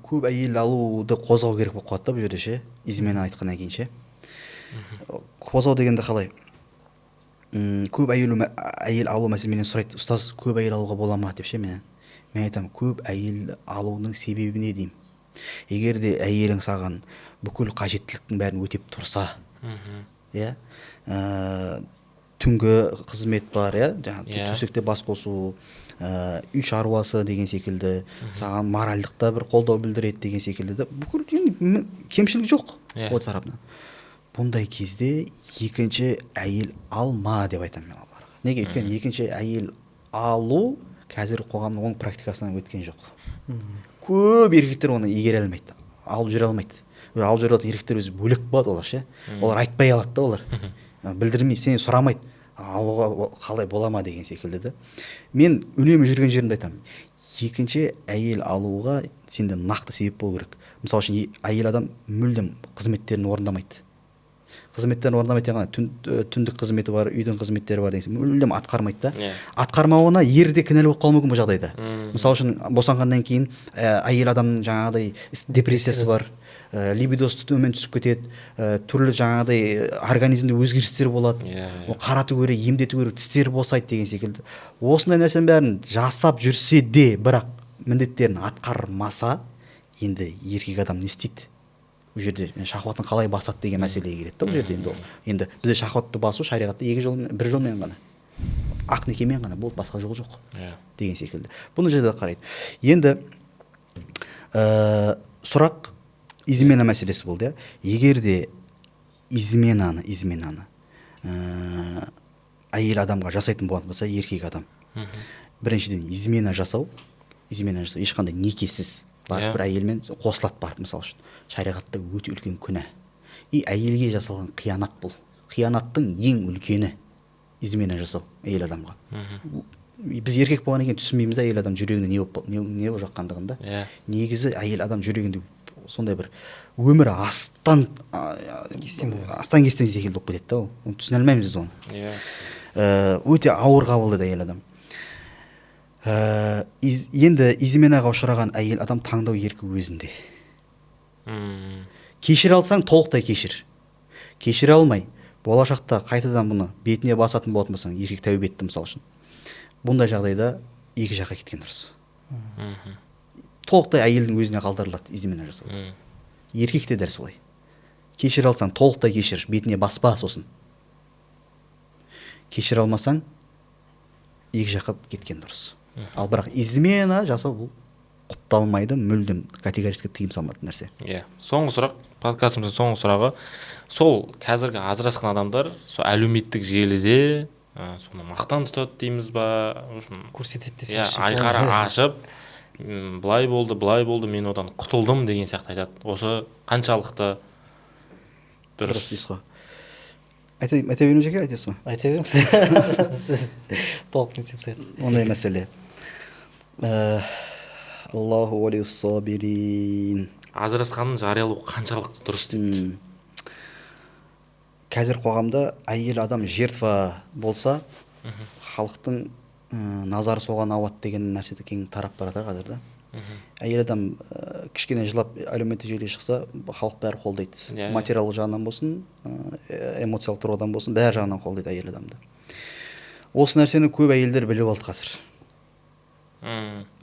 Көп әйел алуды қозғау керек болып қалады да бұл жерде ше, измена айтқаннан кейін ше. Қозғау дегенде қалай? Көп әйел алу мәселе менен сұрайды, ұстаз, көп әйел алуға бола ма деп ше менен. Мен айтамын, көп әйел алудың себебі не деймін? Егер де әйелің саған бүкіл қажеттіліктің бәрін өтеп тұрса, түнгі қызмет бар, төсекте бас қосу, үй шаруасы деген секілді, саған моральдықта бір қолдау білдіреді деген секілді, бүкіл кемшілік жоқ ол тарапынан. Бұндай кезде екінші әйел алма деп айтамын мен оларға. Неге? Өйткені екінші әйел алу қазір қоғамның оң практикасынан өткен жоқ. Көп еркектер оны игере алмайды, алып жүре алмайды. Алып жүре алатын еркектер өзі бөлек болады олар ше. Олар айтпай алады да олар. Білдірмей, сені сұрамайды. Алуға қалай бола ма деген секілді да. Мен үнемі жүрген жерімде айтамын. Екінші әйел алуға сенде нақты себеп болу керек. Мысалы үшін әйел адам мүлдем қызметтерін орындамайды. Қызметтерін орындамайды ғана түндік қызметі бар, үйдің қызметтері бар деген мүлдем атқармайды да. Атқармауына ер де кінәлі болып қалуы мүмкін бұл жағдайда. Мысалы үшін босанғаннан кейін әйел адамның жаңағыдай депрессиясы бар, либидосы төмен түсіп кетеді, түрлі жаңағыдай организмде өзгерістер болады, қарату керек, емдету керек, тістері босайды деген секілді. Осындай нәрсенің бәрін жасап жүрсе де, бірақ міндеттерін атқармаса, енді еркек адам не істейді? Бұл жерде шахватын қалай басады деген мәселеге келеді да бұл жерде. Енді бізде шахватты басу шариғатта бір жолмен ғана, ақ некемен ғана болды, басқа жол жоқ деген секілді. Бұны жерде қарайды. Енді сұрақ измена мәселесі болды. Егер де изменаны әйел адамға жасайтын болатын болса, еркек адам, біріншіден измена жасау ешқандай некесіз барып бір әйелмен қосылады барып, мысалы үшін шариғатта өте үлкен күнә. И әйелге жасалған қиянат бұл. Қиянаттың ең үлкені измена жасау әйел адамға. Біз еркек болғаннан кейін түсінбейміз әйел адам жүрегінде не болып жатқандығын да. Негізі әйел адам жүрегінде сондай бір өмірі астан кестен секілді болып кетеді да ол. Оны түсіне алмаймыз оны. Өте ауыр қабылдайды әйел адам. Енді изменаға ұшыраған әйел адам таңдау еркі өзінде. Кешіре алсаң толықтай кешір. Кешіре алмай, болашақта қайтадан бұны бетіне басатын болатын болсаң, еркек тәубе етті мысалы үшін. Бұндай жағдайда екі жаққа кеткен дұрыс. толықтай әйелдің өзіне қалдырылады измена жасау. Еркекте дәл солай. Кешіре алсаң толықтай кешір, бетіне баспа, сосын кешіре алмасаң екі жаққа кеткен дұрыс. Ал бірақ измена жасау бұл құпталмайды, мүлдем категорически тыйым салынатын нәрсе. Иә. Соңғы сұрақ, подкастымыздың соңғы сұрағы, сол қазіргі ажырасқан адамдар сол әлеуметтік желіде соны мақтан тұтады дейміз ба, көрсетеді иә, десеңші. айқара ашып, былай болды, мен одан құтылдым деген сияқты айтады. Осы қаншалықты дұрыс дейсіз ғой. Айта беріңіз жеке, айтасыз ба? Айта беріңіз. Сіз толық несеп sayaq. Ондай мәселе. Аллаху алейхиссабирин. Ажырасқанын жариялау қаншалықты дұрыс дейді. Қазір қоғамда әйел адам жертва болса, халықтың назары соған ауады деген нәрсе кең тарап барады қазір да. Әйел адам кішкене жылап әлеуметтік желіге шықса, халық бәрі қолдайды. Материалдық жағынан болсын, эмоциялық тұрғыдан болсын, бәрі жағынан қолдайды әйел адамды. Осы нәрсені көп әйелдер біліп алды қазір.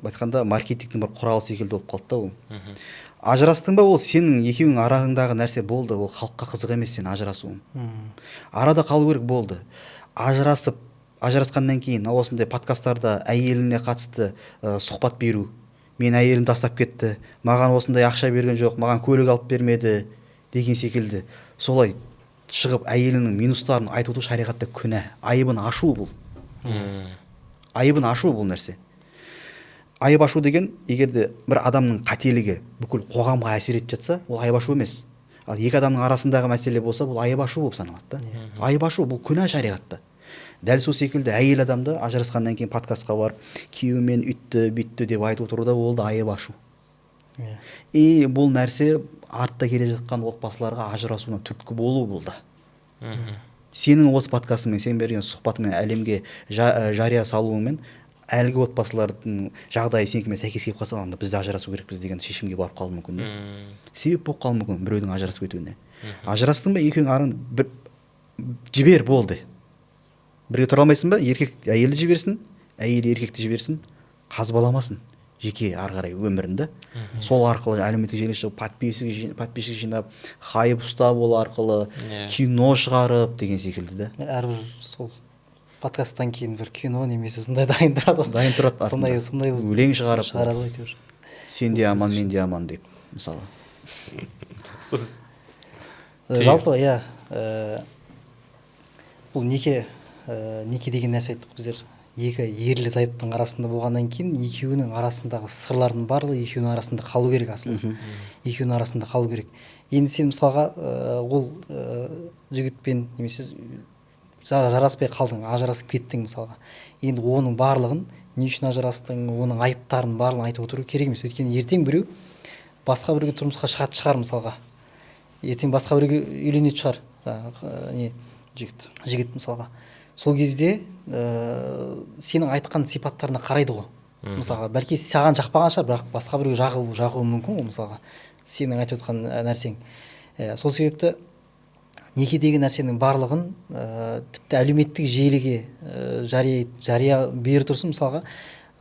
Айтқанда маркетингтің бір құралы секілді болып қалды да ол. Ажырастың ба, ол сенің екеуің араңдағы нәрсе болды, ол халыққа қызық емес сен ажырасуың. Арада қалу керек болды. Ажырасқаннан кейін осындай подкасттарда әйеліне қатысты сұхбат беру. Мен әйелім тастап кетті, маған осындай ақша берген жоқ, маған көлік алып бермеді деген секілді. Солай шығып әйелінің минустарын айту шариғатта күнә. Айыбын ашу бұл. Айыбын ашу бұл нәрсе. Айып ашу деген, егерде бір адамның қателігі бүкіл қоғамға әсер етіп жатса, ол айып ашу емес. Ал екі адамның арасындағы мәселе болса, бұл айып ашу болып саналады. Айып ашу бұл күнә шариғатта. Дәл сол секілді әйел адамды ажырасқаннан кейін подкастқа барып, күйеуімен үйтті, бүйтті деп айтып отыруда ол да айып ашу. И бұл нәрсе артта келе жатқан отбасыларға ажырасуына түрткі болу болды. Сенің осы подкастыңмен, сен берген сұхбатыңмен әлемге жария салуыңмен әлгі отбасылардың жағдайы сенікімен сәйкес келіп қалса, онда біз де ажырасу керекпіз деген шешімге барып қалуы мүмкін. Себеп болып қалуы мүмкін біреудің ажырасып кетуіне. Ажырастың ба, екеуің арын жібер болды. Бірге тұра алмайсың ба, еркек әйелді жіберсін, әйел еркекті жіберсін, қазбаламасын жеке ары қарай өмірінде. Сол арқылы әлеуметтік желіге шығып, подписчик жинап, хайп ұстап ол арқылы кино шығарып деген секілді да. Әрбір сол подкасттан кейін бір кино немесе сондай дайын тұрады. Дайын тұрады. Сондай өлең шығарып, шығарады ғой. Сен де аман, мен де аман деп, мысалы. Жалпы, иә, бұл неке деген нәрсе айттық біздер. Екі ерлі зайыптың арасында болғаннан кейін екеуінің арасындағы сырлардың барлығы екеуінің арасында қалу керек асылы. Екеуінің арасында қалу керек. Енді сен мысалға ол жігітпен немесе жараспай қалдың, ажырасып кеттің мысалға. Енді оның барлығын не үшін ажырастың, оның айыптарын барлығын айтып отыру керек емес. Өйткені ертең біреу басқа біреуге тұрмысқа шығатын шығар мысалға. Ертең басқа біреуге үйленетін шығар. Жігіт мысалға. Сол кезде сенің айтқан сипаттарына қарайды ғой. Мысалға, бәлки саған жақпаған шығар, бірақ басқа біреуге жағуы мүмкін ғой мысалға. Сенің айтып отқан нәрсең. Сол себепті некедегі нәрсенің барлығын тіпті әлеуметтік желіге жария бері тұрсын мысалға,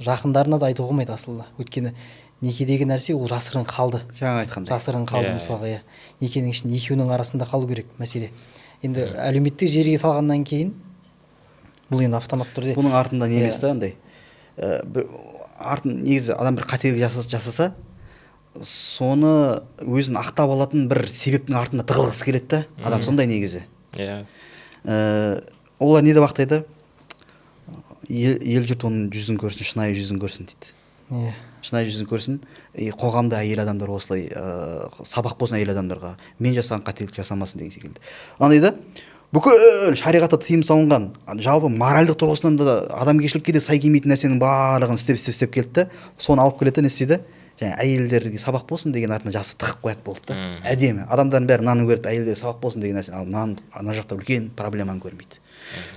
жақындарына да айтуға болмайды асылда. Өйткені некедегі нәрсе ол жасырын қалды. Жаңа айтқандай. Жасырын қалды мысалға, некенің ішінде екеуінің арасында қалу керек мәселе. Енді әлеуметтік желіге салғаннан кейін бұл енді автоматты түрде. Бұның артында не емес та андай. Негізі адам бір қателік жасаса, соны өзін ақтап алатын бір себептің артында тығылғысы келеді да. Адам сондай негізі. Олар не деп ақтайды? Ел жұрт оның жүзін көрсін, шынайы жүзін көрсін дейді. Шынайы жүзін көрсін. Қоғамда әйел адамдар осылай сабақ болсын әйел адамдарға. Мен жасаған қателік жасамасын деген секілді. Андайда бүкіл шариғатта тыйым салынған, жалпы моральдық тұрғысынан да адамгершілікке де сай келмейтін нәрсенің барлығын істеп келді да, соны алып келеді, не істейді? Жаңа әйелдерге сабақ болсын деген артына жасы тығып қояды болды да. Әдемі. Адамдардың бәрі мынаны көреді, әйелдерге сабақ болсын деген нәрсе, ана жақта үлкен проблеманы көрмейді.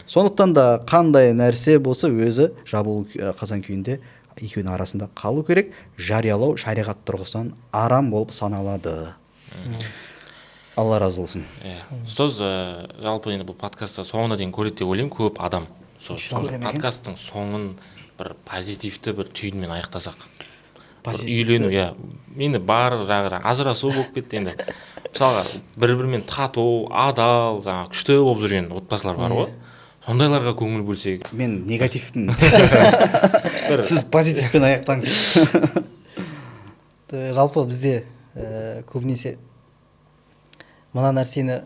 Сондықтан да қандай нәрсе болса өзі жабулы қазан күйінде екеуінің арасында қалу керек. Жариялау шариғат тұрғысынан арам болып саналады. Алла разы болсын. Ұстаз, жалпы енді бұл подкастта соңына дейін көреді деп ойлаймын, көп адам. Подкасттың соңын бір позитивті бір түйінмен аяқтасақ. үйлену, иә, енді бар жағы ажырасу болып кетті енді. Мысалға бір-бірімен тату, адал, жаңағы күшті болып жүрген отбасылар бар ғой. Сондайларға көңіл бөлсек. Мен негативпін. Сіз позитивпен аяқтаңыз. Жалпы бізде көбінесе мына нәрсені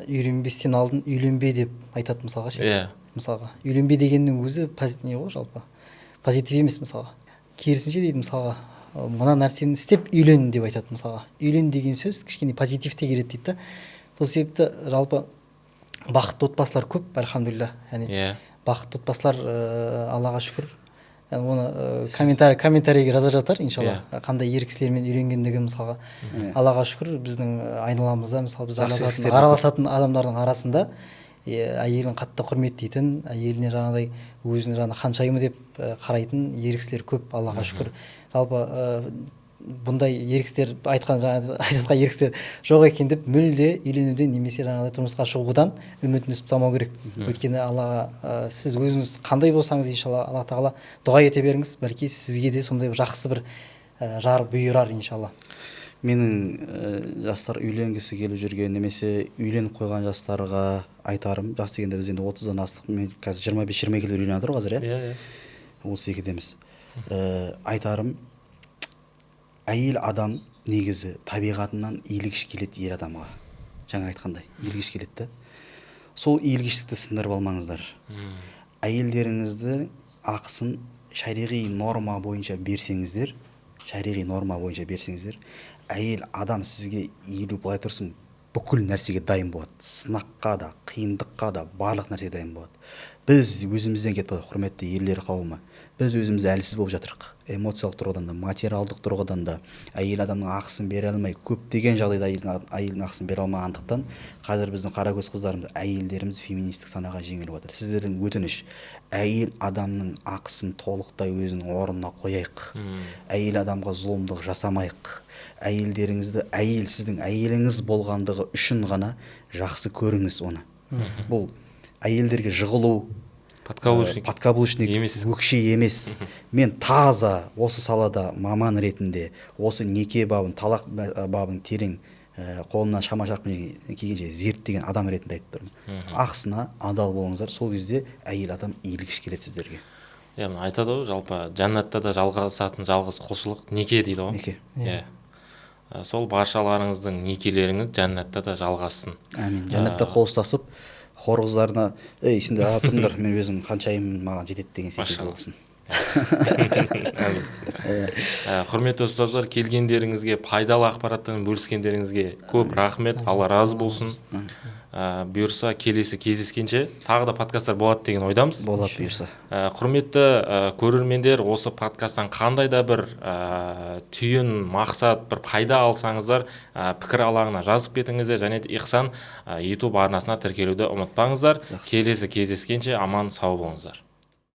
үйленбестен алдын үйленбе деп айтады мысалға ше. Иә. Мысалға үйленбе дегеннің өзі не ғой жалпы. Позитив емес мысалға. Керісінше дейді мысалға мына нәрсені істеп үйлен деп айтады мысалға. Үйлен деген сөз кішкене позитивте келеді дейді да. Сол себепті жалпы бақытты отбасылар көп, альхамдулилля. Яғни бақытты отбасылар Аллаға шүкір. Оны комментарийге жаза жатар иншалла. Қандай ер кісілермен үйленгендігі мысалға. Аллаға шүкір біздің айналамызда мысалы біз араласатын адамдардың арасында әйелін қатты құрметтейтін, әйеліне жаңағыдай өзіне жаңа ханшайымы деп қарайтын ер кісілер көп, Аллаға шүкір. Жалпы бұндай ер кісілер айтқан ер кісілер жоқ екен деп мүлде үйленуден немесе жаңағыдай тұрмысқа шығудан үмітін үзіп тастамау керек. Өйткені Аллаға сіз өзіңіз қандай болсаңыз иншалла Алла тағала дұға ете беріңіз, бәлки сізге де сондай жақсы бір жар бұйырар иншалла. Менің жастар үйленгісі келіп жүрген немесе үйленіп қойған жастарға айтарым, жас дегенде біз енді 30-дан астық, мен қазір 25-20 келіп үйленіп жатыр қазір, иә? 32-деміз. Айтарым, әйел адам негізі табиғатынан иілгіш келеді ер адамға. Жаңа айтқандай, иілгіш келеді. Сол иілгіштікті сындырып алмаңыздар. Әйелдеріңізді ақысын шариғи норма бойынша берсеңіздер, әйел адам сізге иілу былай тұрсын, бүкіл нәрсеге дайын болады. Сынаққа да, қиындыққа да, барлық нәрсеге дайын болады. Біз өзімізден кетіп жатыр, құрметті ерлер қауымы. Біз өзіміз әлсіз болып жатырық. Эмоциялық тұрғыдан да, материалдық тұрғыдан да әйел адамның ақысын бере алмай, көптеген жағдайда әйелдің ақысын бере алмағандықтан қазір біздің қаракөз қыздарымыз, әйелдеріміз феминистік санаға жеңіліп жатыр. Сіздердің өтініш, әйел адамның ақысын толықтай өзінің орнына қояйық. Әйел адамға зұлымдық жасамайық. Әйелдеріңізді сіздің әйеліңіз болғандығы үшін ғана жақсы көріңіз оны. Бұл әйелдерге жығылу, подкаблучник өкше емес. Мен таза осы салада маман ретінде осы неке бабын, талақ бабын терең қолынан шама-шарқпен келгенше зерттеген адам ретінде айтып тұрмын. Ақысына адал болыңыздар, сол кезде әйел адам иілгіш келеді сіздерге. Айтады ғой, жалпы janнатта да жалғасатын жалғыз құлшылық неке дейді ғой. Неке. Сол баршаларыңыздың некелеріңіз janнатта да жалғассын. Әмин. Janнатта қол ұстасып хор қыздарына, сендер аға тұрыңдар, мен өзім қаншайым маған жетеді деген секілді болсын. Құрметті ұстаздар, келгендеріңізге, пайдалы ақпараттан бөліскендеріңізге көп рахмет, Алла разы болсын. Бұйырса келесі кездескенше тағы да подкасттар болады деген ойдамыз. Болады бұйырса. Құрметті көрермендер, осы подкасттан қандай да бір түйін, мақсат, бір пайда алсаңыздар, пікір алаңына жазып кетіңіздер, және де Ихсан YouTube арнасына тіркелуді ұмытпаңыздар. Келесі кездескенше аман сау болыңыздар.